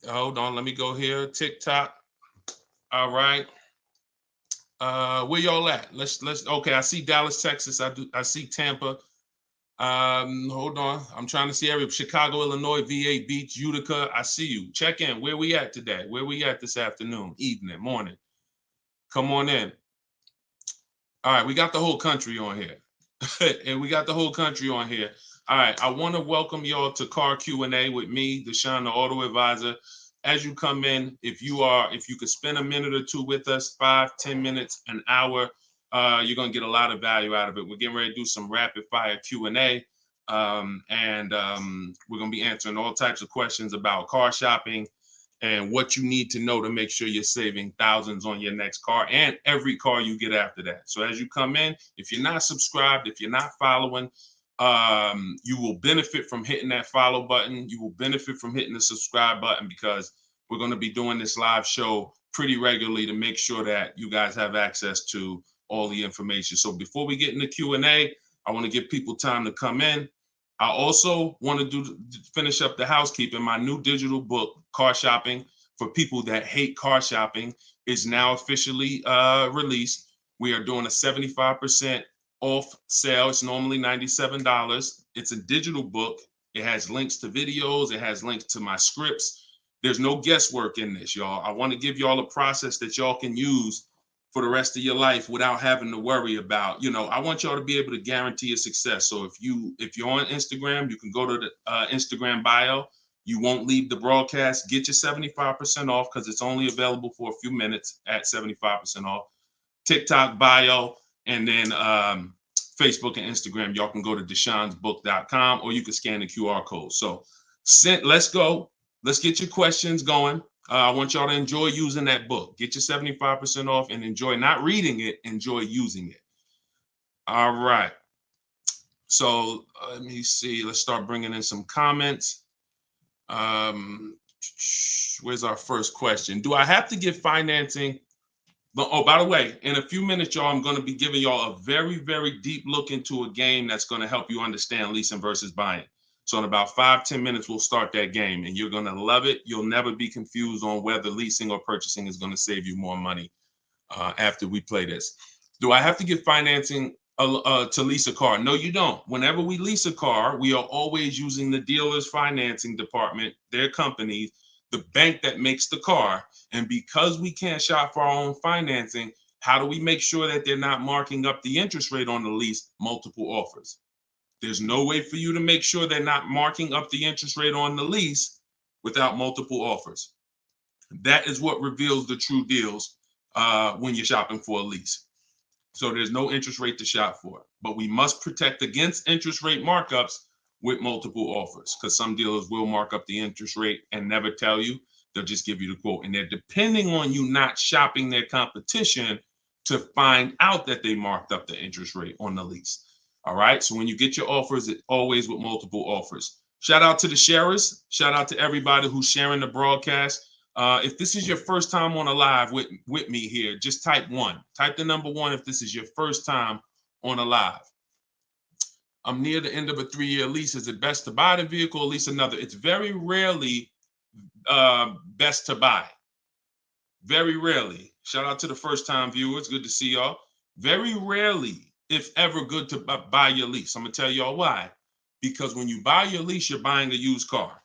Hold on. Let me go here. TikTok. All right. Where y'all at? Let's. Okay. I see Dallas, Texas. I see Tampa. Hold on. I'm trying to see Chicago, Illinois, VA Beach, Utica. I see you. Check in. Where we at today? Where we at this afternoon, evening, morning? Come on in. All right. We got the whole country on here. And we got the whole country on here. All right, I want to welcome y'all to Car Q&A with me, Deshone the Auto Advisor. As you come in, if you could spend a minute or two with us, 5, 10 minutes, an hour, you're gonna get a lot of value out of it. We're getting ready to do some rapid fire Q&A, and we're gonna be answering all types of questions about car shopping and what you need to know to make sure you're saving thousands on your next car and every car you get after that. So as you come in, if you're not subscribed, if you're not following, you will benefit from hitting that follow button. You will benefit from hitting the subscribe button because we're going to be doing this live show pretty regularly to make sure that you guys have access to all the information. So before we get into Q&A, I want to give people time to come in. I also want to finish up the housekeeping. My new digital book, Car Shopping for People That Hate Car Shopping, is now officially released. We are doing a 75% off sale. It's normally $97. It's a digital book. It has links to videos. It has links to my scripts. There's no guesswork in this, y'all. I want to give y'all a process that y'all can use for the rest of your life without having to worry about, I want y'all to be able to guarantee your success. So if you're on Instagram, you can go to the Instagram bio. You won't leave the broadcast. Get your 75% off because it's only available for a few minutes at 75% off. TikTok bio, and then Facebook and Instagram. Y'all can go to deshonsbook.com, or you can scan the QR code. So let's go. Let's get your questions going. I want y'all to enjoy using that book. Get your 75% off and enjoy not reading it, enjoy using it. All right. So let me see. Let's start bringing in some comments. Where's our first question? Do I have to get financing? Oh, by the way, in a few minutes, y'all, I'm going to be giving y'all a very, very deep look into a game that's going to help you understand leasing versus buying. So in about 5-10 minutes, we'll start that game, and you're going to love it. You'll never be confused on whether leasing or purchasing is going to save you more money after we play this. Do I have to get financing to lease a car? No, you don't. Whenever we lease a car, we are always using the dealer's financing department, their company, the bank that makes the car. And because we can't shop for our own financing, how do we make sure that they're not marking up the interest rate on the lease? Multiple offers. There's no way for you to make sure they're not marking up the interest rate on the lease without multiple offers. That is what reveals the true deals when you're shopping for a lease. So there's no interest rate to shop for, but we must protect against interest rate markups with multiple offers, because some dealers will mark up the interest rate and never tell you. They'll just give you the quote, and they're depending on you not shopping their competition to find out that they marked up the interest rate on the lease. All right. So when you get your offers, it's always with multiple offers. Shout out to the sharers. Shout out to everybody who's sharing the broadcast. If this is your first time on a live with me here, just type 1. Type the number 1 if this is your first time on a live. I'm near the end of a 3-year lease. Is it best to buy the vehicle or lease another? It's very rarely best to buy. Very rarely. Shout out to the first time viewers. Good to see y'all. Very rarely, if ever, good to buy your lease. I'm going to tell y'all why. Because when you buy your lease, you're buying a used car.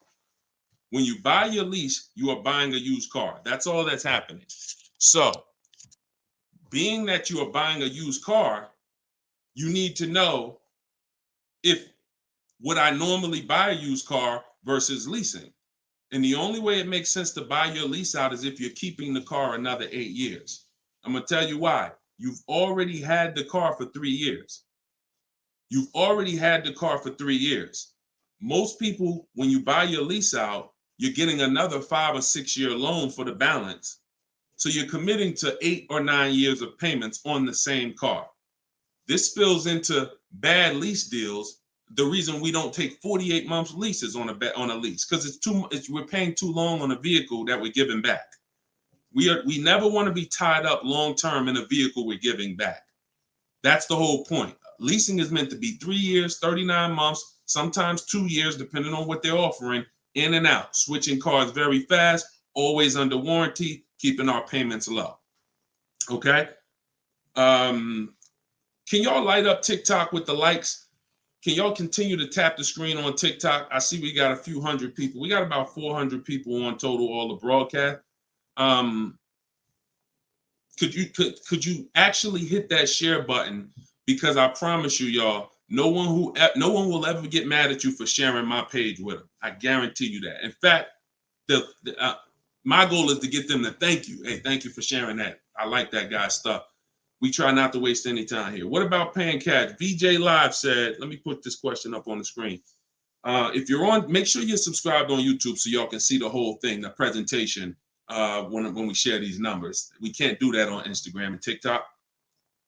When you buy your lease, you are buying a used car. That's all that's happening. So, being that you are buying a used car, you need to know if would I normally buy a used car versus leasing. And the only way it makes sense to buy your lease out is if you're keeping the car another 8 years. I'm going to tell you why. You've already had the car for 3 years. You've already had the car for 3 years. Most people, when you buy your lease out, you're getting another 5 or 6 year loan for the balance. So you're committing to 8 or 9 years of payments on the same car. This spills into bad lease deals. The reason we don't take 48 months leases on a lease, because we're paying too long on a vehicle that we're giving back. We never want to be tied up long term in a vehicle we're giving back. That's the whole point. Leasing is meant to be 3 years, 39 months, sometimes 2 years, depending on what they're offering, in and out, switching cars very fast, always under warranty, keeping our payments low. Okay. Can y'all light up TikTok with the likes? Can y'all continue to tap the screen on TikTok? I see we got a few hundred people. We got about 400 people on total, all the broadcast. Could you actually hit that share button? Because I promise you, y'all, no one will ever get mad at you for sharing my page with them. I guarantee you that. In fact, my goal is to get them to thank you. Hey, thank you for sharing that. I like that guy's stuff. We try not to waste any time here. What about paying cash? VJ Live said, let me put this question up on the screen. If you're on, make sure you're subscribed on YouTube so y'all can see the whole thing, the presentation, when we share these numbers. We can't do that on Instagram and TikTok.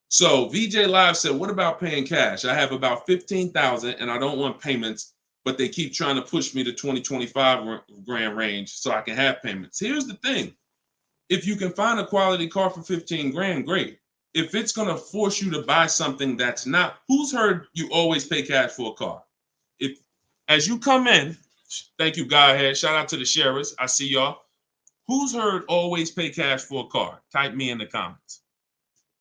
So VJ Live said, what about paying cash? I have about 15,000 and I don't want payments, but they keep trying to push me to 25 grand range so I can have payments. Here's the thing. If you can find a quality car for 15 grand, great. If it's going to force you to buy something that's not, who's heard you always pay cash for a car? If, as you come in, thank you, Godhead. Shout out to the sharers. I see y'all. Who's heard always pay cash for a car? Type me in the comments.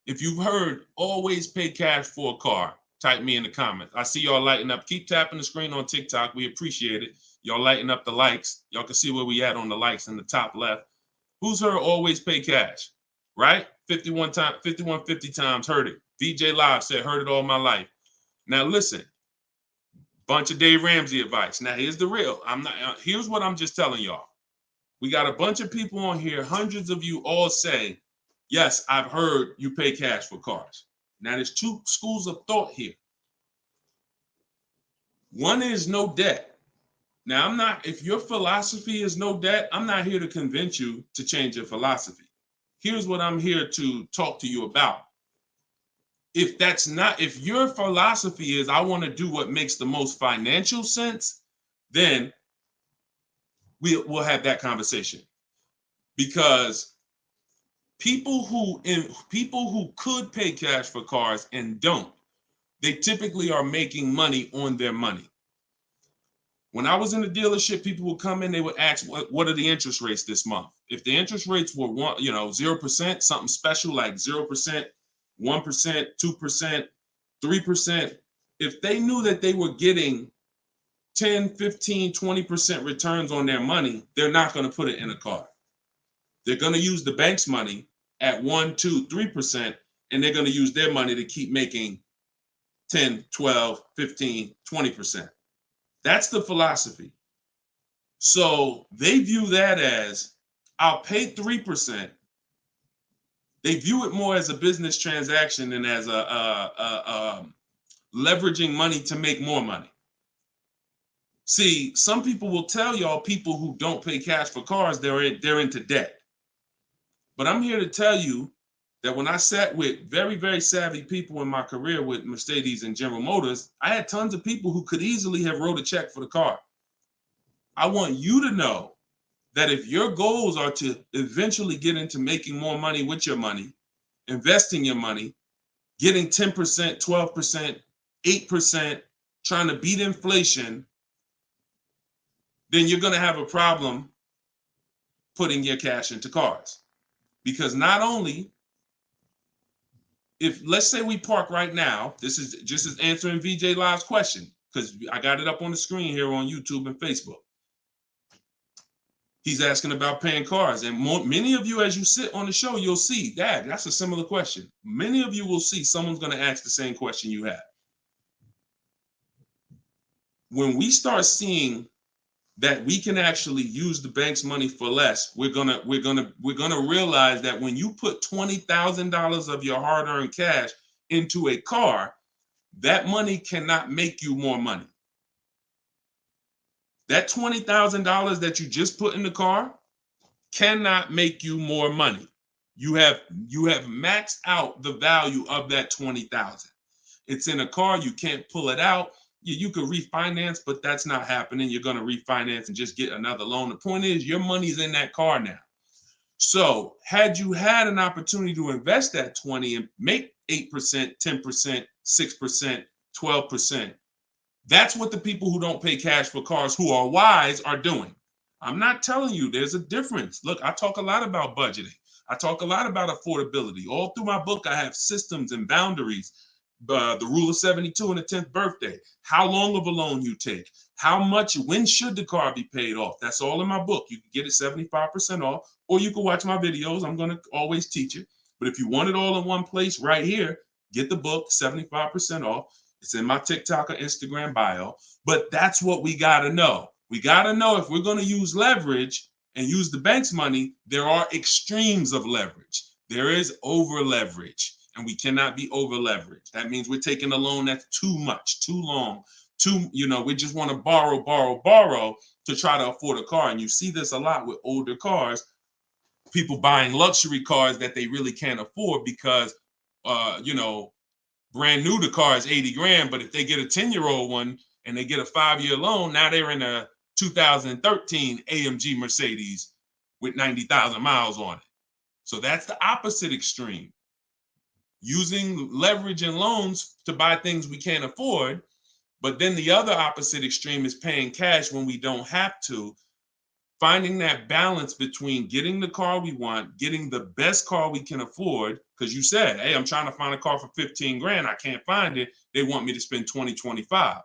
If you've heard always pay cash for a car, Type me in the comments. I see y'all lighting up. Keep tapping the screen on TikTok. We appreciate it. Y'all lighting up the likes. Y'all can see where we at on the likes in the top left. Who's heard always pay cash? Right? 5150 times heard it. VJ Live said, heard it all my life. Now listen, bunch of Dave Ramsey advice. Now here's the real. Here's what I'm just telling y'all. We got a bunch of people on here, hundreds of you all say, yes, I've heard you pay cash for cars. Now there's two schools of thought here. One is no debt. Now if your philosophy is no debt, I'm not here to convince you to change your philosophy. Here's what I'm here to talk to you about. If your philosophy is I want to do what makes the most financial sense, then we'll have that conversation. Because people who could pay cash for cars and don't, they typically are making money on their money. When I was in the dealership, people would come in, they would ask, what are the interest rates this month? If the interest rates were 0%, something special like 0%, 1%, 2%, 3%, if they knew that they were getting 10, 15, 20% returns on their money, they're not going to put it in a car. They're going to use the bank's money at 1, 2, 3%, and they're going to use their money to keep making 10, 12, 15, 20%. That's the philosophy. So they view that as, I'll pay 3%. They view it more as a business transaction than as a leveraging money to make more money. See, some people will tell y'all people who don't pay cash for cars, they're into debt. But I'm here to tell you that when I sat with very, very savvy people in my career with Mercedes and General Motors, I had tons of people who could easily have wrote a check for the car. I want you to know that if your goals are to eventually get into making more money with your money, investing your money, getting 10%, 12%, 8%, trying to beat inflation, then you're going to have a problem putting your cash into cars. Because not only, if let's say we park right now, this is just as answering VJ Live's question, because I got it up on the screen here on YouTube and Facebook. He's asking about paying cars. And many of you, as you sit on the show, you'll see, Dad, that's a similar question. Many of you will see someone's going to ask the same question you have. When we start seeing that we can actually use the bank's money for less, we're gonna realize that when you put $20,000 of your hard-earned cash into a car, that money cannot make you more money. That $20,000 that you just put in the car cannot make you more money. You have maxed out the value of that $20,000. It's in a car, you can't pull it out. You could refinance, but that's not happening. You're going to refinance and just get another loan. The point is, your money's in that car now. So had you had an opportunity to invest that 20 and make 8%, 10%, 6%, 12%, that's what the people who don't pay cash for cars who are wise are doing. I'm not telling you there's a difference. Look, I talk a lot about budgeting. I talk a lot about affordability. All through my book, I have systems and boundaries. The rule of 72 and the 10th birthday, how long of a loan you take, how much, when should the car be paid off? That's all in my book. You can get it 75% off, or you can watch my videos. I'm going to always teach it. But if you want it all in one place right here, get the book, 75% off. It's in my TikTok or Instagram bio. But that's what we got to know. We got to know if we're going to use leverage and use the bank's money, there are extremes of leverage. There is over leverage. And we cannot be over leveraged. That means we're taking a loan that's too much, too long, we just want to borrow to try to afford a car. And you see this a lot with older cars, people buying luxury cars that they really can't afford because, brand new, the car is 80 grand. But if they get a 10-year-old one and they get a 5-year loan, now they're in a 2013 AMG Mercedes with 90,000 miles on it. So that's the opposite extreme. Using leverage and loans to buy things we can't afford. But then the other opposite extreme is paying cash when we don't have to. finding that balance between getting the car we want, getting the best car we can afford, because you said, hey, I'm trying to find a car for 15 grand. I can't find it. They want me to spend 20, 25.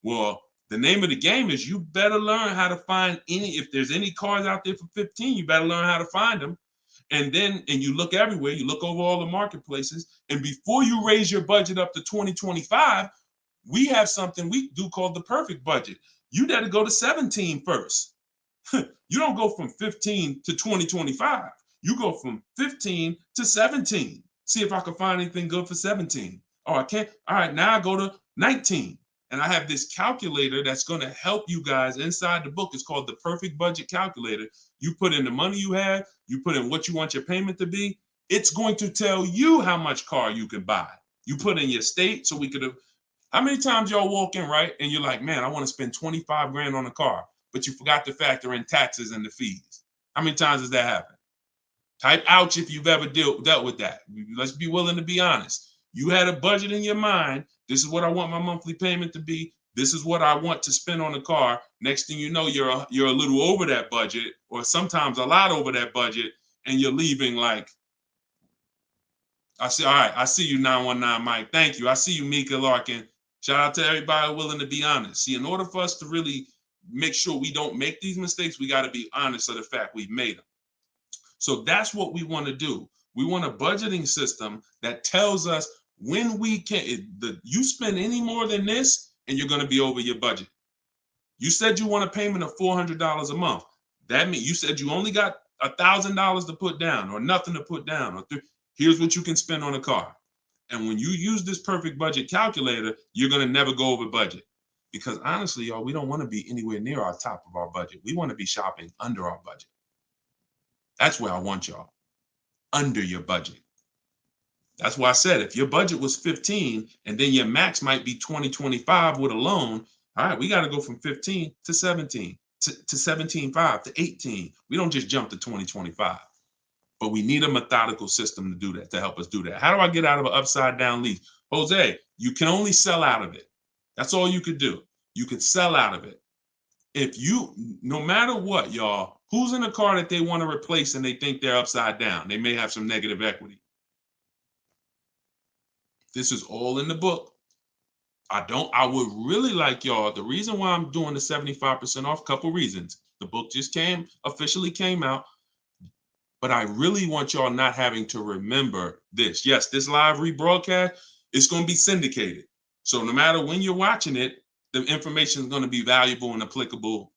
Well, the name of the game is you better learn how to find if there's any cars out there for 15, you better learn how to find them. And you look everywhere, you look over all the marketplaces. And before you raise your budget up to 2025, we have something we do called the perfect budget. You got to go to 17 first. You don't go from 15 to 2025. You go from 15 to 17. See if I can find anything good for 17. Oh, I can't. All right, now I go to 19. And I have this calculator that's going to help you guys inside the book. It's called the Perfect Budget Calculator. You put in the money you have, you put in what you want your payment to be. It's going to tell you how much car you can buy. You put in your state, so we could have. How many times y'all walk in, right? And you're like, man, I want to spend 25 grand on a car, but you forgot to factor in taxes and the fees. How many times does that happen? Type ouch if you've ever dealt with that. Let's be willing to be honest. You had a budget in your mind. This is what I want my monthly payment to be. This is what I want to spend on the car. Next thing you know, you're a little over that budget, or sometimes a lot over that budget, and you're leaving like, I see, all right, I see you, 919 Mike. Thank you. I see you, Mika Larkin. Shout out to everybody willing to be honest. See, in order for us to really make sure we don't make these mistakes, we got to be honest of the fact we've made them. So that's what we want to do. We want a budgeting system that tells us when we can. You spend any more than this, and you're going to be over your budget. You said you want a payment of $400 a month. That means you said you only got $1,000 to put down, or nothing to put down, or here's what you can spend on a car. And when you use this perfect budget calculator, you're going to never go over budget. Because honestly, y'all, we don't want to be anywhere near our top of our budget. We want to be shopping under our budget. That's where I want y'all, under your budget. That's why I said if your budget was 15 and then your max might be 20, 25 with a loan, all right, we got to go from 15 to 17, to 17.5 to 18. We don't just jump to 20, 25. But we need a methodical system to do that, to help us do that. How do I get out of an upside down lease? Jose, you can only sell out of it. That's all you could do. You can sell out of it. If you, no matter what, y'all, who's in a car that they want to replace and they think they're upside down? They may have some negative equity. This is all in the book. I would really like y'all, the reason why I'm doing the 75% off, couple reasons. The book just officially came out. But I really want y'all not having to remember this. Yes, this live rebroadcast is going to be syndicated. So no matter when you're watching it, the information is going to be valuable and applicable.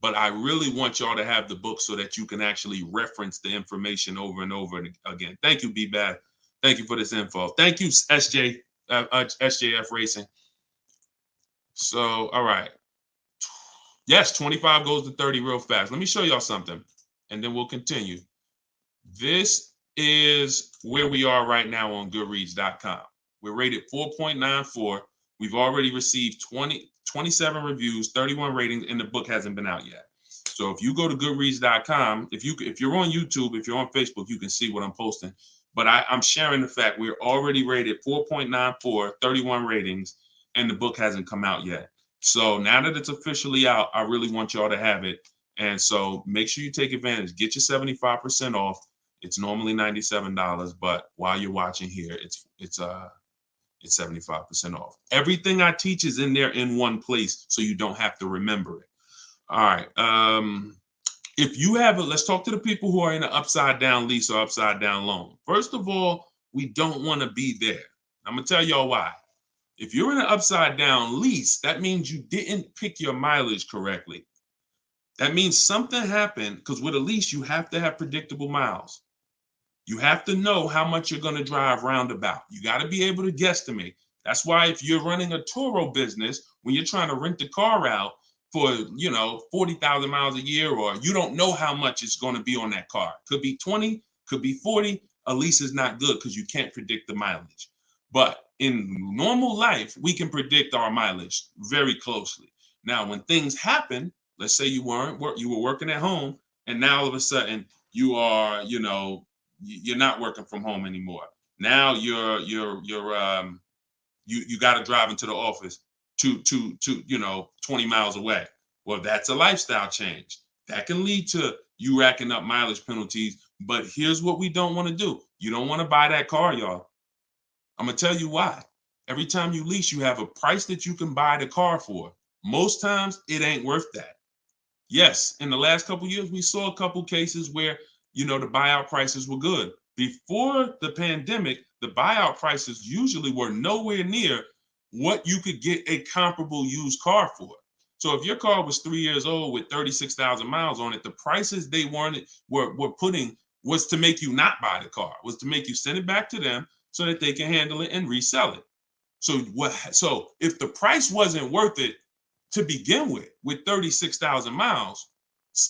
But I really want y'all to have the book so that you can actually reference the information over and over again. Thank you, B-Bad. Thank you for this info. Thank you, SJF Racing. So, all right. Yes, 25 goes to 30 real fast. Let me show y'all something, and then we'll continue. This is where we are right now on Goodreads.com. We're rated 4.94. We've already received 27 reviews, 31 ratings, and the book hasn't been out yet. So if you go to Goodreads.com, if you're on YouTube, if you're on Facebook, you can see what I'm posting. But I'm sharing the fact we're already rated 4.94, 31 ratings, and the book hasn't come out yet. So now that it's officially out, I really want y'all to have it. And so make sure you take advantage. Get your 75% off. It's normally $97, but while you're watching here, it's 75% off. Everything I teach is in there in one place, so you don't have to remember it. All right. If you have let's talk to the people who are in an upside down lease or upside down loan. First of all, we don't want to be there. I'm gonna tell y'all why. If you're in an upside down lease, that means you didn't pick your mileage correctly. That means something happened, because with a lease, you have to have predictable miles. You have to know how much you're going to drive roundabout. You got to be able to guesstimate. That's why if you're running a Turo business, when you're trying to rent the car out for, 40,000 miles a year, or you don't know how much it's going to be on that car. Could be 20, could be 40. A lease is not good because you can't predict the mileage. But in normal life, we can predict our mileage very closely. Now, when things happen, let's say you were working at home, and now all of a sudden you are, you're not working from home anymore. Now you got to drive into the office to 20 miles away. Well, that's a lifestyle change. That can lead to you racking up mileage penalties. But here's what we don't want to do. You don't want to buy that car, y'all. I'm going to tell you why. Every time you lease, you have a price that you can buy the car for. Most times, it ain't worth that. Yes, in the last couple of years, we saw a couple cases where, the buyout prices were good. Before the pandemic, the buyout prices usually were nowhere near what you could get a comparable used car for. So if your car was 3 years old with 36,000 miles on it, the prices they were putting was to make you not buy the car, was to make you send it back to them so that they can handle it and resell it. So if the price wasn't worth it to begin with 36,000 miles,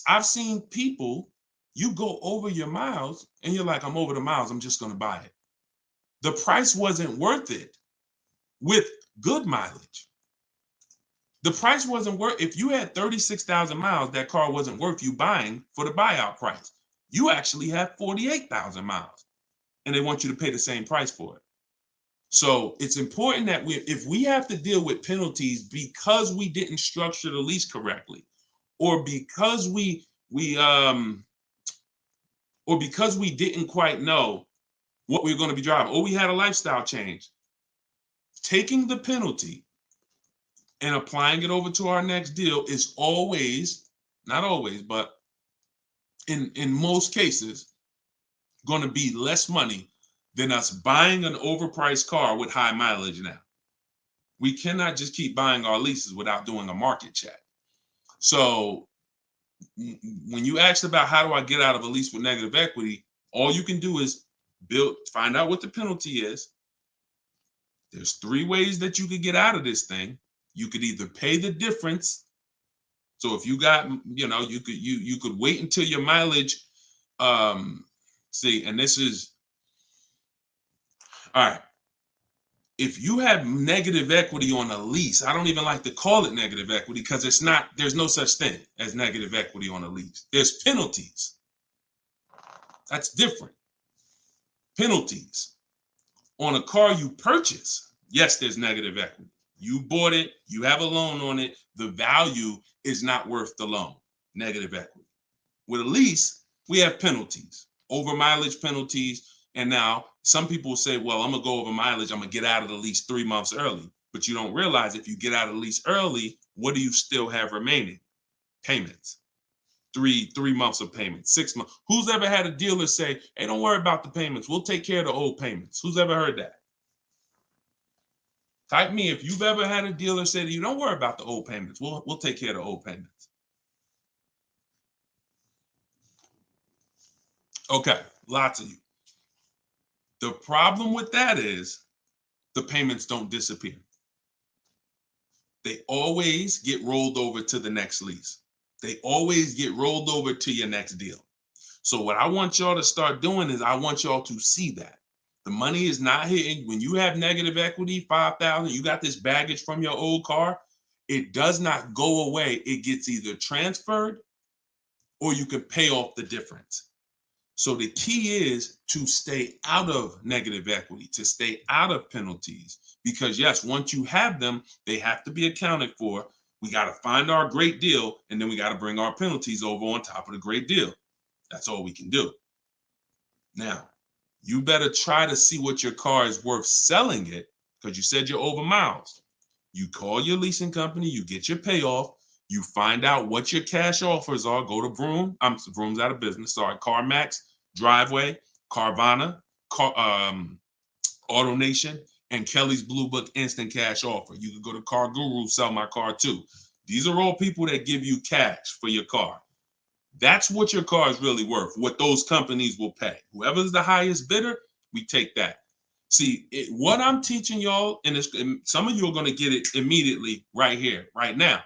I've seen people, you go over your miles and you're like, I'm over the miles, I'm just going to buy it. The price wasn't worth it with good mileage. The price wasn't worth, if you had 36,000 miles, that car wasn't worth you buying for the buyout price. You actually have 48,000 miles and they want you to pay the same price for it. So it's important that if we have to deal with penalties because we didn't structure the lease correctly, or because we didn't quite know what we were going to be driving, or we had a lifestyle change, taking the penalty and applying it over to our next deal is always, not always, but in most cases, going to be less money than us buying an overpriced car with high mileage now. We cannot just keep buying our leases without doing a market check. So when you asked about how do I get out of a lease with negative equity, all you can do is find out what the penalty is. There's 3 ways that you could get out of this thing. You could either pay the difference. So if you got, you could wait until your mileage, and this is, all right. If you have negative equity on a lease, I don't even like to call it negative equity because there's no such thing as negative equity on a lease. There's penalties. That's different. Penalties. On a car you purchase, yes, there's negative equity. You bought it, you have a loan on it, the value is not worth the loan. Negative equity. With a lease, we have penalties, over mileage penalties. And now some people say, well, I'm going to go over mileage. I'm going to get out of the lease 3 months early. But you don't realize if you get out of the lease early, what do you still have remaining? Payments. Three months of payments, 6 months. Who's ever had a dealer say, hey, don't worry about the payments. We'll take care of the old payments. Who's ever heard that? Type me if you've ever had a dealer say to you, don't worry about the old payments. We'll take care of the old payments. Okay, lots of you. The problem with that is the payments don't disappear. They always get rolled over to the next lease. They always get rolled over to your next deal. So what I want y'all to start doing is I want y'all to see that. The money is not hitting. When you have negative equity, 5,000, you got this baggage from your old car, it does not go away. It gets either transferred or you can pay off the difference. So the key is to stay out of negative equity, to stay out of penalties, because yes, once you have them, they have to be accounted for. We got to find our great deal, and then we got to bring our penalties over on top of the great deal. That's all we can do. Now, you better try to see what your car is worth selling it, because you said you're over miles. You call your leasing company, you get your payoff, you find out what your cash offers are. Go to Vroom. Vroom's out of business. Sorry, CarMax, Driveway, Carvana, AutoNation, and Kelly's Blue Book Instant Cash Offer. You can go to Car Guru, Sell My Car Too. These are all people that give you cash for your car. That's what your car is really worth, what those companies will pay. Whoever's the highest bidder, we take that. See, what I'm teaching y'all, and some of you are going to get it immediately right here, right now.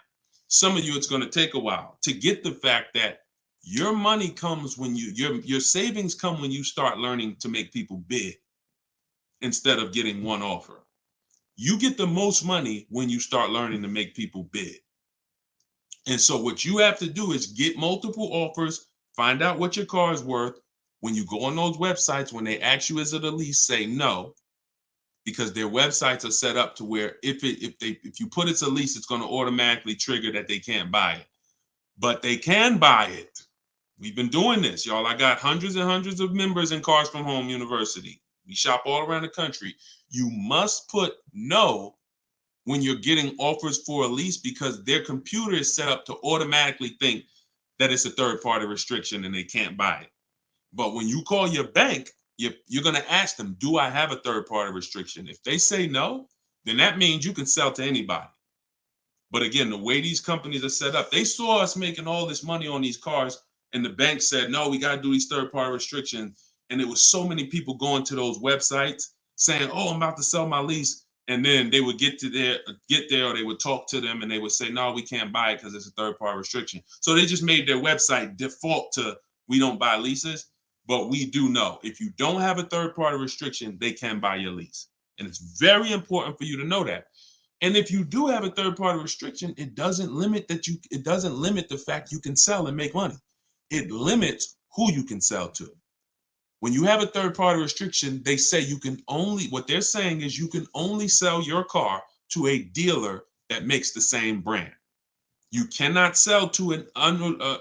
Some of you, it's going to take a while to get the fact that your money comes when your savings come when you start learning to make people bid instead of getting one offer. You get the most money when you start learning to make people bid. And so what you have to do is get multiple offers, find out what your car is worth. When you go on those websites, when they ask you, is it a lease, say no, because their websites are set up to where if you put it's a lease, it's going to automatically trigger that they can't buy it. but they can buy it. We've been doing this, y'all. I got hundreds and hundreds of members in Cars from Home University. We shop all around the country. You must put no when you're getting offers for a lease because their computer is set up to automatically think that it's a third-party restriction and they can't buy it. But when you call your bank, you're going to ask them, do I have a third-party restriction? If they say no, then that means you can sell to anybody. But again, the way these companies are set up, they saw us making all this money on these cars, and the bank said, no, we got to do these third-party restrictions. And there was so many people going to those websites saying, oh, I'm about to sell my lease. And then they would get there, or they would talk to them and they would say, no, we can't buy it because it's a third-party restriction. So they just made their website default to we don't buy leases, but we do know if you don't have a third-party restriction, they can buy your lease. And it's very important for you to know that. And if you do have a third-party restriction, it doesn't limit the fact you can sell and make money. It limits who you can sell to. When you have a third-party restriction, they say what they're saying is you can only sell your car to a dealer that makes the same brand. You cannot sell to a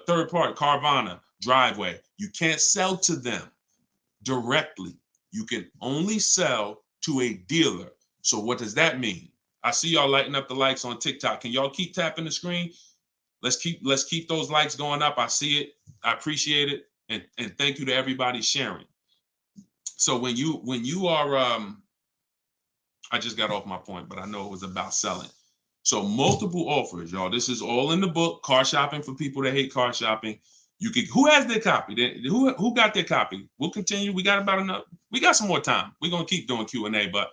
third-party, Carvana, Driveway. You can't sell to them directly. You can only sell to a dealer. So what does that mean? I see y'all lighting up the likes on TikTok. Can y'all keep tapping the screen? Let's keep those likes going up. I see it. I appreciate it. And thank you to everybody sharing. So when you are I just got off my point, but I know it was about selling. So multiple offers, y'all. This is all in the book, Car Shopping for People That Hate Car Shopping. Who has their copy? Who got their copy? We'll continue. We got some more time. We're gonna keep doing Q&A, but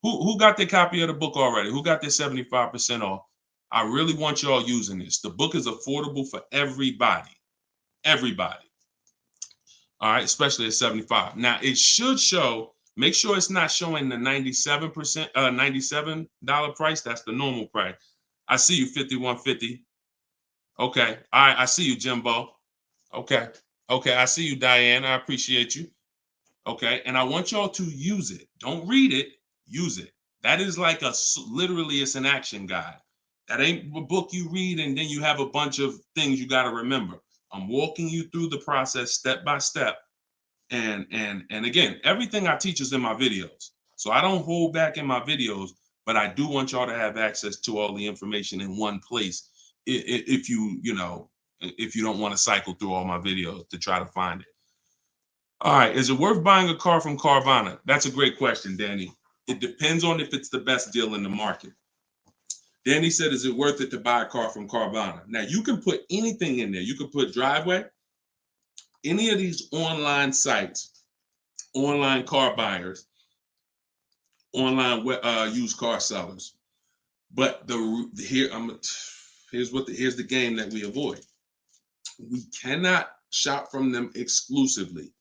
who got their copy of the book already? Who got their 75% off? I really want y'all using this. The book is affordable for everybody. Everybody. All right, especially at 75. Now it should show, make sure it's not showing the $97 price. That's the normal price. I see you, 5150. Okay. All right, I see you, Jimbo. Okay. Okay, I see you, Diane. I appreciate you. Okay, and I want y'all to use it. Don't read it, use it. That is like literally it's an action guide. That ain't a book you read and then you have a bunch of things you got to remember. I'm walking you through the process step by step. And again, everything I teach is in my videos. So I don't hold back in my videos, but I do want y'all to have access to all the information in one place. If you don't want to cycle through all my videos to try to find it. All right, is it worth buying a car from Carvana? That's a great question, Danny. It depends on if it's the best deal in the market. Danny said, is it worth it to buy a car from Carvana? Now, you can put anything in there. You can put Driveway, any of these online sites, online car buyers, online used car sellers. But here's the game that we avoid. We cannot shop from them exclusively.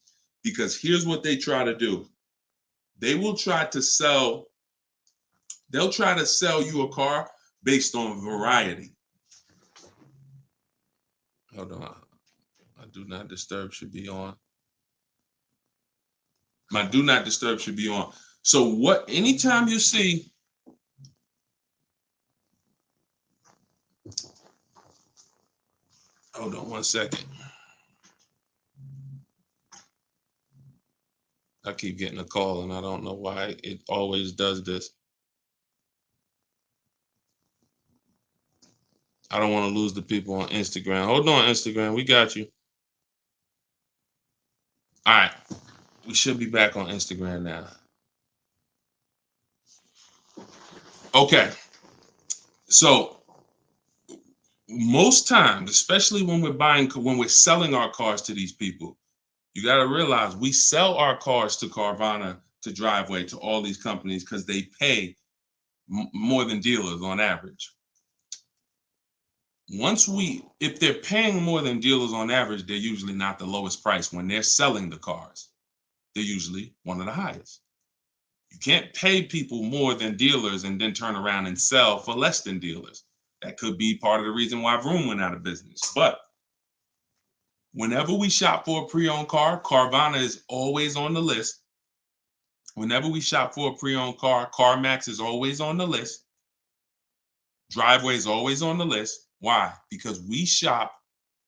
Because here's what they try to do. They'll try to sell you a car based on variety. Hold on. My do not disturb should be on. My do not disturb should be on. So anytime you see, hold on one second. I keep getting a call and I don't know why it always does this. I don't want to lose the people on Instagram. Hold on, Instagram. We got you. All right. We should be back on Instagram now. Okay. So most times, especially when we're selling our cars to these people, you got to realize we sell our cars to Carvana, to Driveway, to all these companies because they pay more than dealers on average. If they're paying more than dealers on average, they're usually not the lowest price. When they're selling the cars, they're usually one of the highest. You can't pay people more than dealers and then turn around and sell for less than dealers. That could be part of the reason why Vroom went out of business. But whenever we shop for a pre-owned car, Carvana is always on the list. Whenever we shop for a pre-owned car, CarMax is always on the list. Driveway is always on the list. Why? Because we shop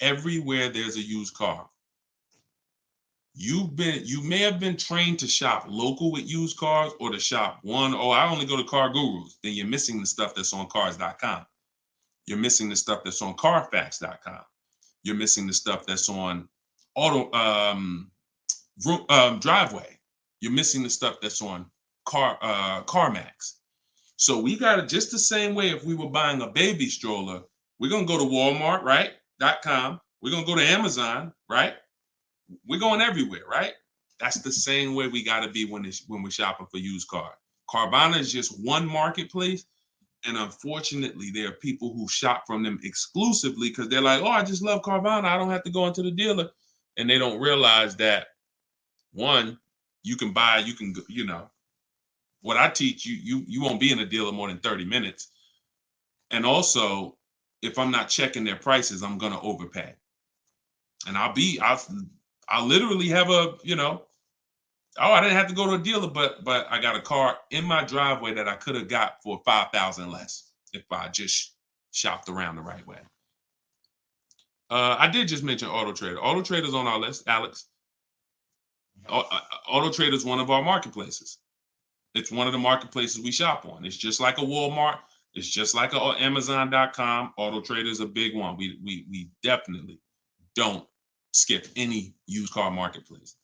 everywhere there's a used car. You may have been trained to shop local with used cars or to shop one, oh, I only go to Car Gurus. Then you're missing the stuff that's on cars.com. You're missing the stuff that's on carfax.com. You're missing the stuff that's on driveway. You're missing the stuff that's on CarMax. So we got it just the same way. If we were buying a baby stroller, we're gonna go to Walmart, right? .com. We're gonna go to Amazon, right? We're going everywhere, right? That's the same way we got to be when we're shopping for used car. Carvana is just one marketplace, and unfortunately, there are people who shop from them exclusively because they're like, "Oh, I just love Carvana. I don't have to go into the dealer," and they don't realize that one, you can buy, you know, what I teach you won't be in a dealer more than 30 minutes, and also, if I'm not checking their prices, I'm gonna overpay, and I'll literally have a, you know, oh, I didn't have to go to a dealer, but I got a car in my driveway that I could have got for 5,000 less if I just shopped around the right way. I did just mention Auto Trader. Auto Trader's on our list, Alex. Auto Trader is one of our marketplaces. It's one of the marketplaces we shop on. It's just like a Walmart. It's just like a Amazon.com. Auto Trader is a big one. We definitely don't skip any used car marketplace.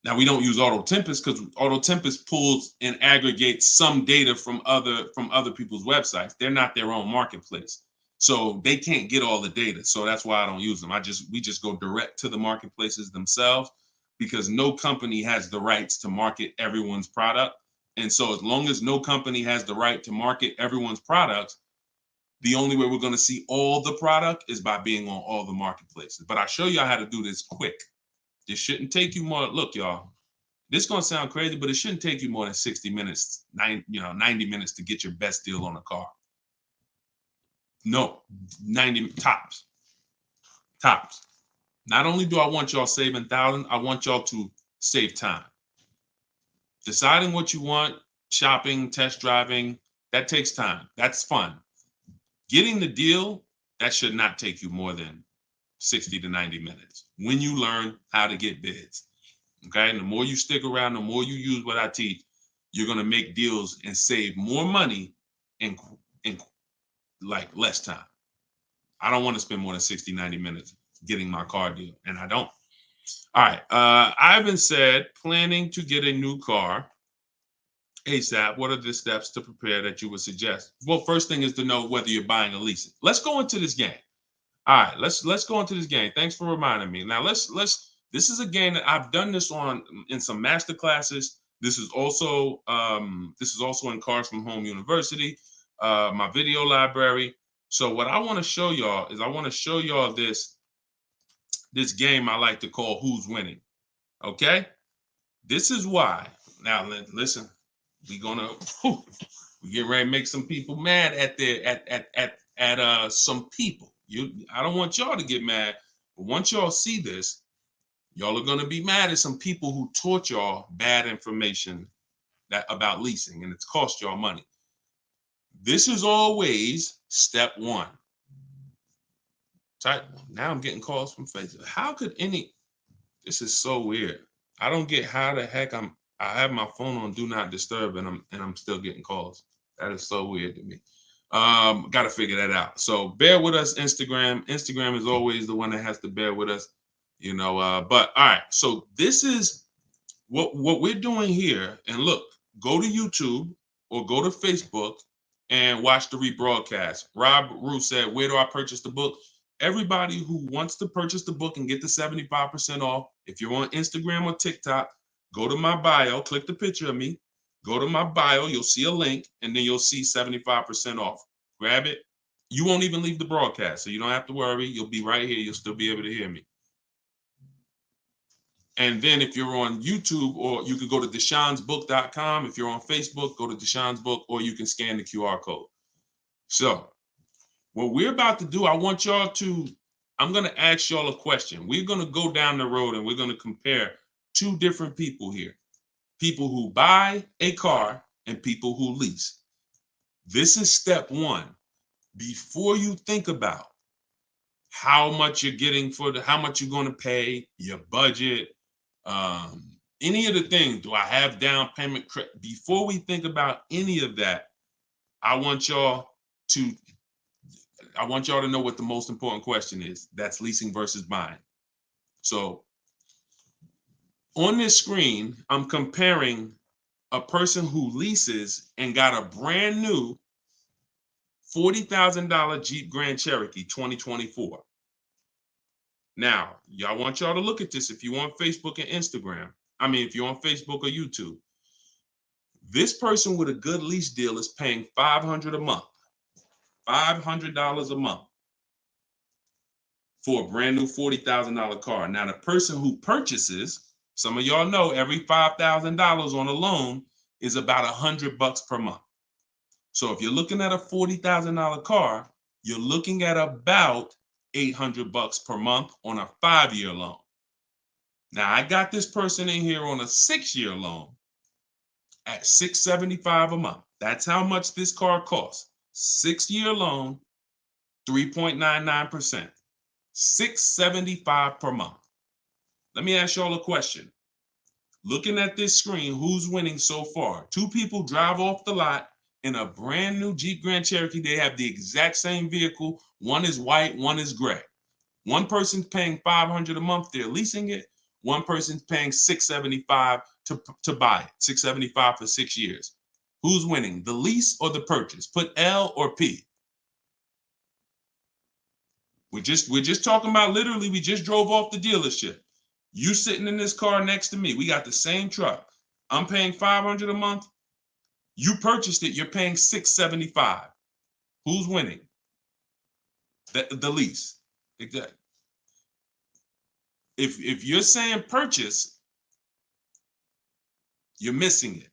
Now, we don't use Auto Tempest because Auto Tempest pulls and aggregates some data from other people's websites. They're not their own marketplace, so they can't get all the data. So that's why I don't use them. We just go direct to the marketplaces themselves because no company has the rights to market everyone's product. And so as long as no company has the right to market everyone's products, the only way we're going to see all the product is by being on all the marketplaces. But I'll show you how to do this quick. This shouldn't take you more. Look, y'all, this is going to sound crazy, but it shouldn't take you more than 60 minutes, 90 minutes to get your best deal on a car. No, 90 tops. Tops. Not only do I want y'all saving thousands, I want y'all to save time. Deciding what you want, shopping, test driving, that takes time. That's fun. Getting the deal, that should not take you more than 60 to 90 minutes when you learn how to get bids. Okay. And the more you stick around, the more you use what I teach, you're going to make deals and save more money in like less time. I don't want to spend more than 60, 90 minutes getting my car deal, and I don't. All right. Ivan said, planning to get a new car ASAP. What are the steps to prepare that you would suggest? Well, first thing is to know whether you're buying or leasing. Let's go into this game. All right, let's go into this game. Thanks for reminding me. Now this is a game that I've done this on in some master classes. This is also in Cars from Home University, my video library. So what I want to show y'all is this game I like to call Who's Winning. Okay? This is why. Now listen, we're getting ready to make some people mad at some people. I don't want y'all to get mad, but once y'all see this, y'all are going to be mad at some people who taught y'all bad information about leasing, and it's cost y'all money. This is always step one. Now I'm getting calls from Facebook. How could this is so weird. I don't get how the heck I have my phone on do not disturb and I'm still getting calls. That is so weird to me. Got to figure that out. So bear with us, Instagram. Instagram is always the one that has to bear with us, you know. But all right, so this is what we're doing here. And look, go to YouTube or go to Facebook and watch the rebroadcast. Rob Rue said, "Where do I purchase the book?" Everybody who wants to purchase the book and get the 75% off, if you're on Instagram or TikTok, go to my bio, click the picture of me. Go to my bio, you'll see a link, and then you'll see 75% off. Grab it. You won't even leave the broadcast, so you don't have to worry. You'll be right here. You'll still be able to hear me. And then if you're on YouTube, or you can go to deshonsbook.com. If you're on Facebook, go to Deshone's Book, or you can scan the QR code. So what we're about to do, I'm going to ask y'all a question. We're going to go down the road and we're going to compare two different people here. People who buy a car and people who lease. This is step one. Before you think about how much you're getting for how much you're going to pay, your budget, any of the things. Do I have down payment? Before we think about any of that, I want y'all to know what the most important question is. That's leasing versus buying. So on this screen, I'm comparing a person who leases and got a brand new $40,000 Jeep Grand Cherokee 2024. Now, y'all want y'all to look at this if you're on Facebook and Instagram. I mean, if you're on Facebook or YouTube. This person with a good lease deal is paying $500 a month. $500 a month for a brand new $40,000 car. Now, the person who purchases, some of y'all know every $5,000 on a loan is about $100 per month. So if you're looking at a $40,000 car, you're looking at about $800 per month on a 5-year loan. Now, I got this person in here on a 6-year loan at $675 a month. That's how much this car costs. 6-year loan, 3.99%. $675 per month. Let me ask y'all a question. Looking at this screen, who's winning so far? 2 people drive off the lot in a brand new Jeep Grand Cherokee. They have the exact same vehicle. One is white, one is gray. One person's paying $500 a month. They're leasing it. One person's paying $675 to buy it. $675 for 6 years. Who's winning, the lease or the purchase? Put L or P. We're just talking about literally, we just drove off the dealership. You sitting in this car next to me. We got the same truck. I'm paying $500 a month. You purchased it. You're paying $675. Who's winning? The lease. Exactly. If you're saying purchase, you're missing it.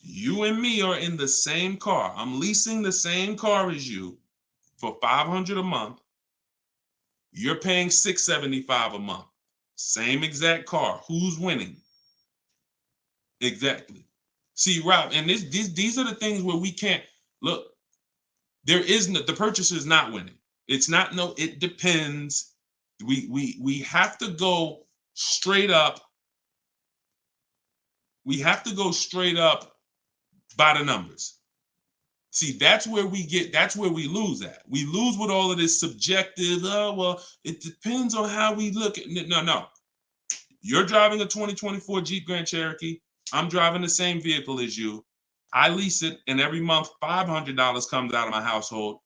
You and me are in the same car. I'm leasing the same car as you for $500 a month. You're paying $675 a month. Same exact car. Who's winning? Exactly. See, Rob, and these are the things where we can't look. There is no, the purchaser is not winning. It's not no. It depends. We have to go straight up. We have to go straight up by the numbers. See, that's where we lose at. We lose with all of this subjective, oh, well, it depends on how we look at it. No. You're driving a 2024 Jeep Grand Cherokee. I'm driving the same vehicle as you. I lease it, and every month, $500 comes out of my household.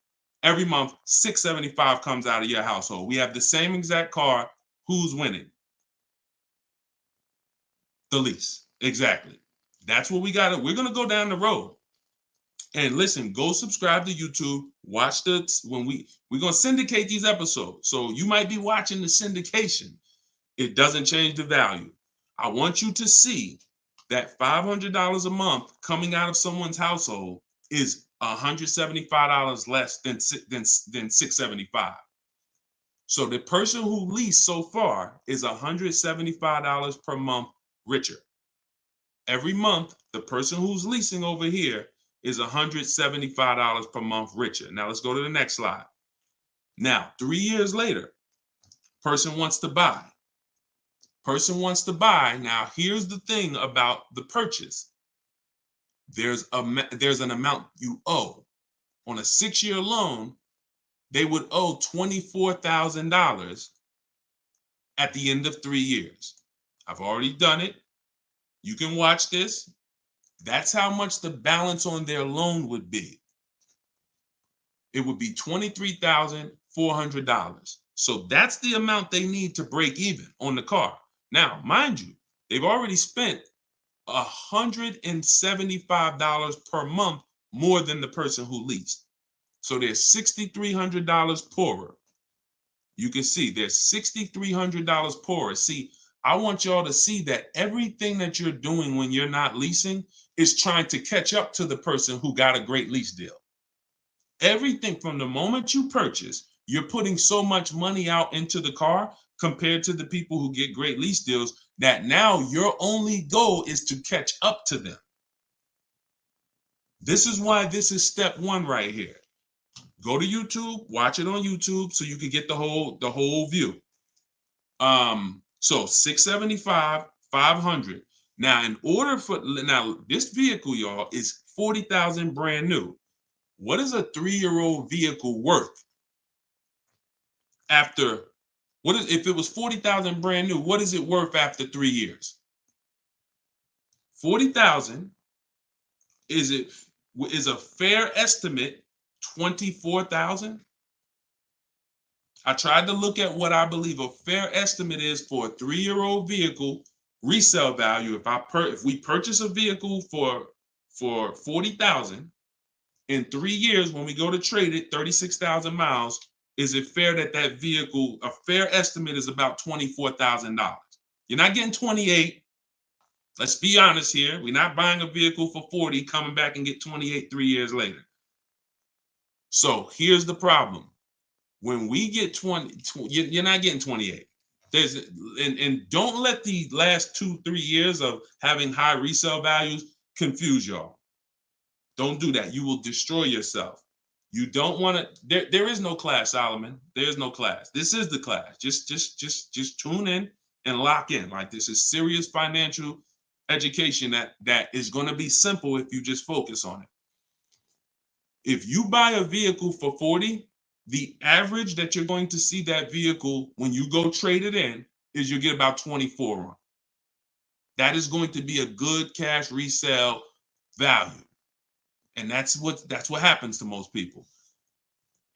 Every month, $675 comes out of your household. We have the same exact car. Who's winning? The lease. Exactly. That's what we got. We're going to go down the road. And listen, go subscribe to YouTube. Watch we're going to syndicate these episodes. So you might be watching the syndication. It doesn't change the value. I want you to see that $500 a month coming out of someone's household is $175 less than $675. So the person who leased so far is $175 per month richer. Every month, the person who's leasing over here is $175 per month richer. Now let's go to the next slide. Now, 3 years later, person wants to buy. Person wants to buy. Now, here's the thing about the purchase. There's an amount you owe. On a 6-year loan, they would owe $24,000 at the end of 3 years. I've already done it. You can watch this. That's how much the balance on their loan would be. It would be $23,400. So that's the amount they need to break even on the car. Now, mind you, they've already spent $175 per month more than the person who leased. So they're $6,300 poorer. You can see they're $6,300 poorer. See, I want y'all to see that everything that you're doing when you're not leasing is trying to catch up to the person who got a great lease deal. Everything from the moment you purchase, you're putting so much money out into the car compared to the people who get great lease deals that now your only goal is to catch up to them. This is why this is step one right here. Go to YouTube, watch it on YouTube so you can get the whole view. So 675, 500. Now, this vehicle, y'all, is 40,000 brand new. What is a 3-year-old vehicle worth after? If it was 40,000 brand new, what is it worth after 3 years? 40,000 is a fair estimate 24,000. I tried to look at what I believe a fair estimate is for a 3-year-old vehicle resale value. If we purchase a vehicle for 40,000 in 3 years, when we go to trade it, 36,000 miles, is it fair that vehicle, a fair estimate is about $24,000? You're not getting 28. Let's be honest here. We're not buying a vehicle for 40, coming back and get 28 3 years later. So here's the problem. When we get 20, you're not getting 28. And don't let the last 2-3 years of having high resale values confuse y'all. Don't do that. You will destroy yourself. You don't want to. There is no class, Solomon. There is no class. This is the class. Just tune in and lock in. Like, this is serious financial education that is going to be simple if you just focus on it. If you buy a vehicle for 40, the average that you're going to see that vehicle when you go trade it in is you get about 24 on. That is going to be a good cash resale value. And that's what happens to most people.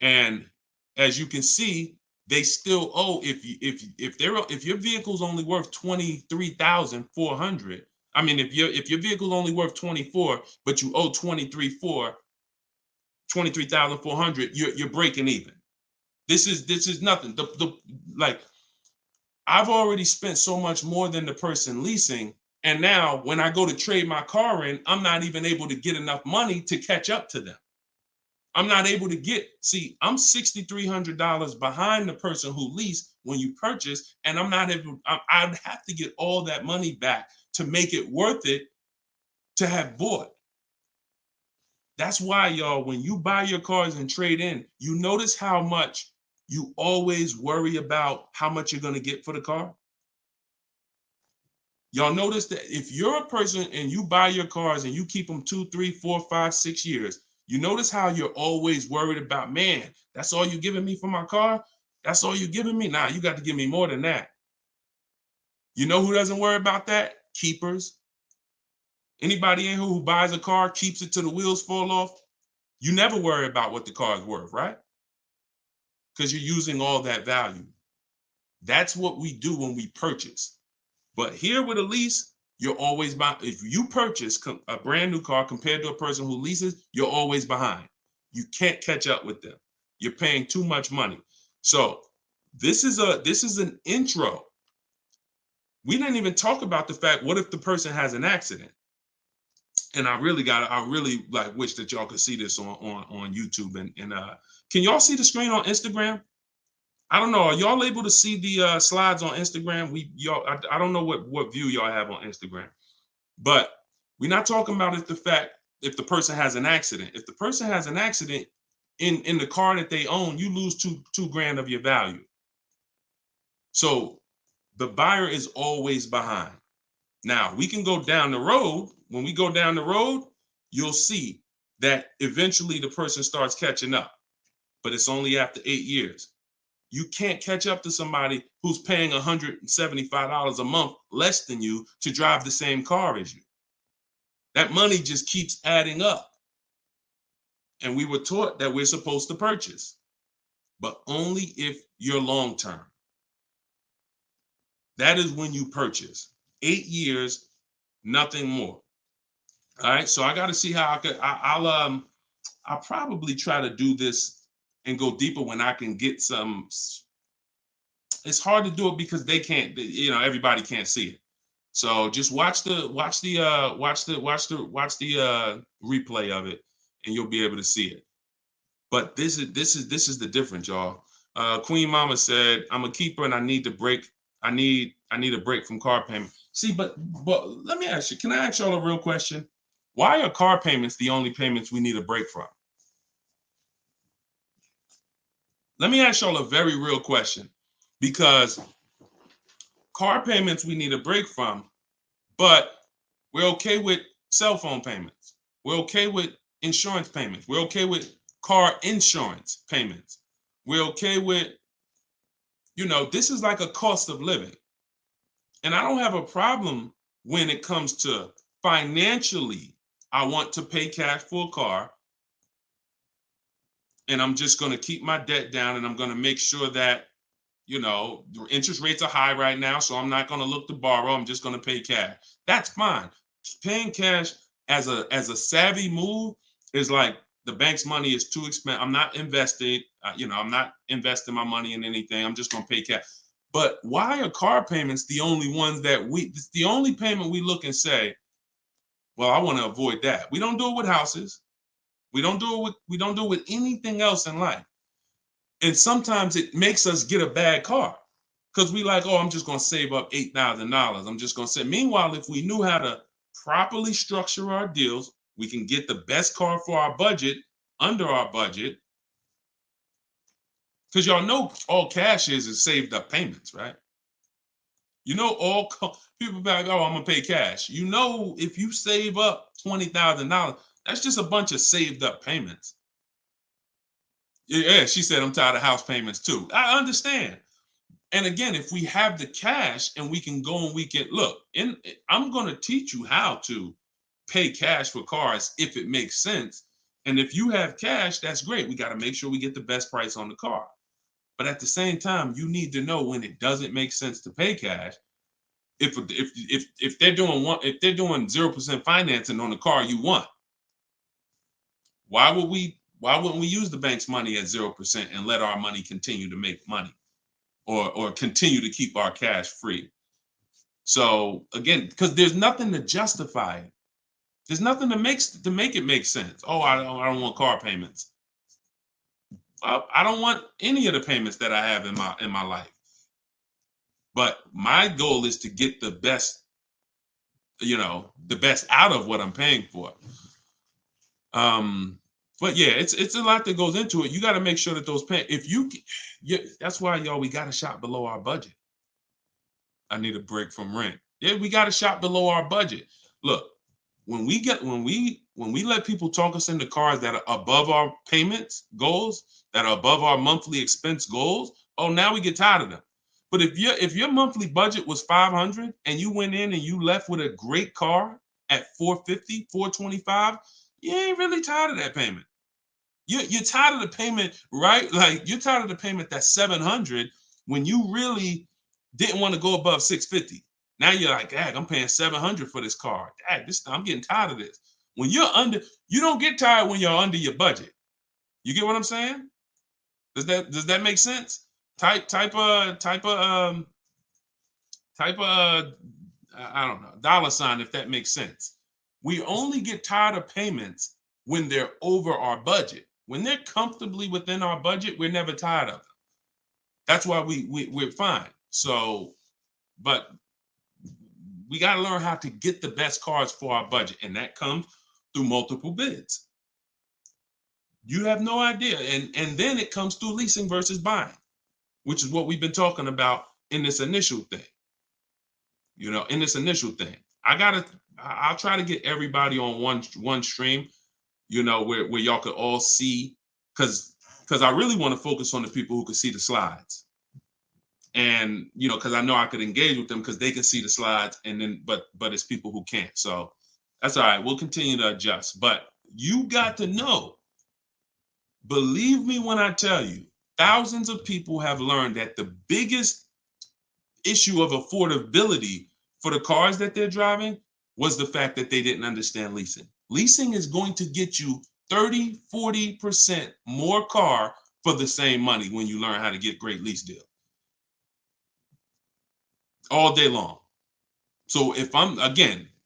And as you can see, they still owe, if your vehicle's only worth 23,400, I mean, if your vehicle's only worth 24, but you owe 23,400, you're breaking even. This is nothing. Like, I've already spent so much more than the person leasing, and now when I go to trade my car in, I'm not even able to get enough money to catch up to them. I'm not able to I'm $6,300 behind the person who leased when you purchase, and I'd have to get all that money back to make it worth it to have bought. That's why, y'all, when you buy your cars and trade in, you notice how much you always worry about how much you're going to get for the car. Y'all notice that if you're a person and you buy your cars and you keep them 2, 3, 4, 5, 6 years, you notice how you're always worried about, man, that's all you're giving me for my car? That's all you're giving me? Nah, you got to give me more than that. You know who doesn't worry about that? Keepers. Anybody in here who buys a car, keeps it till the wheels fall off? You never worry about what the car is worth, right? Because you're using all that value. That's what we do when we purchase. But here with a lease, you're always if you purchase a brand new car compared to a person who leases, you're always behind. You can't catch up with them. You're paying too much money. So this is an intro. We didn't even talk about the fact, what if the person has an accident? And I really like wish that y'all could see this on YouTube. And can y'all see the screen on Instagram? I don't know. Are y'all able to see the slides on Instagram? I don't know what view y'all have on Instagram, but we're not talking about if the person has an accident. If the person has an accident in the car that they own, you lose two grand of your value. So the buyer is always behind. Now we can go down the road. When we go down the road, you'll see that eventually the person starts catching up, but it's only after 8 years. You can't catch up to somebody who's paying $175 a month less than you to drive the same car as you. That money just keeps adding up. And we were taught that we're supposed to purchase, but only if you're long-term. That is when you purchase. 8 years, nothing more. All right, so I got to see how I'll probably try to do this and go deeper when I can get some. It's hard to do it because they can't, everybody can't see it. So just watch the replay of it, and you'll be able to see it. But this is the difference, y'all. Queen Mama said, "I'm a keeper and I need to break. I need a break from car payment." See, but let me ask you. Can I ask y'all a real question? Why are car payments the only payments we need a break from? let me ask y'all a very real question, because car payments we need a break from, but we're okay with cell phone payments. We're okay with insurance payments. We're okay with car insurance payments. We're okay with, this is like a cost of living. And I don't have a problem when it comes to financially, I want to pay cash for a car, and I'm just going to keep my debt down, and I'm going to make sure that, the interest rates are high right now, so I'm not going to look to borrow. I'm just going to pay cash. That's fine. Paying cash as a savvy move is like, the bank's money is too expensive. I'm not investing, I'm not investing my money in anything. I'm just going to pay cash. But why are car payments the only ones that it's the only payment we look and say, well, I want to avoid that. We don't do it with houses. We don't do it with anything else in life. And sometimes it makes us get a bad car because we like, oh, I'm just going to save up $8,000. I'm just going to say. Meanwhile, if we knew how to properly structure our deals, we can get the best car for our budget, under our budget. Because y'all know all cash is saved up payments, right? All people be like, oh, I'm going to pay cash. If you save up $20,000, that's just a bunch of saved up payments. Yeah, she said, I'm tired of house payments too. I understand. And again, if we have the cash and we can go and we can look, I'm going to teach you how to pay cash for cars if it makes sense. And if you have cash, that's great. We got to make sure we get the best price on the car. But at the same time, you need to know when it doesn't make sense to pay cash. If they're doing 0% financing on the car you want, why wouldn't we use the bank's money at 0% and let our money continue to make money, or continue to keep our cash free? So again, because there's nothing to justify it. There's nothing to make it make sense. Oh, I don't want car payments. I don't want any of the payments that I have in my life. But my goal is to get the best, the best out of what I'm paying for. But yeah, it's a lot that goes into it. You got to make sure that those that's why, y'all, we got to shop below our budget. I need a break from rent. Yeah, we got to shop below our budget. Look, when we let people talk us into cars that are above our payments goals, that are above our monthly expense goals, oh, now we get tired of them. But if your monthly budget was $500 and you went in and you left with a great car at $450, $425, you ain't really tired of that payment. You're tired of the payment, right? Like, you're tired of the payment that's $700 when you really didn't want to go above $650. Now you're like, dang, I'm paying $700 for this car. Dang, I'm getting tired of this. When you're under, you don't get tired when you're under your budget. You get what I'm saying? Does that make sense? Type I don't know, $, if that makes sense. We only get tired of payments when they're over our budget. When they're comfortably within our budget, we're never tired of them. That's why we're fine. So, but we got to learn how to get the best cars for our budget, and that comes through multiple bids. You have no idea. And then it comes through leasing versus buying, which is what we've been talking about in this initial thing. I'll try to get everybody on one stream, where y'all could all see, because I really want to focus on the people who can see the slides. And because I know I could engage with them because they can see the slides, and then but it's people who can't. So that's all right. We'll continue to adjust. But you got to know, believe me when I tell you, thousands of people have learned that the biggest issue of affordability for the cars that they're driving was the fact that they didn't understand leasing. Leasing is going to get you 30, 40% more car for the same money when you learn how to get great lease deals. All day long. So if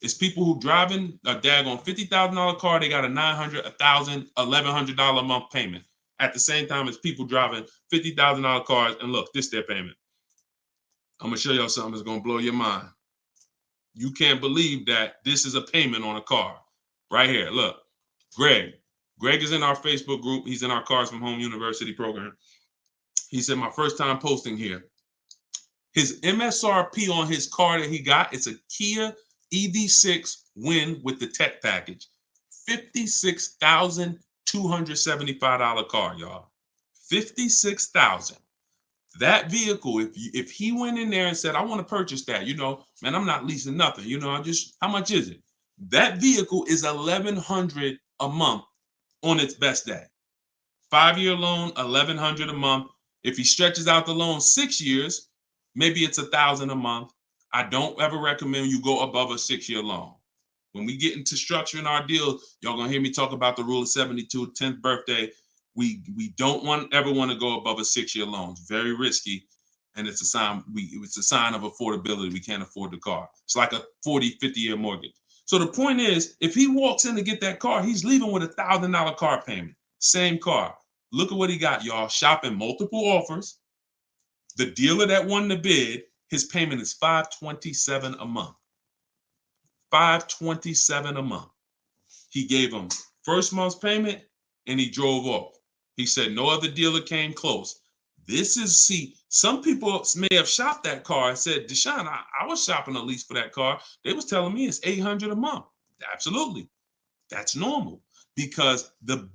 it's people who driving a daggone $50,000 car, they got a $900, $1,000, $1,100 a month payment. At the same time as people driving $50,000 cars, and look, this is their payment. I'm gonna show y'all something that's gonna blow your mind. You can't believe that this is a payment on a car. Right here, look, Greg is in our Facebook group. He's in our Cars from Home University program. He said, my first time posting here. His MSRP on his car that he got, it's a Kia EV6 Win with the tech package. $56,275 car, y'all. $56,000. That vehicle, if he went in there and said, I want to purchase that, man, I'm not leasing nothing. How much is it? That vehicle is $1,100 a month on its best day. 5-year loan, $1,100 a month. If he stretches out the loan 6 years, maybe it's $1,000 a month. I don't ever recommend you go above a 6-year loan. When we get into structuring our deal, y'all gonna hear me talk about the rule of 72, 10th birthday. We don't ever want to go above a 6-year loan. It's very risky, and it's a sign of affordability. We can't afford the car. It's like a 40, 50-year mortgage. So the point is, if he walks in to get that car, he's leaving with $1,000 car payment. Same car. Look at what he got, y'all. Shopping multiple offers. The dealer that won the bid, his payment is $527 a month. $527 a month. He gave him first month's payment and he drove off. He said no other dealer came close. Some people may have shopped that car and said, Deshone, I was shopping a lease for that car. They was telling me it's $800 a month. Absolutely. That's normal because the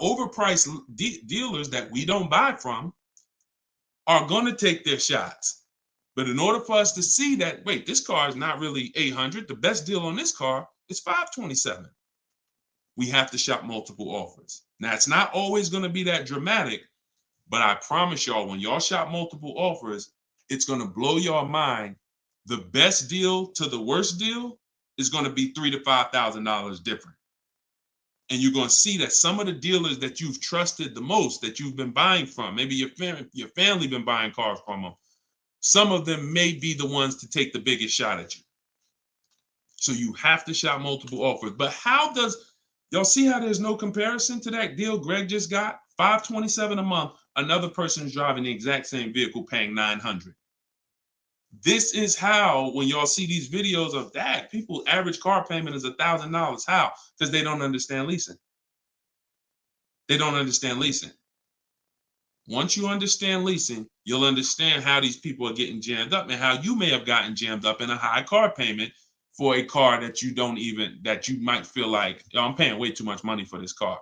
overpriced dealers that we don't buy from are going to take their shots. But in order for us to see that, wait, this car is not really $800. The best deal on this car is $527. We have to shop multiple offers. Now, it's not always going to be that dramatic, but I promise y'all, when y'all shop multiple offers, it's going to blow your mind. The best deal to the worst deal is going to be $3,000 to $5,000 different. And you're going to see that some of the dealers that you've trusted the most, that you've been buying from, maybe your family been buying cars from them, some of them may be the ones to take the biggest shot at you. So you have to shop multiple offers. But y'all see how there's no comparison to that deal Greg just got? $527 a month. Another person is driving the exact same vehicle paying $900. This is how, when y'all see these videos of that, people average car payment is $1,000. How? Because they don't understand leasing. They don't understand leasing. Once you understand leasing, you'll understand how these people are getting jammed up and how you may have gotten jammed up in a high car payment for a car that you might feel like, I'm paying way too much money for this car.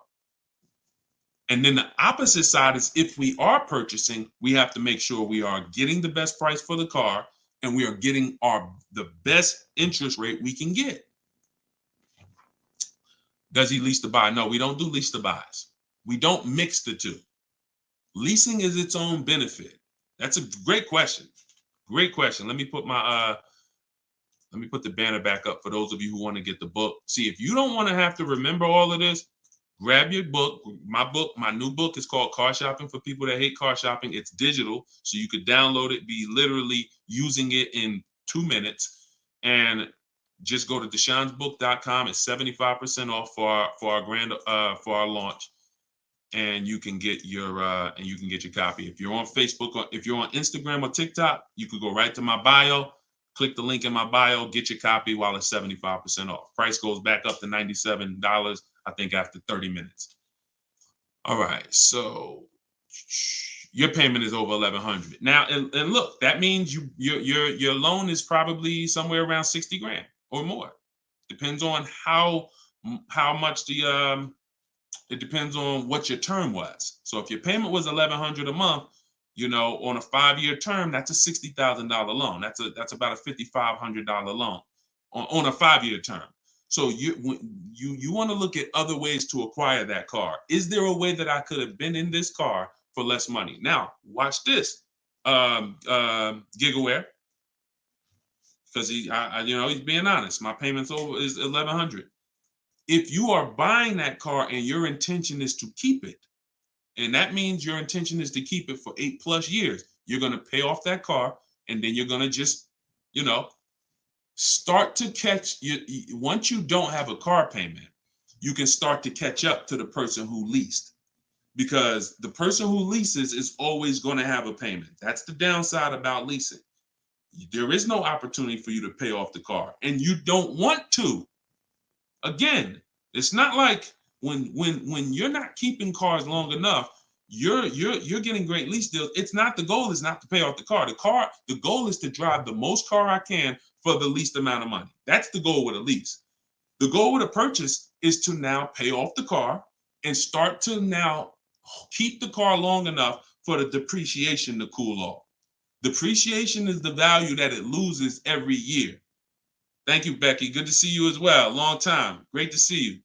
And then the opposite side is, if we are purchasing, we have to make sure we are getting the best price for the car and we are getting the best interest rate we can get. Does he lease to buy? No, we don't do lease to buys. We don't mix the two. Leasing is its own benefit. That's a great question. Great question. Let me put the banner back up for those of you who want to get the book. See, if you don't want to have to remember all of this, grab your book. My new book is called Car Shopping for People That Hate Car Shopping. It's digital, so you could download it, be literally using it in 2 minutes. And just go to deshonesbook.com. It's 75% off for our launch. And you can get your copy. If you're on Facebook or if you're on Instagram or TikTok, you could go right to my bio, click the link in my bio, get your copy while it's 75% off. Price goes back up to $97, I think, after 30 minutes. All right, so your payment is over $1,100 now, and look, that means your loan is probably somewhere around 60 grand or more. Depends on how much it depends on what your term was. So if your payment was $1,100 a month, on a 5-year term, that's a $60,000 loan. That's about a $5,500 loan on a 5-year term. So you want to look at other ways to acquire that car. Is there a way that I could have been in this car for less money? Now, watch this, Gigaware, because he's being honest. My payments is $1,100. If you are buying that car and your intention is to keep it, and that means your intention is to keep it for 8+ years, you're going to pay off that car, and then you're going to just, start to catch. Once you don't have a car payment, you can start to catch up to the person who leased, because the person who leases is always going to have a payment. That's the downside about leasing. There is no opportunity for you to pay off the car, and you don't want to. Again, it's not like when you're not keeping cars long enough, you're getting great lease deals. It's not, the goal is not to pay off the car. The goal is to drive the most car I can for the least amount of money. That's the goal with a lease. The goal with a purchase is to now pay off the car and start to now keep the car long enough for the depreciation to cool off. Depreciation is the value that it loses every year. Thank you, Becky. Good to see you as well. Long time. Great to see you.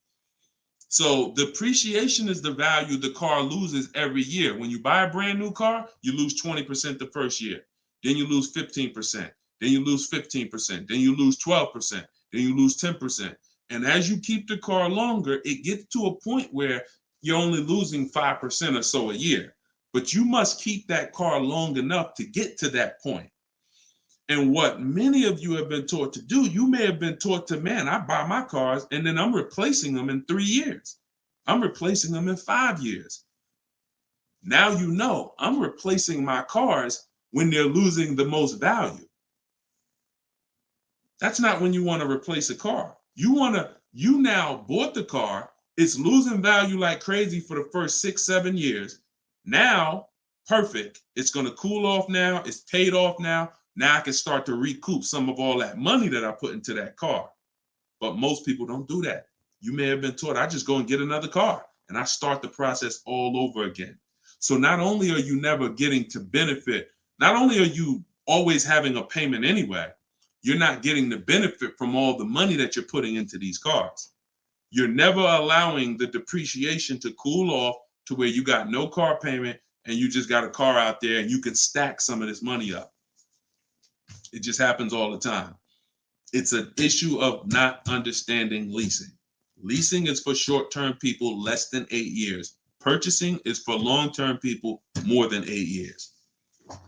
So depreciation is the value the car loses every year. When you buy a brand new car, you lose 20% the first year. Then you lose 15%. Then you lose 15%. Then you lose 12%. Then you lose 10%. And as you keep the car longer, it gets to a point where you're only losing 5% or so a year. But you must keep that car long enough to get to that point. And what many of you have been taught to do, you may have been taught to, man, I buy my cars and then I'm replacing them in 3 years. I'm replacing them in 5 years. Now you know I'm replacing my cars when they're losing the most value. That's not when you want to replace a car. You now bought the car, it's losing value like crazy for the first 6, 7 years. Now, perfect. It's going to cool off now. It's paid off now. Now I can start to recoup some of all that money that I put into that car. But most people don't do that. You may have been taught, I just go and get another car and I start the process all over again. So not only are you never getting to benefit, not only are you always having a payment anyway, you're not getting the benefit from all the money that you're putting into these cars. You're never allowing the depreciation to cool off to where you got no car payment and you just got a car out there and you can stack some of this money up. It just happens all the time. It's an issue of not understanding leasing. Leasing is for short-term people less than 8 years. Purchasing is for long-term people more than 8 years.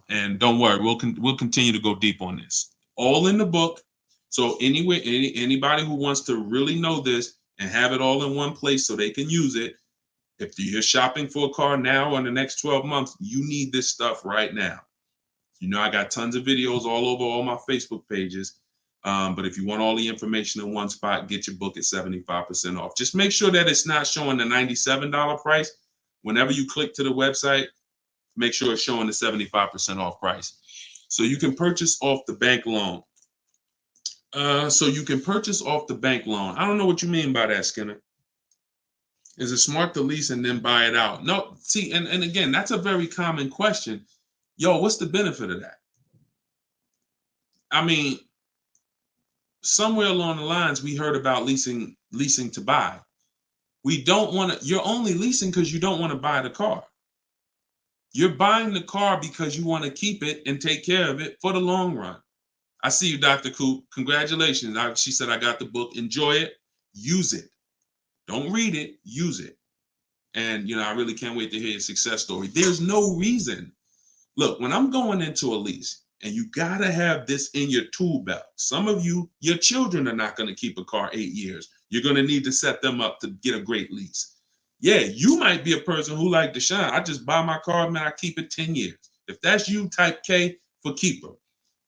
And don't worry, we'll continue to go deep on this. All in the book. So anyway, anybody who wants to really know this and have it all in one place so they can use it, if you're shopping for a car now or in the next 12 months, you need this stuff right now. You know, I got tons of videos all over all my Facebook pages. But if you want all the information in one spot, get your book at 75% off. Just make sure that it's not showing the $97 price. Whenever you click to the website, make sure it's showing the 75% off price. So you can purchase off the bank loan. I don't know what you mean by that, Skinner. Is it smart to lease and then buy it out? No, see, and again, that's a very common question. Yo, what's the benefit of that? I mean, somewhere along the lines, we heard about leasing to buy. We don't want to, you're only leasing because you don't want to buy the car. You're buying the car because you want to keep it and take care of it for the long run. I see you, Dr. Coop. Congratulations. She said, I got the book. Enjoy it. Use it. Don't read it. Use it. And, I really can't wait to hear your success story. There's no reason. Look, when I'm going into a lease, and you got to have this in your tool belt. Some of you, your children are not going to keep a car 8 years. You're going to need to set them up to get a great lease. Yeah, you might be a person who like Deshone. I just buy my car, man, I keep it 10 years. If that's you, type K for keeper.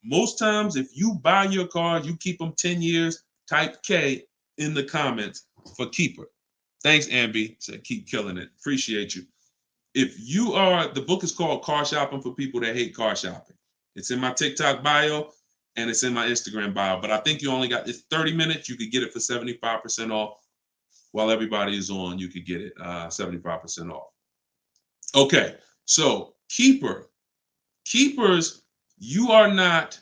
Most times, if you buy your car, you keep them 10 years, type K in the comments for keeper. Thanks, Ambi. Said keep killing it. Appreciate you. If you are, the book is called Car Shopping for People That Hate Car Shopping. It's in my TikTok bio and it's in my Instagram bio, but I think you only got, it's 30 minutes. You could get it for 75% off. While everybody is on, you could get it 75% off. Okay, so keepers, you're not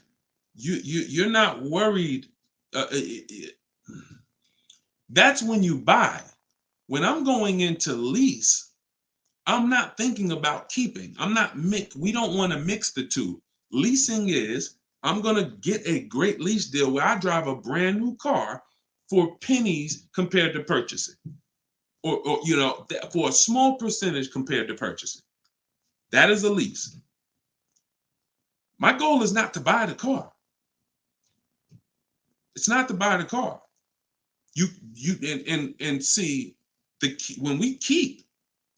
worried. That's when you buy. When I'm going into lease, I'm not thinking about keeping. We don't want to mix the two. Leasing is, I'm going to get a great lease deal where I drive a brand new car for pennies compared to purchasing, or for a small percentage compared to purchasing. That is a lease. My goal is not to buy the car. It's not to buy the car. When we keep,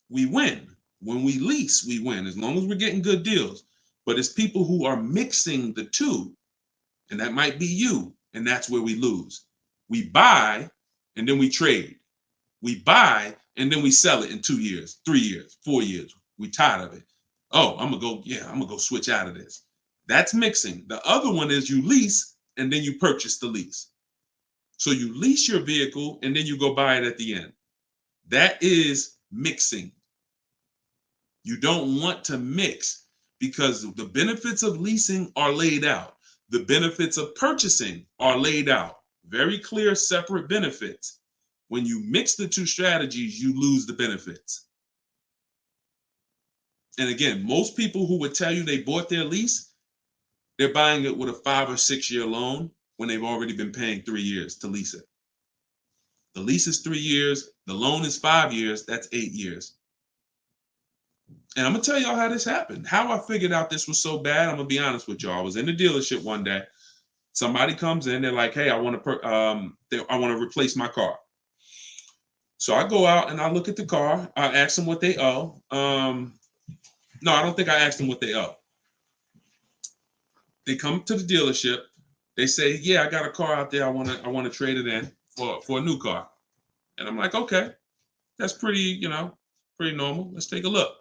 we win. When we lease, we win, as long as we're getting good deals. But it's people who are mixing the two, and that might be you, and that's where we lose. We buy, and then we trade. We buy, and then we sell it in 2 years, 3 years, 4 years. We tired of it. Oh, I'm gonna go switch out of this. That's mixing. The other one is you lease and then you purchase the lease. So you lease your vehicle and then you go buy it at the end. That is mixing. You don't want to mix because the benefits of leasing are laid out. The benefits of purchasing are laid out. Very clear, separate benefits. When you mix the two strategies, you lose the benefits. And again, most people who would tell you they bought their lease, they're buying it with a 5 or 6 year loan when they've already been paying 3 years to lease it. The lease is 3 years, the loan is 5 years, that's 8 years. And I'm gonna tell y'all how this happened. How I figured out this was so bad, I'm gonna be honest with y'all. I was in the dealership one day. Somebody comes in, they're like, "Hey, I want to replace my car." So I go out and I look at the car. I ask them what they owe. No, I don't think I asked them what they owe. They come to the dealership. They say, "Yeah, I got a car out there. I want to trade it in for a new car." And I'm like, "Okay, that's pretty normal. Let's take a look."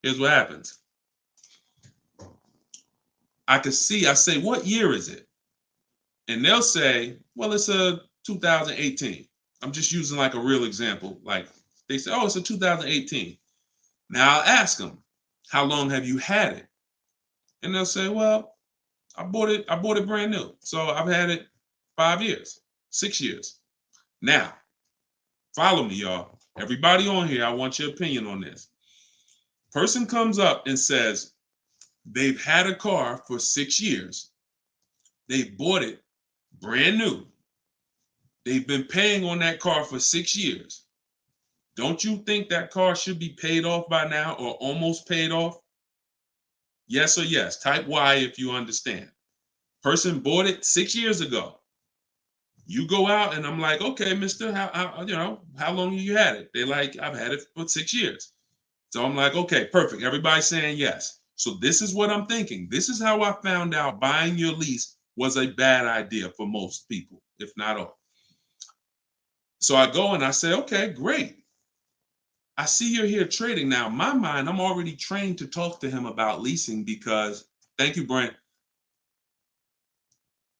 Here's what happens. I say, "What year is it?" And they'll say, "Well, it's a 2018. I'm just using like a real example. Like they say, "Oh, it's a 2018. Now I'll ask them, "How long have you had it?" And they'll say, "Well, I bought it brand new. So I've had it 5 years, 6 years." Now, follow me, y'all. Everybody on here, I want your opinion on this. Person comes up and says they've had a car for 6 years. They bought it brand new. They've been paying on that car for 6 years. Don't you think that car should be paid off by now or almost paid off? Yes or yes. Type Y if you understand. Person bought it 6 years ago. You go out and I'm like, "Okay, mister, how long have you had it?" They're like, "I've had it for 6 years." So I'm like, "Okay, perfect." Everybody's saying yes. So this is what I'm thinking. This is how I found out buying your lease was a bad idea for most people, if not all. So I go and I say, "Okay, great. I see you're here trading." Now, in my mind, I'm already trained to talk to him about leasing because, thank you, Brent.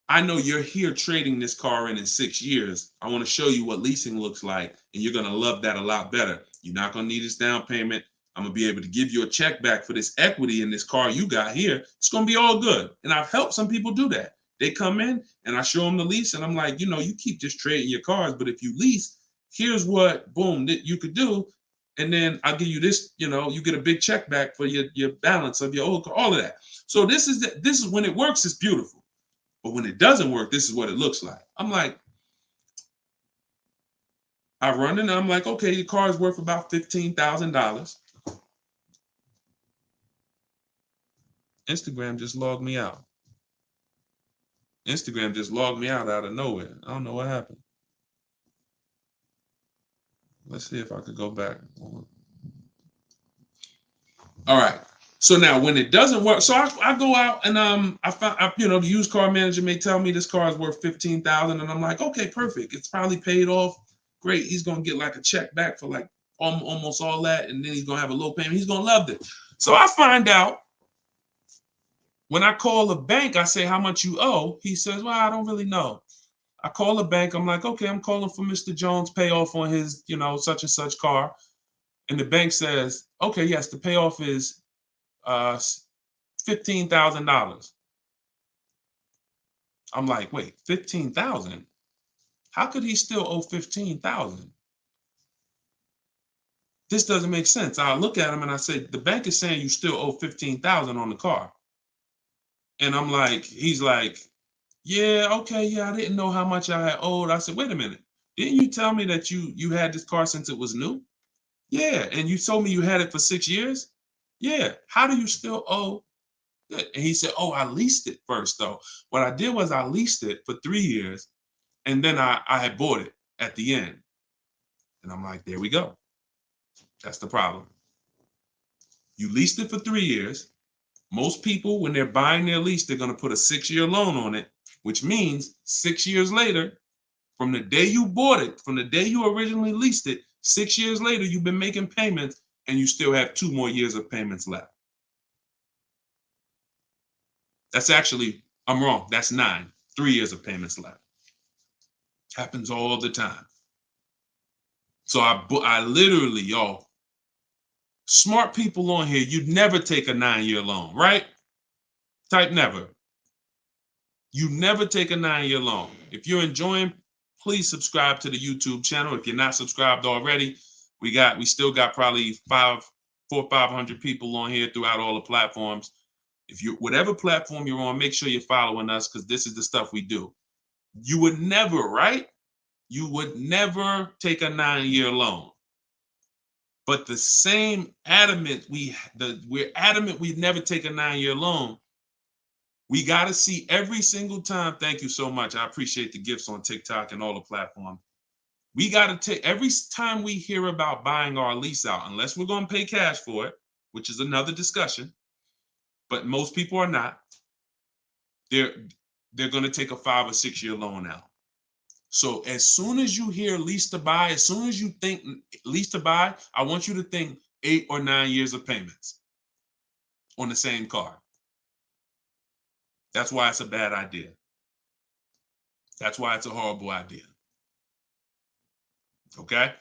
I know you're here trading this car in 6 years. I want to show you what leasing looks like, and you're going to love that a lot better. You're not going to need this down payment. I'm going to be able to give you a check back for this equity in this car you got here. It's going to be all good. And I've helped some people do that. They come in and I show them the lease, and I'm like, you keep just trading your cars, but if you lease, here's what, boom, that you could do. And then I'll give you this, you get a big check back for your balance of your old car, all of that. So this is when it works, it's beautiful. But when it doesn't work, this is what it looks like. I'm like, I run in and I'm like, "Okay, your car is worth about $15,000. Instagram just logged me out. Instagram just logged me out of nowhere. I don't know what happened. Let's see if I could go back. All right. So now when it doesn't work, so I go out and I find the used car manager may tell me this car is worth 15,000, and I'm like, "Okay, perfect. It's probably paid off. Great. He's gonna get like a check back for like almost all that, and then he's gonna have a low payment. He's gonna love it." So I find out when I call the bank, I say, "How much you owe?" He says, "Well, I don't really know." I call the bank. I'm like, "Okay, I'm calling for Mr. Jones' payoff on his such and such car," and the bank says, "Okay, yes, the payoff is $15,000. I'm like, "Wait, 15,000? How could he still owe 15,000? This doesn't make sense." I look at him and I say, "The bank is saying you still owe 15,000 on the car." And he's like, "Yeah, okay, yeah, I didn't know how much I had owed." I said, "Wait a minute. Didn't you tell me that you had this car since it was new?" "Yeah, and you told me you had it for 6 years?" "Yeah. How do you still owe?" And he said, "Oh, I leased it first, though. What I did was I leased it for 3 years, and then I had bought it at the end." And I'm like, "There we go. That's the problem. You leased it for 3 years. Most people, when they're buying their lease, they're going to put a 6-year loan on it, which means 6 years later, from the day you bought it, from the day you originally leased it, 6 years later, you've been making payments and you still have 2 more years of payments left. That's actually, I'm wrong. That's 9. 3 years of payments left. Happens all the time. So I literally, y'all, smart people on here, you'd never take a 9-year loan, right? Type never. You never take a 9-year loan. If you're enjoying, please subscribe to the YouTube channel. If you're not subscribed already, we still got probably 400 or 500 people on here throughout all the platforms. If you, whatever platform you're on, make sure you're following us, because this is the stuff we do. You would never, right? You would never take a 9-year loan. But the same adamant we're adamant we'd never take a 9-year loan. We got to see every single time. Thank you so much. I appreciate the gifts on TikTok and all the platforms. We got to take every time we hear about buying our lease out, unless we're going to pay cash for it, which is another discussion. But most people are not. They're going to take a 5 or 6 year loan out. So as soon as you hear lease to buy, as soon as you think lease to buy, I want you to think 8 or 9 years of payments on the same car. That's why it's a bad idea. That's why it's a horrible idea. Okay?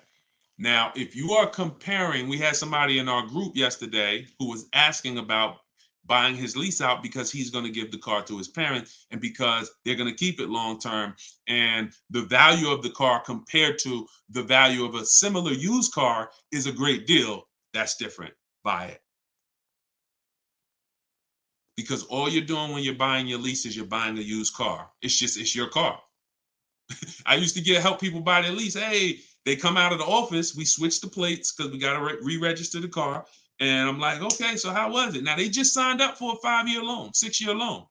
Now, if you are comparing, we had somebody in our group yesterday who was asking about buying his lease out because he's going to give the car to his parents and because they're going to keep it long term. And the value of the car compared to the value of a similar used car is a great deal. That's different. Buy it. Because all you're doing when you're buying your lease is you're buying a used car. It's your car. I used to help people buy their lease. Hey, they come out of the office. We switch the plates because we got to re-register the car. And I'm like, okay, so how was it? Now, they just signed up for a 5-year loan, 6-year loan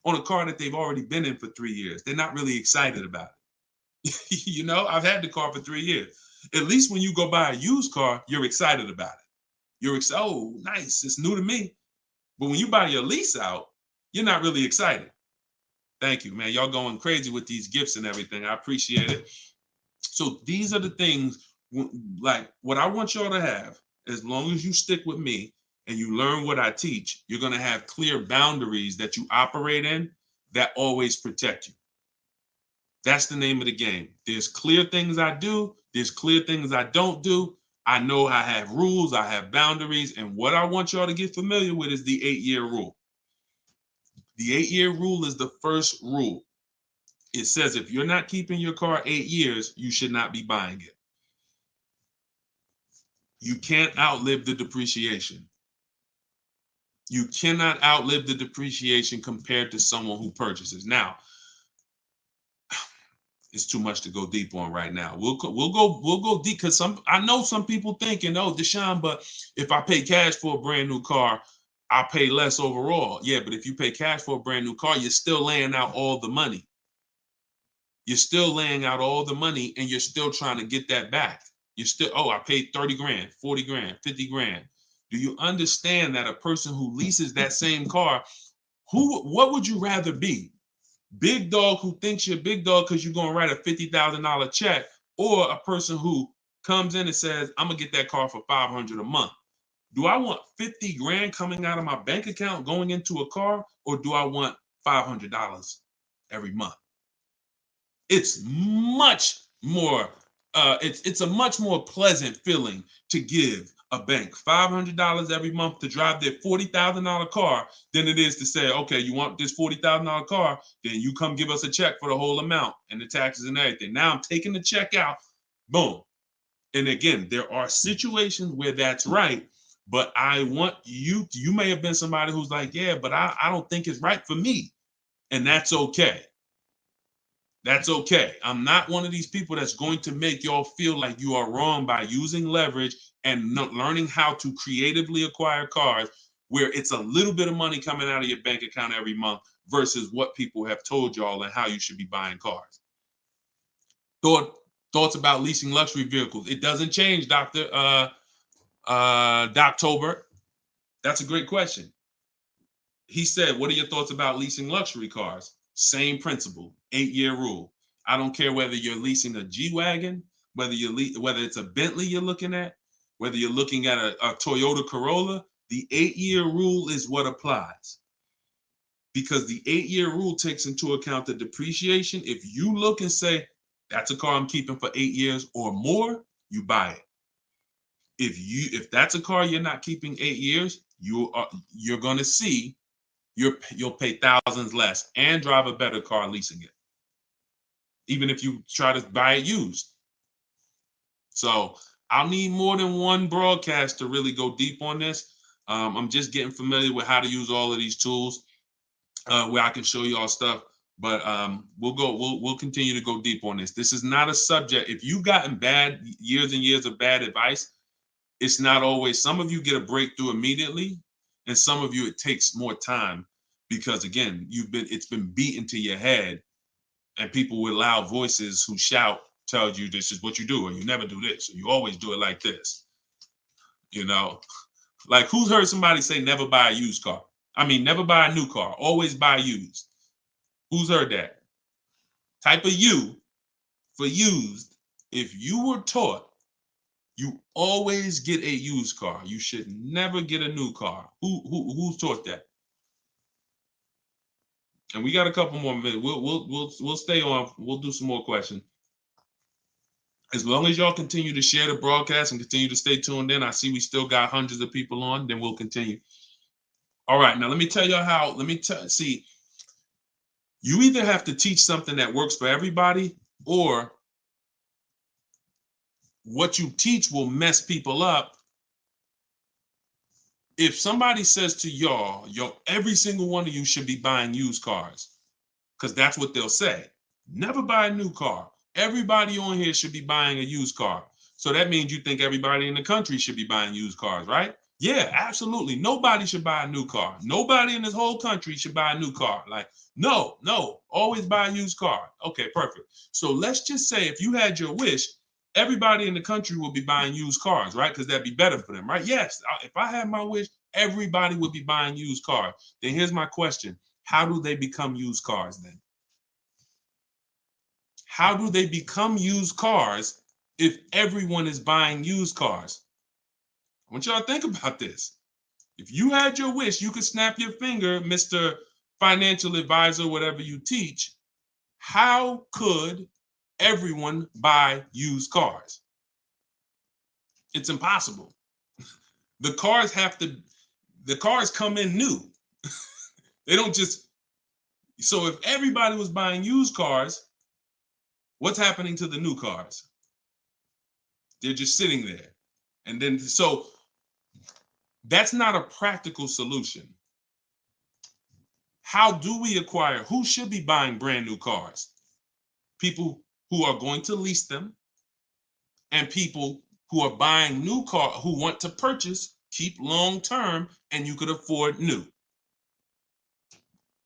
on a car that they've already been in for 3 years. They're not really excited about it. You know, I've had the car for 3 years. At least when you go buy a used car, you're excited about it. You're excited. Oh, nice. It's new to me. But when you buy your lease out, you're not really excited. Thank you, man. Y'all going crazy with these gifts and everything. I appreciate it. So these are the things, like what I want y'all to have. As long as you stick with me and you learn what I teach, you're going to have clear boundaries that you operate in that always protect you. That's the name of the game. There's clear things I do. There's clear things I don't do. I know I have rules. I have boundaries. And what I want y'all to get familiar with is the 8-year rule. The 8-year rule is the first rule. It says if you're not keeping your car 8 years, you should not be buying it. You can't outlive the depreciation. You cannot outlive the depreciation compared to someone who purchases. Now, it's too much to go deep on right now. We'll go deep because I know some people thinking, oh, Deshone, but if I pay cash for a brand new car, I'll pay less overall. Yeah, but if you pay cash for a brand new car, you're still laying out all the money. You're still laying out all the money and you're still trying to get that back. You're still, oh, I paid 30 grand, 40 grand, 50 grand. Do you understand that a person who leases that same car, what would you rather be? Big dog who thinks you're big dog because you're going to write a $50,000 check, or a person who comes in and says, I'm going to get that car for $500 a month. Do I want 50 grand coming out of my bank account going into a car, or do I want $500 every month? It's much more, it's a much more pleasant feeling to give a bank $500 every month to drive their $40,000 car than it is to say, okay, you want this $40,000 car, then you come give us a check for the whole amount and the taxes and everything. Now I'm taking the check out, boom. And again, there are situations where that's right, but I want you may have been somebody who's like, yeah, but I don't think it's right for me. And that's okay. That's okay. I'm not one of these people that's going to make y'all feel like you are wrong by using leverage and learning how to creatively acquire cars where it's a little bit of money coming out of your bank account every month versus what people have told y'all and how you should be buying cars. Thoughts about leasing luxury vehicles. It doesn't change, Dr. Doctober. That's a great question. He said, what are your thoughts about leasing luxury cars? Same principle, 8-year rule. I don't care whether you're leasing a G-Wagon, whether it's a Bentley you're looking at, whether you're looking at a Toyota Corolla, the 8-year rule is what applies. Because the 8-year rule takes into account the depreciation. If you look and say, that's a car I'm keeping for 8 years or more, you buy it. If that's a car you're not keeping 8 years, you're gonna see you'll pay thousands less and drive a better car leasing it, even if you try to buy it used. So I'll need more than one broadcast to really go deep on this. I'm just getting familiar with how to use all of these tools, where I can show you all stuff. But we'll continue to go deep on this. This is not a subject. If you've gotten bad years and years of bad advice, it's not always. Some of you get a breakthrough immediately, and some of you it takes more time because again, it's been beaten to your head, and people with loud voices who shout tell you this is what you do, or you never do this, or you always do it like this. You know, like who's heard somebody say never buy a used car? I mean, never buy a new car, always buy used. Who's heard that? Type of U for used. If you were taught you always get a used car, you should never get a new car. Who's taught that? And we got a couple more minutes. We'll stay on. We'll do some more questions. As long as y'all continue to share the broadcast and continue to stay tuned in, I see we still got hundreds of people on, then we'll continue. All right, now let me tell y'all how, see, you either have to teach something that works for everybody, or what you teach will mess people up. If somebody says to y'all, every single one of you should be buying used cars, because that's what they'll say. Never buy a new car. Everybody on here should be buying a used car. So that means you think everybody in the country should be buying used cars, right? Yeah, absolutely. Nobody should buy a new car. Nobody in this whole country should buy a new car. Like, no, always buy a used car. Okay, perfect. So let's just say if you had your wish, everybody in the country would be buying used cars, right? Because that'd be better for them, right? Yes, if I had my wish, everybody would be buying used cars. Then here's my question. How do they become used cars then? How do they become used cars if everyone is buying used cars? I want y'all to think about this. If you had your wish, you could snap your finger, Mr. Financial Advisor, whatever you teach. How could everyone buy used cars? It's impossible. The cars come in new. They don't just, so if everybody was buying used cars, what's happening to the new cars? They're just sitting there. And then, so that's not a practical solution. How do we acquire? Who should be buying brand new cars? People who are going to lease them, and people who are buying new cars, who want to purchase, keep long term, and you could afford new.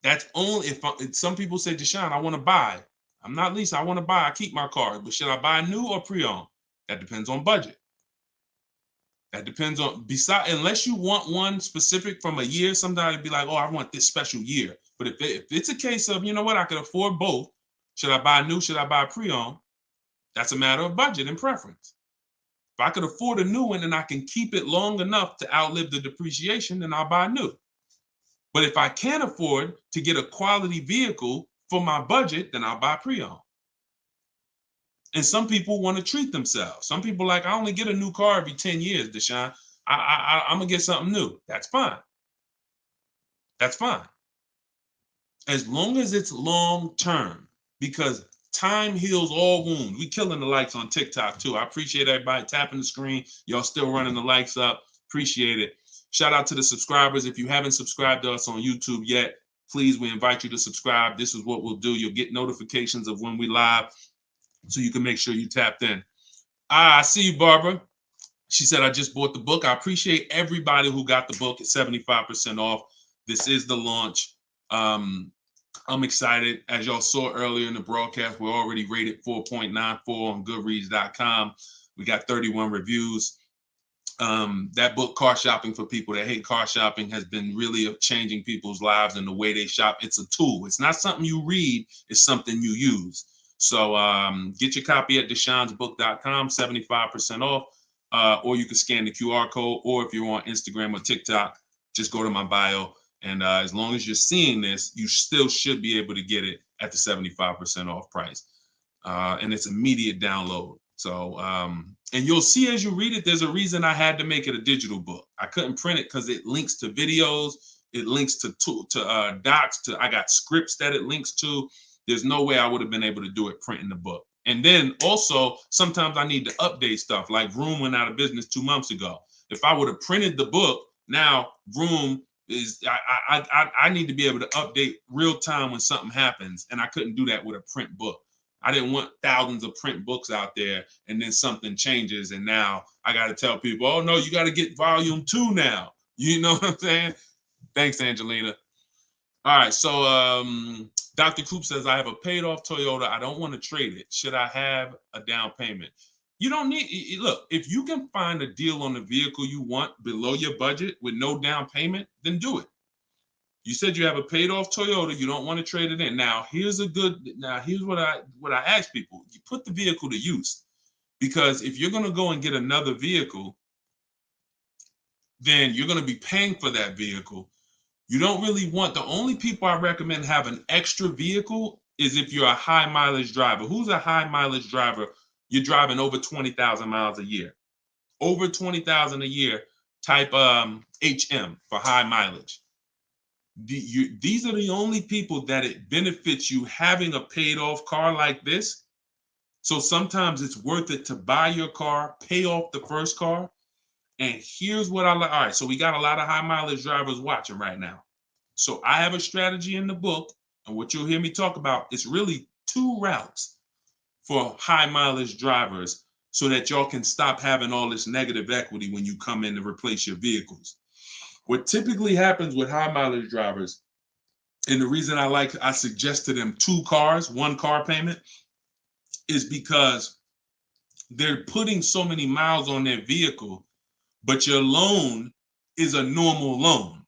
That's only if some people say, Deshone, I want to buy. I'm not leasing, I want to buy. I keep my car, but should I buy new or pre-owned? That depends on budget. That depends on, unless you want one specific from a year, somebody be like, oh, I want this special year. But if it's a case of, you know what, I can afford both. Should I buy new? Should I buy pre-owned? That's a matter of budget and preference. If I could afford a new one and I can keep it long enough to outlive the depreciation, then I'll buy new. But if I can't afford to get a quality vehicle for my budget, then I'll buy pre-owned. And some people want to treat themselves. Some people like, I only get a new car every 10 years, Deshone. I'm going to get something new. That's fine. That's fine. As long as it's long term, because time heals all wounds. We killing the likes on TikTok too. I appreciate everybody tapping the screen. Y'all still running the likes up. Appreciate it. Shout out to the subscribers. If you haven't subscribed to us on YouTube yet, please, we invite you to subscribe. This is what we'll do. You'll get notifications of when we live, so you can make sure you tapped in. I see you, Barbara. She said, I just bought the book. I appreciate everybody who got the book at 75% off. This is the launch. I'm excited. As y'all saw earlier in the broadcast, we're already rated 4.94 on Goodreads.com. We got 31 reviews. That book, Car Shopping for People That Hate Car Shopping, has been really changing people's lives and the way they shop. It's a tool. It's not something you read. It's something you use. So get your copy at deshonsbook.com, 75% off. or you can scan the QR code, or if you're on Instagram or TikTok, just go to my bio. And as long as you're seeing this, you still should be able to get it at the 75% off price. And it's immediate download. So, and you'll see as you read it, there's a reason I had to make it a digital book. I couldn't print it because it links to videos, it links to docs, I got scripts that it links to. There's no way I would have been able to do it printing the book. And then also, sometimes I need to update stuff, like Vroom went out of business 2 months ago. If I would have printed the book, now Vroom is, I need to be able to update real time when something happens, and I couldn't do that with a print book. I didn't want thousands of print books out there and then something changes and now I got to tell people, oh no, you got to get volume 2 now. You know what I'm saying? Thanks, Angelina. All right, so Dr. Coop says, I have a paid off Toyota. I don't want to trade it. Should I have a down payment? You don't need, look, if you can find a deal on the vehicle you want below your budget with no down payment, then do it. You said you have a paid off Toyota. You don't want to trade it in. Now, here's what I ask people. You put the vehicle to use, because if you're going to go and get another vehicle, then you're going to be paying for that vehicle. You don't really want, the only people I recommend have an extra vehicle is if you're a high mileage driver. Who's a high mileage driver? You're driving over 20,000 miles a year. Over 20,000 a year, type HM for high mileage. These are the only people that it benefits you having a paid off car like this. So sometimes it's worth it to buy your car, pay off the first car. And here's what I like. All right, so we got a lot of high mileage drivers watching right now. So I have a strategy in the book, and what you'll hear me talk about is really 2 routes for high mileage drivers so that y'all can stop having all this negative equity when you come in to replace your vehicles. What typically happens with high mileage drivers, and the reason I suggest to them 2 cars, 1 car payment, is because they're putting so many miles on their vehicle, but your loan is a normal loan.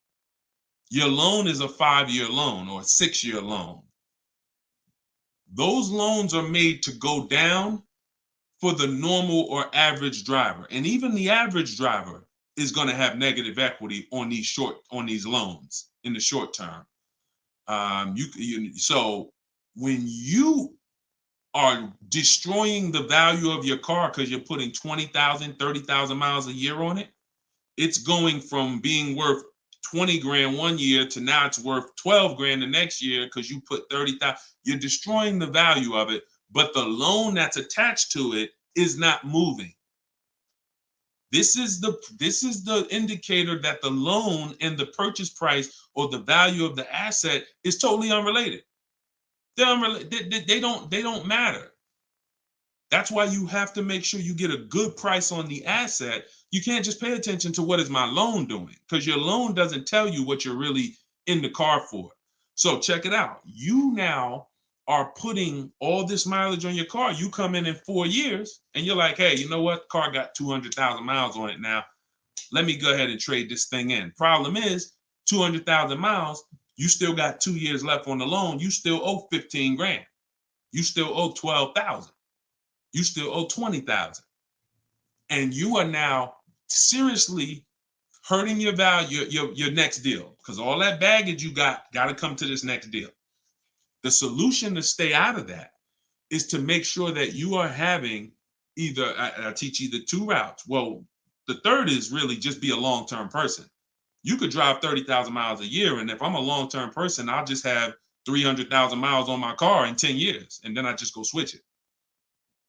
Your loan is a 5-year loan or a 6-year loan. Those loans are made to go down for the normal or average driver. And even the average driver is going to have negative equity on these loans in the short term. So when you are destroying the value of your car because you're putting 20,000, 30,000 miles a year on it, it's going from being worth 20 grand one year to now it's worth 12 grand the next year because you put 30,000. You're destroying the value of it, but the loan that's attached to it is not moving. This is the indicator that the loan and the purchase price or the value of the asset is totally unrelated. They don't matter. That's why you have to make sure you get a good price on the asset. You can't just pay attention to what is my loan doing, because your loan doesn't tell you what you're really in the car for. So check it out. You now are putting all this mileage on your car. You come in 4 years and you're like, hey, you know what? Car got 200,000 miles on it now. Let me go ahead and trade this thing in. Problem is 200,000 miles, you still got 2 years left on the loan. You still owe 15 grand. You still owe 12,000. You still owe 20,000. And you are now seriously hurting your value, your next deal, because all that baggage you got to come to this next deal. The solution to stay out of that is to make sure that you are having I teach either 2 routes. Well, the third is really just be a long-term person. You could drive 30,000 miles a year. And if I'm a long-term person, I'll just have 300,000 miles on my car in 10 years. And then I just go switch it.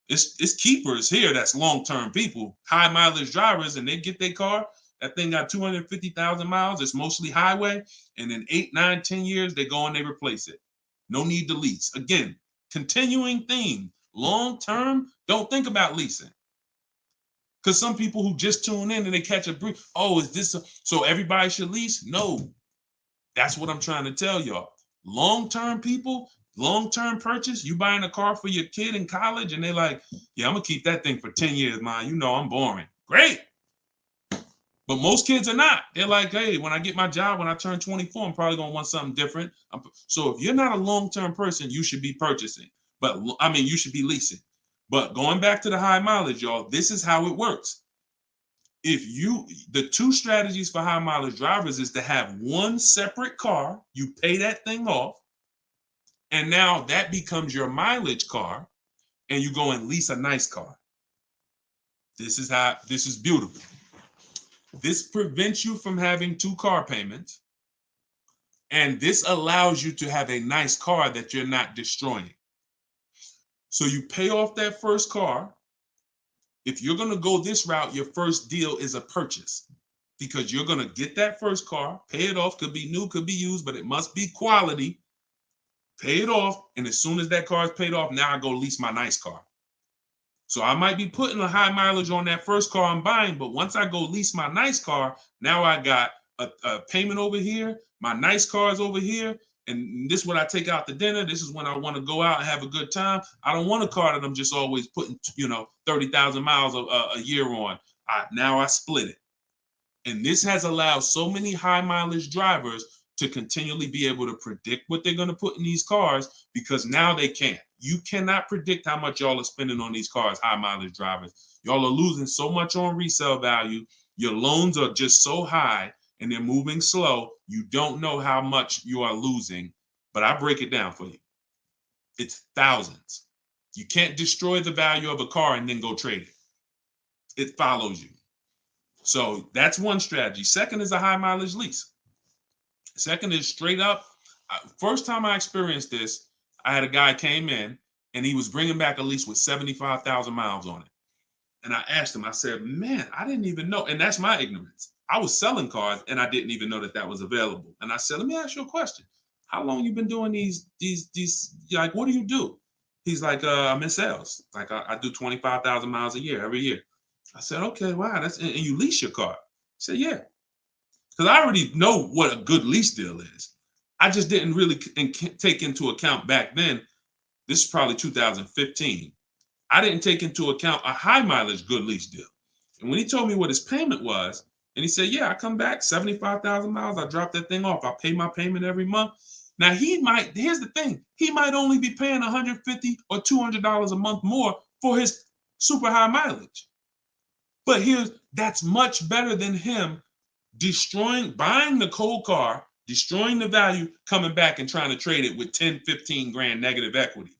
It's keepers here that's long-term people, high mileage drivers, and they get their car. That thing got 250,000 miles. It's mostly highway. And in 8, 9, 10 years, they go and they replace it. No need to lease. Again, continuing theme. Long-term, don't think about leasing. Because some people who just tune in and they catch a brief, oh, is this so everybody should lease? No. That's what I'm trying to tell y'all. Long-term people, long-term purchase, you buying a car for your kid in college and they're like, yeah, I'm going to keep that thing for 10 years, man. You know I'm boring. Great. But most kids are not. They're like, hey, when I get my job, when I turn 24, I'm probably going to want something different. So if you're not a long-term person, you should be purchasing. But I mean, you should be leasing. But going back to the high mileage, y'all, this is how it works. The two strategies for high mileage drivers is to have one separate car, you pay that thing off, and now that becomes your mileage car, and you go and lease a nice car. This is beautiful. This prevents you from having two car payments, and this allows you to have a nice car that you're not destroying. So you pay off that first car. If you're going to go this route, your first deal is a purchase, because you're going to get that first car, pay it off, could be new, could be used, but it must be quality. Pay it off, and as soon as that car is paid off, now I go lease my nice car. So I might be putting a high mileage on that first car I'm buying, but once I go lease my nice car, now I got a payment over here, my nice car is over here, and this is when I take out to dinner. This is when I want to go out and have a good time. I don't want a car that I'm just always putting, 30,000 miles a year on. Now I split it. And this has allowed so many high mileage drivers to continually be able to predict what they're going to put in these cars, because now they can't. You cannot predict how much y'all are spending on these cars, high mileage drivers. Y'all are losing so much on resale value. Your loans are just so high and they're moving slow. You don't know how much you are losing, but I break it down for you. It's thousands. You can't destroy the value of a car and then go trade it. It follows you. So that's one strategy. Second is a high mileage lease. Second is straight up. First time I experienced this, I had a guy came in and he was bringing back a lease with 75,000 miles on it. And I asked him, I said, man, I didn't even know. And that's my ignorance. I was selling cars and I didn't even know that was available. And I said, let me ask you a question. How long you been doing these, like, what do you do? He's like, I'm in sales. Like I do 25,000 miles a year, every year. I said, okay, wow. And you lease your car? He said, yeah. Because I already know what a good lease deal is. I just didn't really take into account back then. This is probably 2015. I didn't take into account a high mileage good lease deal. And when he told me what his payment was, and he said, yeah, I come back 75,000 miles. I drop that thing off. I pay my payment every month. Now here's the thing. He might only be paying $150 or $200 a month more for his super high mileage. But that's much better than him buying the cold car, destroying the value, coming back and trying to trade it with 10, 15 grand negative equity.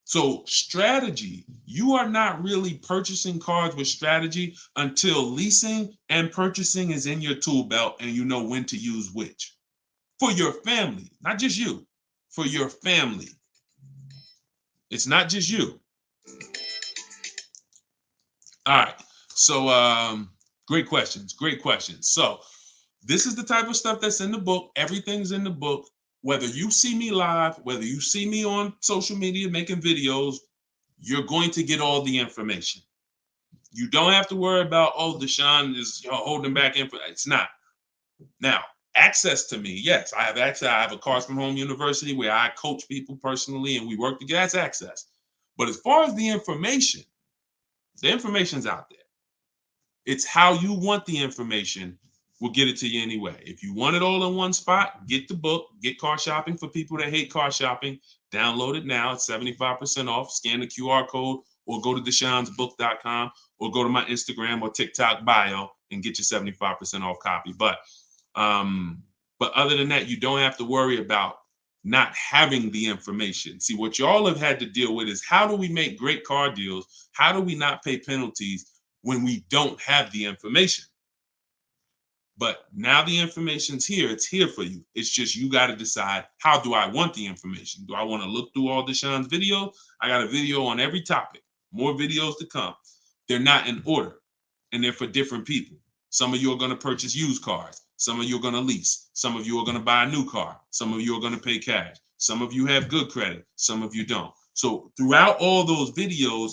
So strategy, you are not really purchasing cars with strategy until leasing and purchasing is in your tool belt and you know when to use which. For your family, not just you, for your family. It's not just you. All right, so great questions. So this is the type of stuff that's in the book. Everything's in the book. Whether you see me live, whether you see me on social media making videos, you're going to get all the information. You don't have to worry about, Deshone is holding back info. It's not. Now, access to me, yes, I have access. I have a Cars from Home University where I coach people personally and we work together. That's access. But as far as the information's out there. It's how you want the information. We'll get it to you anyway. If you want it all in one spot, get the book, get Car Shopping for people that hate car shopping. Download it now. It's 75% off. Scan the QR code or go to deshonesbook.com or go to my Instagram or TikTok bio and get your 75% off copy. But other than that, you don't have to worry about not having the information. See, what y'all have had to deal with is how do we make great car deals? How do we not pay penalties when we don't have the information? But now the information's here. It's here for you. It's just you got to decide, how do I want the information? Do I want to look through all Deshone's videos? I got a video on every topic. More videos to come. They're not in order, and they're for different people. Some of you are going to purchase used cars. Some of you are going to lease. Some of you are going to buy a new car. Some of you are going to pay cash. Some of you have good credit. Some of you don't. So throughout all those videos,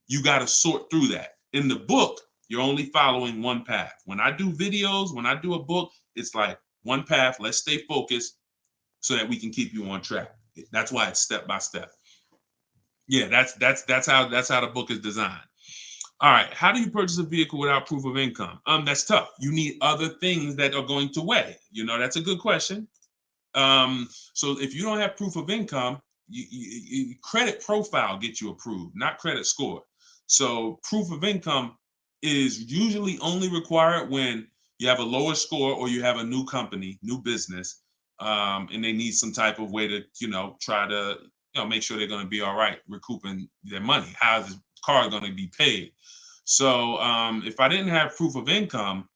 you got to sort through that. In the book, you're only following one path. When I do videos, when I do a book, it's like one path. Let's stay focused so that we can keep you on track. That's why it's step by step. Yeah, that's how the book is designed. All right, how do you purchase a vehicle without proof of income? That's tough. You need other things that are going to weigh. That's a good question. So if you don't have proof of income, credit profile gets you approved, not credit score. So proof of income is usually only required when you have a lower score or you have a new company, new business, and they need some type of way to, try to, make sure they're going to be all right recouping their money. How's the car going to be paid? So if I didn't have proof of income,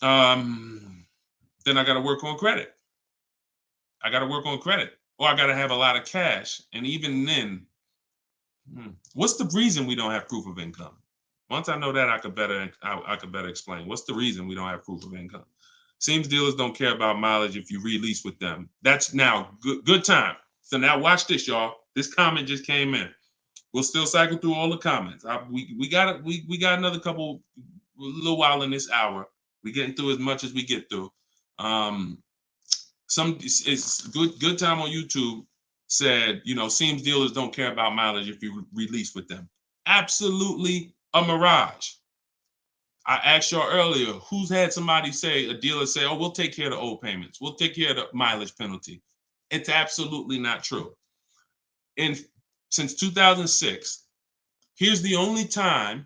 then I got to work on credit. I got to work on credit, or I got to have a lot of cash. And even then, what's the reason we don't have proof of income? Once I know that, I could better explain. What's the reason we don't have proof of income? Seems dealers don't care about mileage if you release with them. That's now good time. So now watch this, y'all. This comment just came in. We'll still cycle through all the comments. We got another couple, a little while in this hour. We're getting through as much as we get through. It's good time on YouTube said, seems dealers don't care about mileage if you release with them. Absolutely a mirage. I asked y'all earlier, who's had somebody say, a dealer say, oh, we'll take care of the old payments. We'll take care of the mileage penalty. It's absolutely not true. And since 2006, here's the only time,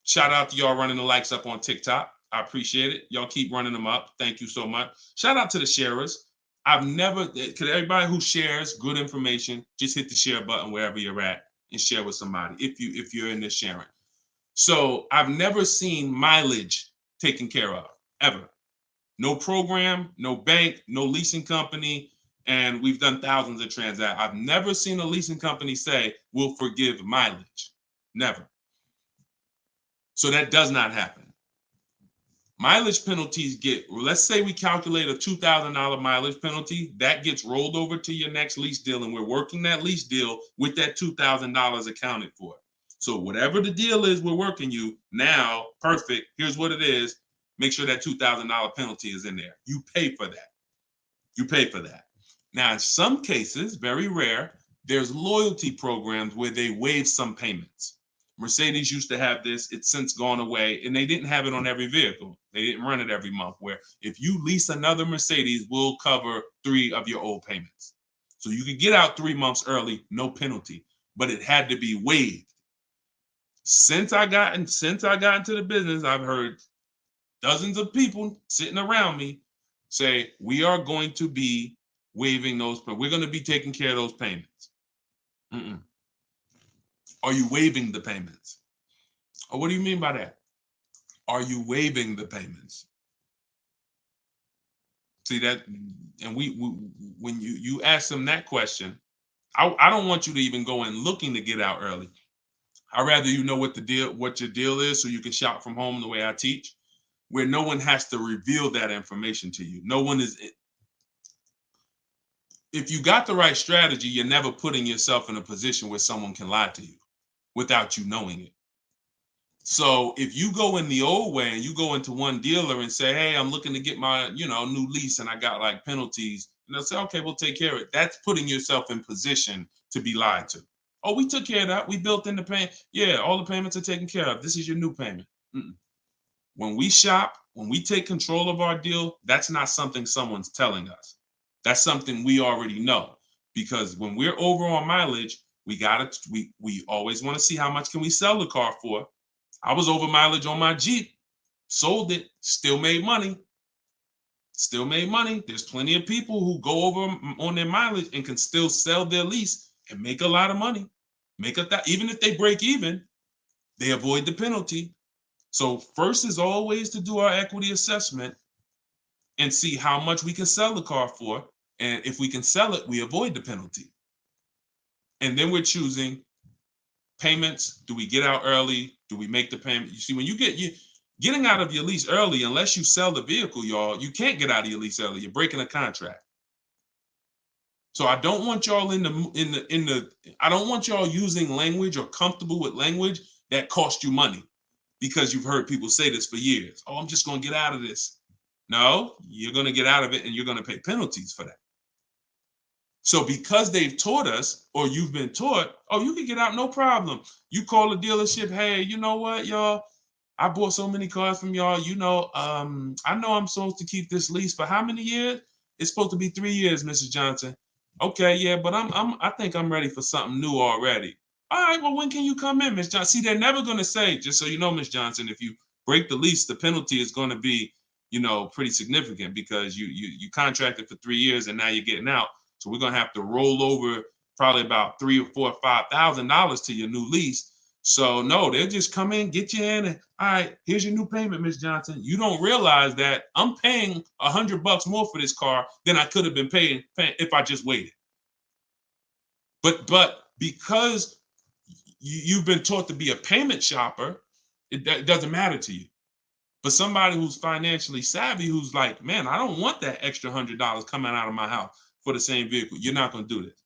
shout out to y'all running the likes up on TikTok. I appreciate it. Y'all keep running them up. Thank you so much. Shout out to the sharers. Could everybody who shares good information, just hit the share button wherever you're at and share with somebody if you're in this sharing. So I've never seen mileage taken care of, ever. No program, no bank, no leasing company, and we've done thousands of transactions. I've never seen a leasing company say, we'll forgive mileage. Never. So that does not happen. Mileage penalties let's say we calculate a $2,000 mileage penalty, that gets rolled over to your next lease deal, and we're working that lease deal with that $2,000 accounted for. So whatever the deal is we're working you now, perfect, here's what it is. Make sure that $2,000 penalty is in there. You pay for that. You pay for that. Now, in some cases, very rare, there's loyalty programs where they waive some payments. Mercedes used to have this. It's since gone away, and they didn't have it on every vehicle. They didn't run it every month, where if you lease another Mercedes, we'll cover 3 of your old payments. So you could get out 3 months early, no penalty, but it had to be waived. Since I got into the business, I've heard dozens of people sitting around me say, we are going to be waiving those, but we're going to be taking care of those payments. Are you waiving the payments? Or what do you mean by that? Are you waiving the payments? See that, and when you ask them that question, I don't want you to even go in looking to get out early. I'd rather you know what your deal is, so you can shop from home the way I teach, where no one has to reveal that information to you. No one is. If you got the right strategy, you're never putting yourself in a position where someone can lie to you without you knowing it. So if you go in the old way and you go into one dealer and say, hey, I'm looking to get my, new lease and I got like penalties, and they'll say, okay, we'll take care of it. That's putting yourself in position to be lied to. Oh, we took care of that. We built in the payment. Yeah, all the payments are taken care of. This is your new payment. When we shop, when we take control of our deal, that's not something someone's telling us. That's something we already know. Because when we're over on mileage, we always want to see how much can we sell the car for. I was over mileage on my Jeep, sold it, still made money. Still made money. There's plenty of people who go over on their mileage and can still sell their lease and make a lot of money. Even if they break even, they avoid the penalty. So first is always to do our equity assessment and see how much we can sell the car for. And if we can sell it, we avoid the penalty. And then we're choosing payments. Do we get out early? Do we make the payment? You see, when getting out of your lease early, unless you sell the vehicle, y'all, you can't get out of your lease early. You're breaking a contract. So I don't want y'all I don't want y'all using language or comfortable with language that cost you money, because you've heard people say this for years. Oh, I'm just going to get out of this. No, you're going to get out of it and you're going to pay penalties for that. So because they've taught us, or you've been taught, oh, you can get out, no problem. You call the dealership, hey, you know what, y'all? I bought so many cars from y'all. I know I'm supposed to keep this lease for how many years? It's supposed to be 3 years, Mrs. Johnson. Okay, yeah, but I think I'm ready for something new already. All right, well, when can you come in, Miss Johnson? See, they're never going to say, just so you know, Miss Johnson, if you break the lease, the penalty is going to be, pretty significant because you contracted for 3 years and now you're getting out. So we're going to have to roll over probably about $3,000 or $4,000 or $5,000 to your new lease. So no, they'll just come in, get you in, and all right, here's your new payment, Miss Johnson. You don't realize that I'm paying $100 more for this car than I could have been paying if I just waited. But because you've been taught to be a payment shopper, it doesn't matter to you. But somebody who's financially savvy, who's like, man, I don't want that extra $100 coming out of my house for the same vehicle. You're not going to do this.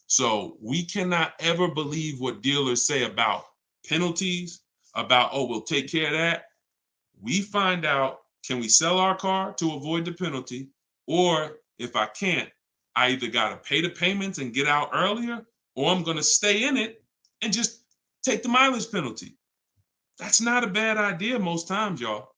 So we cannot ever believe what dealers say about penalties, about, oh, we'll take care of that. We find out, can we sell our car to avoid the penalty? Or if I can't, I either got to pay the payments and get out earlier, or I'm going to stay in it and just take the mileage penalty. That's not a bad idea most times, y'all.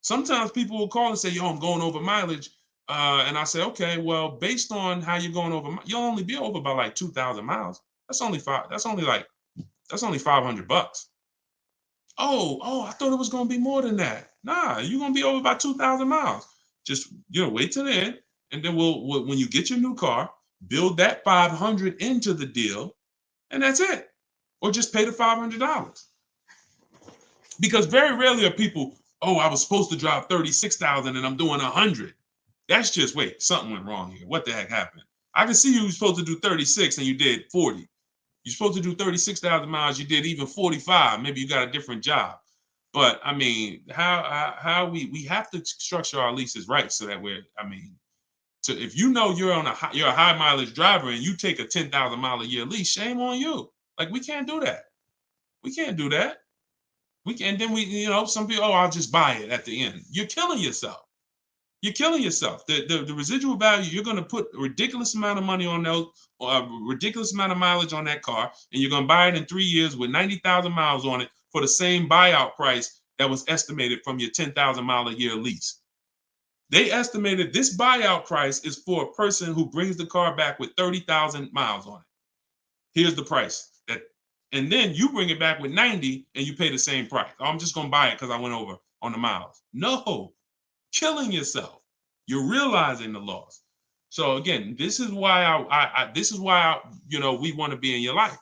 Sometimes people will call and say, yo, I'm going over mileage. And I say, okay, well, based on how you're going over, you'll only be over by like 2,000 miles. That's only $500. Oh, I thought it was going to be more than that. Nah, you're going to be over by 2,000 miles. Just, wait till the end. And then when you get your new car, build that 500 into the deal, and that's it. Or just pay the $500. Because very rarely are people, oh, I was supposed to drive 36,000 and I'm doing 100. That's just, wait, something went wrong here. What the heck happened? I can see you were supposed to do 36 and you did 40. You're supposed to do 36,000 miles, you did even 45. Maybe you got a different job. But I mean, how we have to structure our leases right so that if you know you're a high mileage driver and you take a 10,000 mile a year lease, shame on you. Like, we can't do that. We can't do that. Some people, oh, I'll just buy it at the end. You're killing yourself. You're killing yourself. The residual value, you're going to put a ridiculous amount of money on those, or a ridiculous amount of mileage on that car, and you're going to buy it in 3 years with 90,000 miles on it for the same buyout price that was estimated from your 10,000 mile a year lease. They estimated this buyout price is for a person who brings the car back with 30,000 miles on it. Here's the price. And then you bring it back with 90 and you pay the same price. Oh, I'm just going to buy it because I went over on the miles. No, killing yourself. You're realizing the loss. So again, this is why we want to be in your life.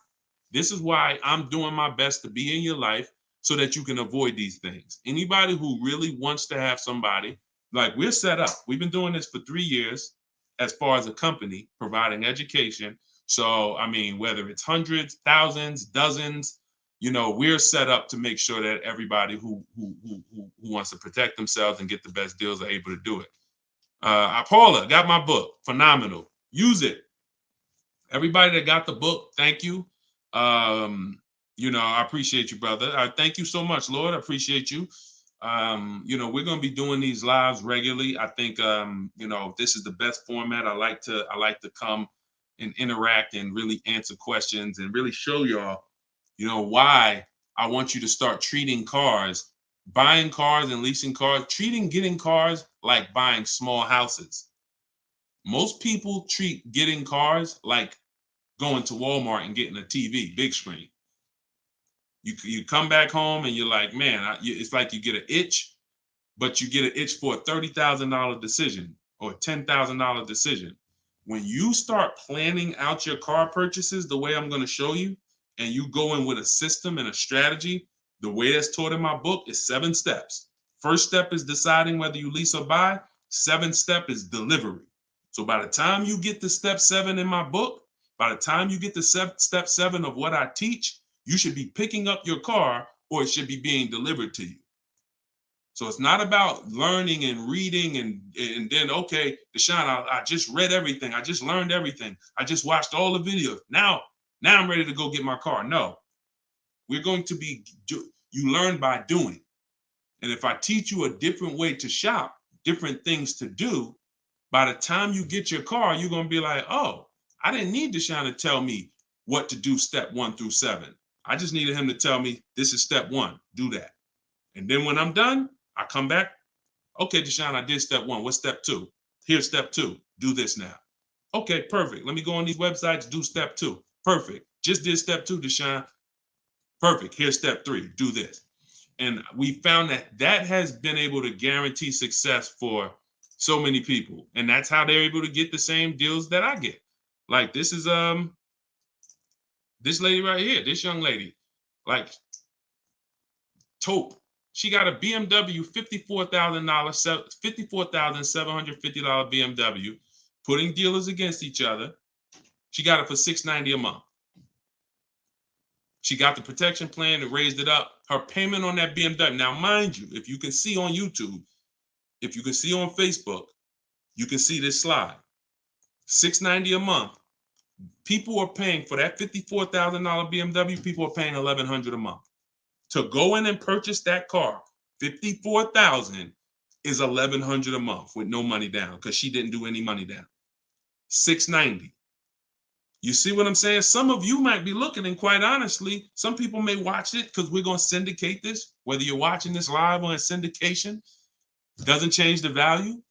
This is why I'm doing my best to be in your life so that you can avoid these things. Anybody who really wants to have somebody, like, we're set up. We've been doing this for 3 years as far as a company, providing education. So, whether it's hundreds, thousands, dozens, we're set up to make sure that everybody who wants to protect themselves and get the best deals are able to do it. Paula, got my book. Phenomenal. Use it. Everybody that got the book, thank you. I appreciate you, brother. Thank you so much, Lord. I appreciate you. We're going to be doing these lives regularly. I think, this is the best format. I like to come and interact and really answer questions and really show y'all, why I want you to start treating cars, buying cars and leasing cars, getting cars like buying small houses. Most people treat getting cars like going to Walmart and getting a TV, big screen. You come back home and you're like, man, it's like you get an itch, but you get an itch for a $30,000 decision or a $10,000 decision. When you start planning out your car purchases the way I'm going to show you, and you go in with a system and a strategy, the way that's taught in my book is 7 steps. First step is deciding whether you lease or buy. 7th step is delivery. So by the time you get to step 7 in my book, by the time you get to step 7 of what I teach, you should be picking up your car or it should be being delivered to you. So it's not about learning and reading and then, okay, Deshone, I just read everything. I just learned everything. I just watched all the videos. Now I'm ready to go get my car. No, we're going to you learn by doing. And if I teach you a different way to shop, different things to do, by the time you get your car, you're going to be like, oh, I didn't need Deshone to tell me what to do step 1 through 7. I just needed him to tell me this is step 1, do that. And then when I'm done, I come back. Okay, Deshone, I did step 1. What's step 2? Here's step 2. Do this now. Okay, perfect. Let me go on these websites, do step 2. Perfect. Just did step 2, Deshone. Perfect. Here's step 3. Do this. And we found that that has been able to guarantee success for so many people. And that's how they're able to get the same deals that I get. Like this is this lady right here, this young lady, like Taupe. She got a BMW $54,000, $54,750 BMW, putting dealers against each other. She got it for $690 a month. She got the protection plan and raised it up. Her payment on that BMW. Now, mind you, if you can see on YouTube, if you can see on Facebook, you can see this slide. $690 a month. People are paying for that $54,000 BMW. People are paying $1,100 a month to go in and purchase that car. $54,000 is $1,100 a month with no money down because she didn't do any money down. $690. You see what I'm saying? Some of you might be looking, and quite honestly, some people may watch it because we're going to syndicate this. Whether you're watching this live or in syndication, doesn't change the value.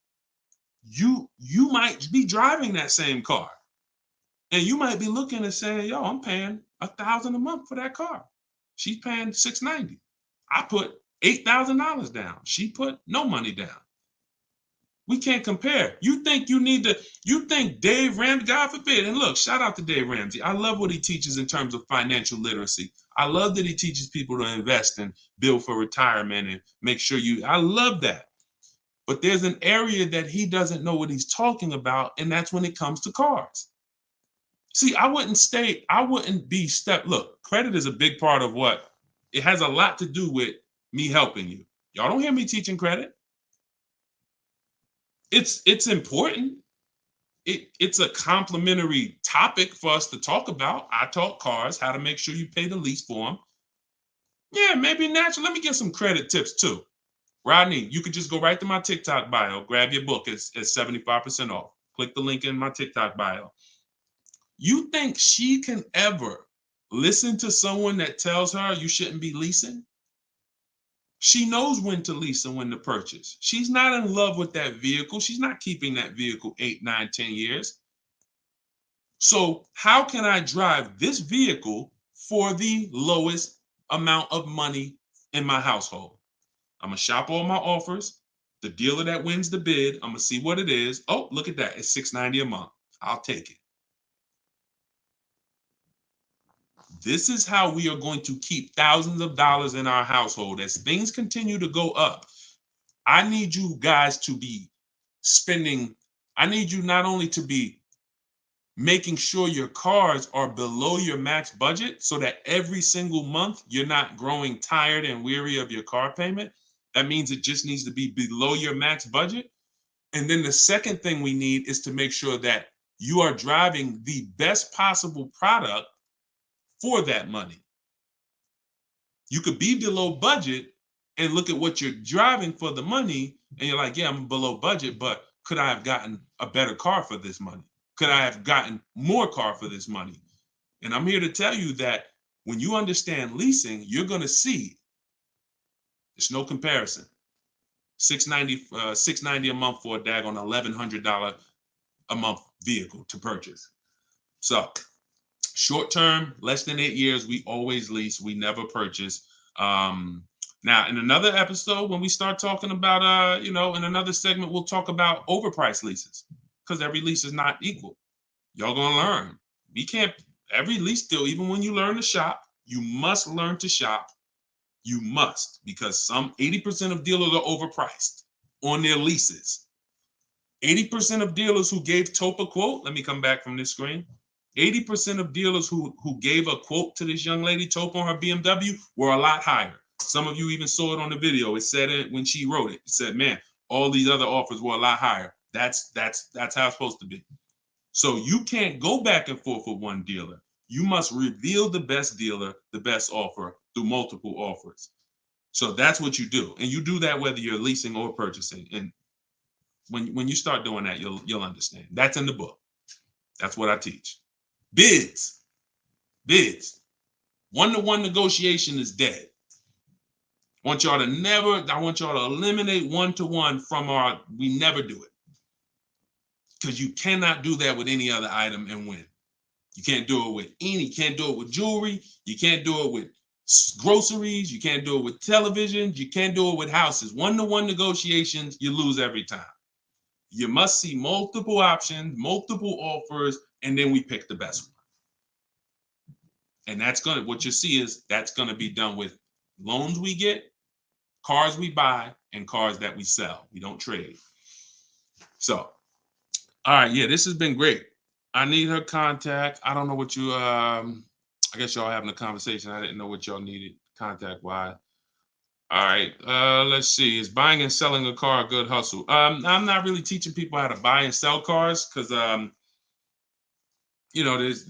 You might be driving that same car, and you might be looking and saying, "Yo, I'm paying $1,000 a month for that car. She's paying $690. I put $8,000 down. She put no money down. We can't compare. You think Dave Ramsey, God forbid, and look, shout out to Dave Ramsey. I love what he teaches in terms of financial literacy. I love that he teaches people to invest and build for retirement and make sure I love that. But there's an area that he doesn't know what he's talking about, and that's when it comes to cars. See, look, credit is a big part of what, it has a lot to do with me helping you. Y'all don't hear me teaching credit. It's important. It's a complimentary topic for us to talk about. I talk cars, how to make sure you pay the lease for them. Yeah, maybe natural. Let me get some credit tips too. Rodney, you could just go right to my TikTok bio, grab your book. It's 75% off. Click the link in my TikTok bio. You think she can ever listen to someone that tells her you shouldn't be leasing? She knows when to lease and when to purchase. She's not in love with that vehicle. She's not keeping that vehicle 8, 9, 10 years. So how can I drive this vehicle for the lowest amount of money in my household? I'm going to shop all my offers. The dealer that wins the bid, I'm going to see what it is. Oh, look at that. It's $690 a month. I'll take it. This is how we are going to keep thousands of dollars in our household. As things continue to go up, I need you guys to be spending. I need you not only to be making sure your cars are below your max budget so that every single month you're not growing tired and weary of your car payment. That means it just needs to be below your max budget. And then the second thing we need is to make sure that you are driving the best possible product for that money. You could be below budget and look at what you're driving for the money, and you're like, yeah, I'm below budget, but could I have gotten a better car for this money? Could I have gotten more car for this money? And I'm here to tell you that when you understand leasing, you're going to see there's no comparison. $690 a month for a daggone $1,100 a month vehicle to purchase. So short term, less than 8 years, we always lease. We never purchase. Now, in another episode, when we start talking about, in another segment, we'll talk about overpriced leases because every lease is not equal. Y'all gonna learn. Every lease deal, even when you learn to shop, you must learn to shop. You must, because 80% of dealers are overpriced on their leases. 80% of dealers who gave Taupe a quote, let me come back from this screen. 80% of dealers who gave a quote to this young lady, Taupe, on her BMW were a lot higher. Some of you even saw it on the video. It said it when she wrote it. It said, man, all these other offers were a lot higher. That's how it's supposed to be. So you can't go back and forth with one dealer. You must reveal the best dealer, the best offer through multiple offers. So that's what you do. And you do that whether you're leasing or purchasing. And when you start doing that, you'll understand. That's in the book. That's what I teach. Bids. One-to-one negotiation is dead. I want y'all to eliminate one-to-one from we never do it. Because you cannot do that with any other item and win. You can't do it with you can't do it with jewelry. You can't do it with groceries. You can't do it with televisions. You can't do it with houses. One-to-one negotiations, you lose every time. You must see multiple options, multiple offers, and then we pick the best one. And what you see is that's gonna be done with loans we get, cars we buy, and cars that we sell. We don't trade. So, all right, yeah, this has been great. I need her contact. I don't know what you I guess y'all having a conversation. I didn't know what y'all needed contact wise. All right, let's see. Is buying and selling a car a good hustle? I'm not really teaching people how to buy and sell cars because yes,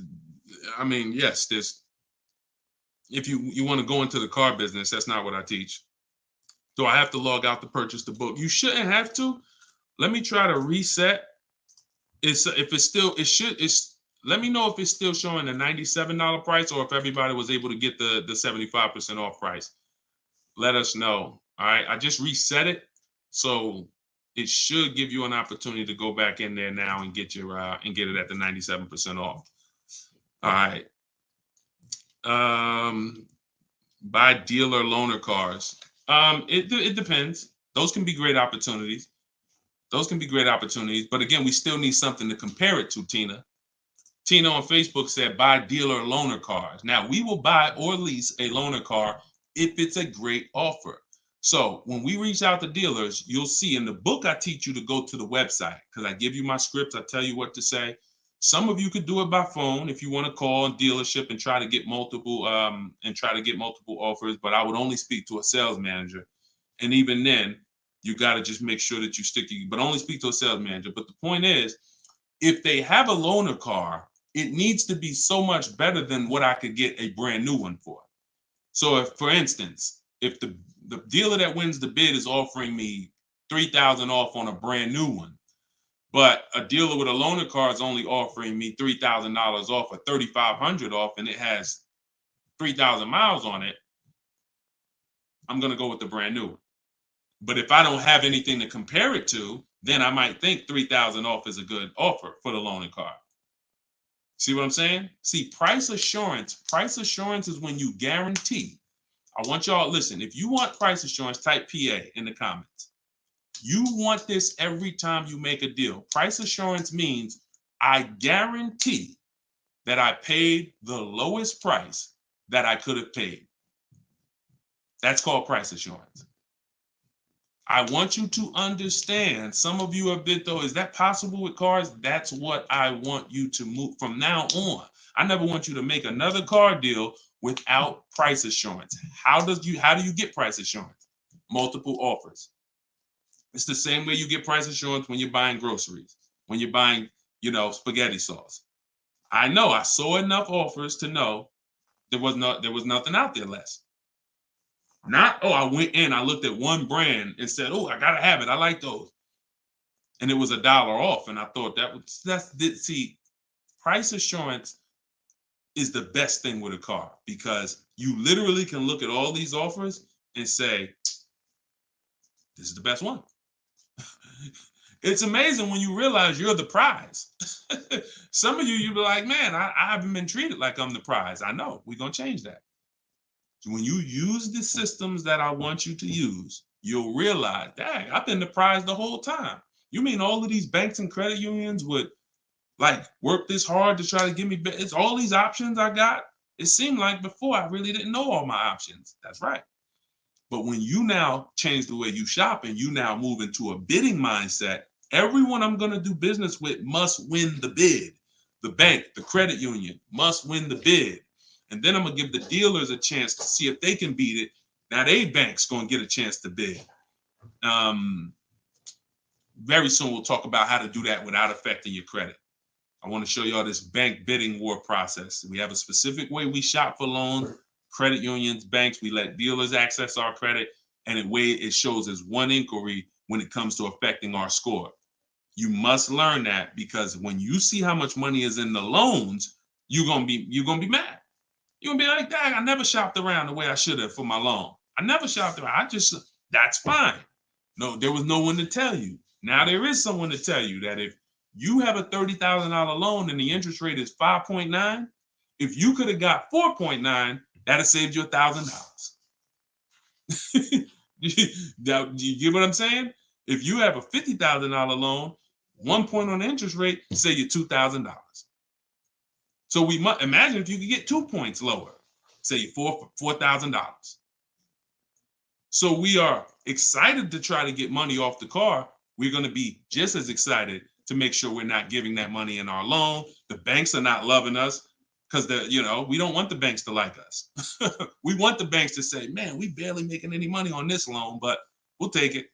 there's if you want to go into the car business, that's not what I teach. Do I have to log out to purchase the book? You shouldn't have to. Let me try to reset. Let me know if it's still showing a $97 price or if everybody was able to get the 75% off price. Let us know. All right. I just reset it. So it should give you an opportunity to go back in there now and get it at the 97% off. All right. Buy dealer loaner cars. It depends. Those can be great opportunities. But again, we still need something to compare it to, Tina. Tina on Facebook said, buy dealer loaner cars. Now, we will buy or lease a loaner car if it's a great offer. So when we reach out to dealers, you'll see in the book, I teach you to go to the website because I give you my scripts. I tell you what to say. Some of you could do it by phone if you want to call a dealership and try to get multiple offers, but I would only speak to a sales manager. And even then, you got to just make sure that you but only speak to a sales manager. But the point is, if they have a loaner car, it needs to be so much better than what I could get a brand new one for. So if, for instance, if the dealer that wins the bid is offering me $3,000 off on a brand new one, but a dealer with a loaner car is only offering me $3,000 off or $3,500 off, and it has 3,000 miles on it, I'm going to go with the brand new. But if I don't have anything to compare it to, then I might think 3,000 off is a good offer for the loaner car. See what I'm saying? See, price assurance is when you guarantee. I want y'all, listen, if you want price assurance, type PA in the comments. You want this every time you make a deal. Price assurance means I guarantee that I paid the lowest price that I could have paid. That's called price assurance. I want you to understand, some of you have been, though, is that possible with cars? That's what I want you to move from now on. I never want you to make another car deal without price assurance. How do you get price assurance? Multiple offers. It's the same way you get price assurance when you're buying groceries, when you're buying, spaghetti sauce. I know I saw enough offers to know there was nothing out there less. I went in, I looked at one brand and said, I gotta have it. I like those. And it was $1 off. And I thought price assurance is the best thing with a car because you literally can look at all these offers and say, this is the best one. It's amazing when you realize you're the prize. Some of you'll be like, man, I haven't been treated like I'm the prize. I know, we're gonna change that. When you use the systems that I want you to use, you'll realize, dang, I've been the prize the whole time. You mean all of these banks and credit unions would work this hard to try to give me, it's all these options I got? It seemed like before I really didn't know all my options. That's right. But when you now change the way you shop and you now move into a bidding mindset, everyone I'm going to do business with must win the bid. The bank, the credit union must win the bid. And then I'm going to give the dealers a chance to see if they can beat it. Now they bank's going to get a chance to bid. Very soon we'll talk about how to do that without affecting your credit. I want to show y'all this bank bidding war process. We have a specific way we shop for loans, credit unions, banks. We let dealers access our credit, and it shows as one inquiry when it comes to affecting our score. You must learn that because when you see how much money is in the loans, you're gonna be mad. You're gonna be like, dang, I never shopped around the way I should have for my loan. I never shopped around. That's fine. No, there was no one to tell you. Now there is someone to tell you that if You have a $30,000 loan and the interest rate is 5.9. If you could have got 4.9, that'd have saved you $1,000. Now, do you get what I'm saying? If you have a $50,000 loan, 1 point on the interest rate, say you $2,000. So we must imagine if you could get 2 points lower, say $4,000. So we are excited to try to get money off the car. We're going to be just as excited to make sure we're not giving that money in our loan. The banks are not loving us because we don't want the banks to like us. We want the banks to say, man, we barely making any money on this loan, but we'll take it.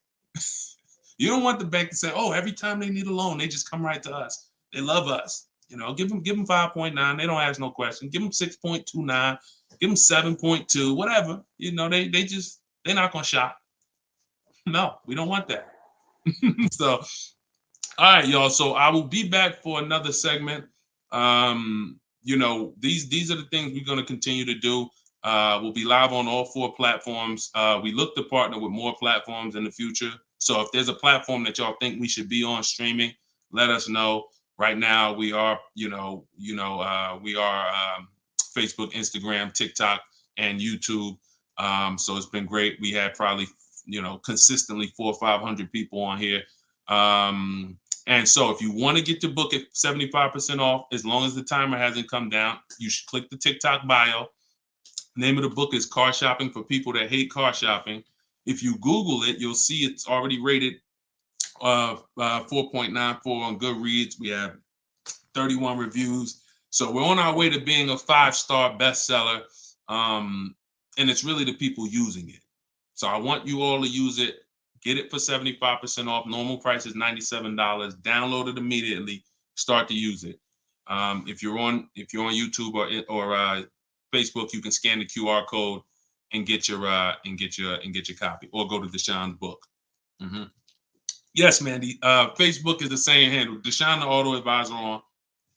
You don't want the bank to say, oh, every time they need a loan, they just come right to us. They love us. Give them 5.9. They don't ask no question. Give them 6.29. Give them 7.2, whatever. They're not gonna shop. No, we don't want that. So, all right, y'all. So I will be back for another segment. These are the things we're gonna continue to do. We'll be live on all 4 platforms. We look to partner with more platforms in the future. So if there's a platform that y'all think we should be on streaming, let us know. Right now, we are, Facebook, Instagram, TikTok, and YouTube. So it's been great. We had probably, consistently 400 or 500 people on here. And so if you want to get your book at 75% off, as long as the timer hasn't come down, you should click the TikTok bio. Name of the book is Car Shopping for People That Hate Car Shopping. If you Google it, you'll see it's already rated 4.94 on Goodreads. We have 31 reviews. So we're on our way to being a 5-star bestseller. And it's really the people using it. So I want you all to use it. Get it for 75% off. Normal price is $97. Download it immediately. Start to use it. If you're on YouTube or Facebook, you can scan the QR code and get your copy, or go to Deshone's book. Mm-hmm. Yes, Mandy. Facebook is the same handle. Deshone the Auto Advisor on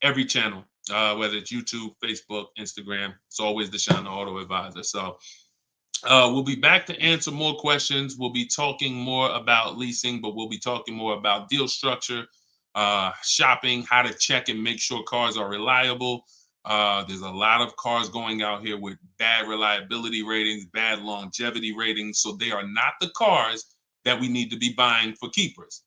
every channel, whether it's YouTube, Facebook, Instagram. It's always Deshone the Auto Advisor. So we'll be back to answer more questions. We'll be talking more about leasing, but we'll be talking more about deal structure, shopping, how to check and make sure cars are reliable. There's a lot of cars going out here with bad reliability ratings, bad longevity ratings. So they are not the cars that we need to be buying for keepers.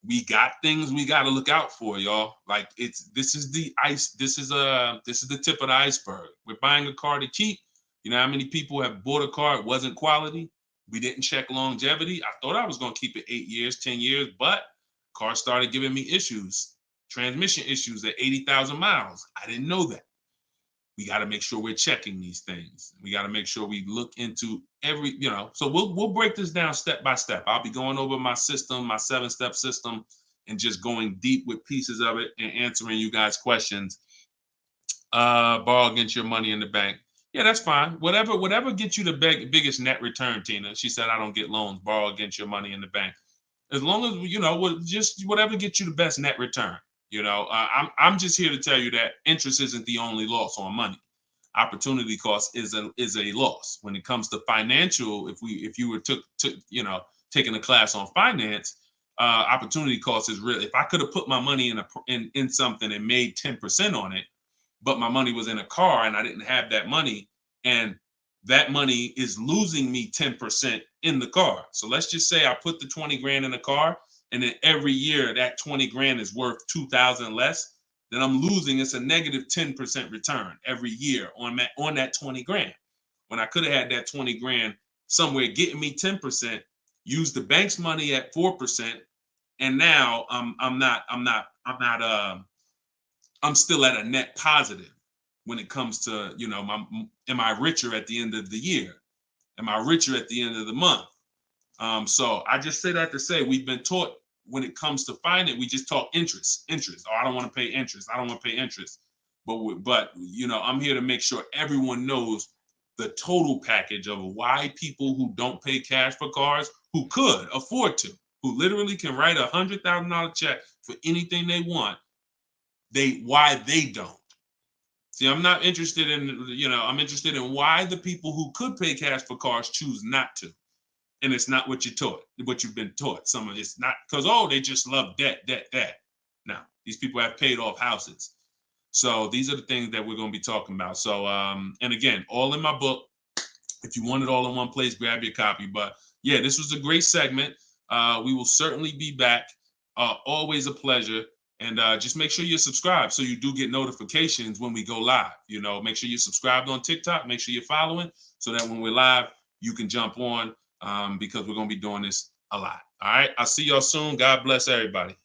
We got things we got to look out for, y'all. Like this is the tip of the iceberg. We're buying a car to keep. You know how many people have bought a car, it wasn't quality? We didn't check longevity. I thought I was going to keep it 8 years, 10 years, but car started giving me issues, transmission issues at 80,000 miles. I didn't know that. We got to make sure we're checking these things. We got to make sure we look into so we'll break this down step by step. I'll be going over my system, my 7-step system, and just going deep with pieces of it and answering you guys' questions. Borrow against your money in the bank. Yeah, that's fine. Whatever gets you the biggest net return, Tina. She said, I don't get loans. Borrow against your money in the bank. As long as, just whatever gets you the best net return. I'm just here to tell you that interest isn't the only loss on money. Opportunity cost is a loss. When it comes to financial, if you were taking a class on finance, opportunity cost is real. If I could have put my money in something and made 10% on it, but my money was in a car and I didn't have that money, and that money is losing me 10% in the car. So let's just say I put the 20 grand in the car, and then every year that 20 grand is worth 2,000 less, then I'm losing. It's a negative 10% return every year on that 20 grand. When I could have had that 20 grand somewhere getting me 10%, use the bank's money at 4%, and now I'm still at a net positive when it comes to, am I richer at the end of the year? Am I richer at the end of the month? So I just say that to say we've been taught when it comes to finance, we just talk interest. Oh, I don't want to pay interest. I don't want to pay interest. But I'm here to make sure everyone knows the total package of why people who don't pay cash for cars, who could afford to, who literally can write $100,000 check for anything they want, why they don't. See, I'm not interested in, I'm interested in why the people who could pay cash for cars choose not to. And it's not what you've been taught. Some of it's not because, they just love debt. now. These people have paid off houses. So these are the things that we're going to be talking about. So, and again, all in my book. If you want it all in one place, grab your copy. But yeah, this was a great segment. We will certainly be back. Always a pleasure. And just make sure you're subscribed so you do get notifications when we go live. You know, make sure you're subscribed on TikTok. Make sure you're following so that when we're live, you can jump on because we're going to be doing this a lot. All right. I'll see y'all soon. God bless everybody.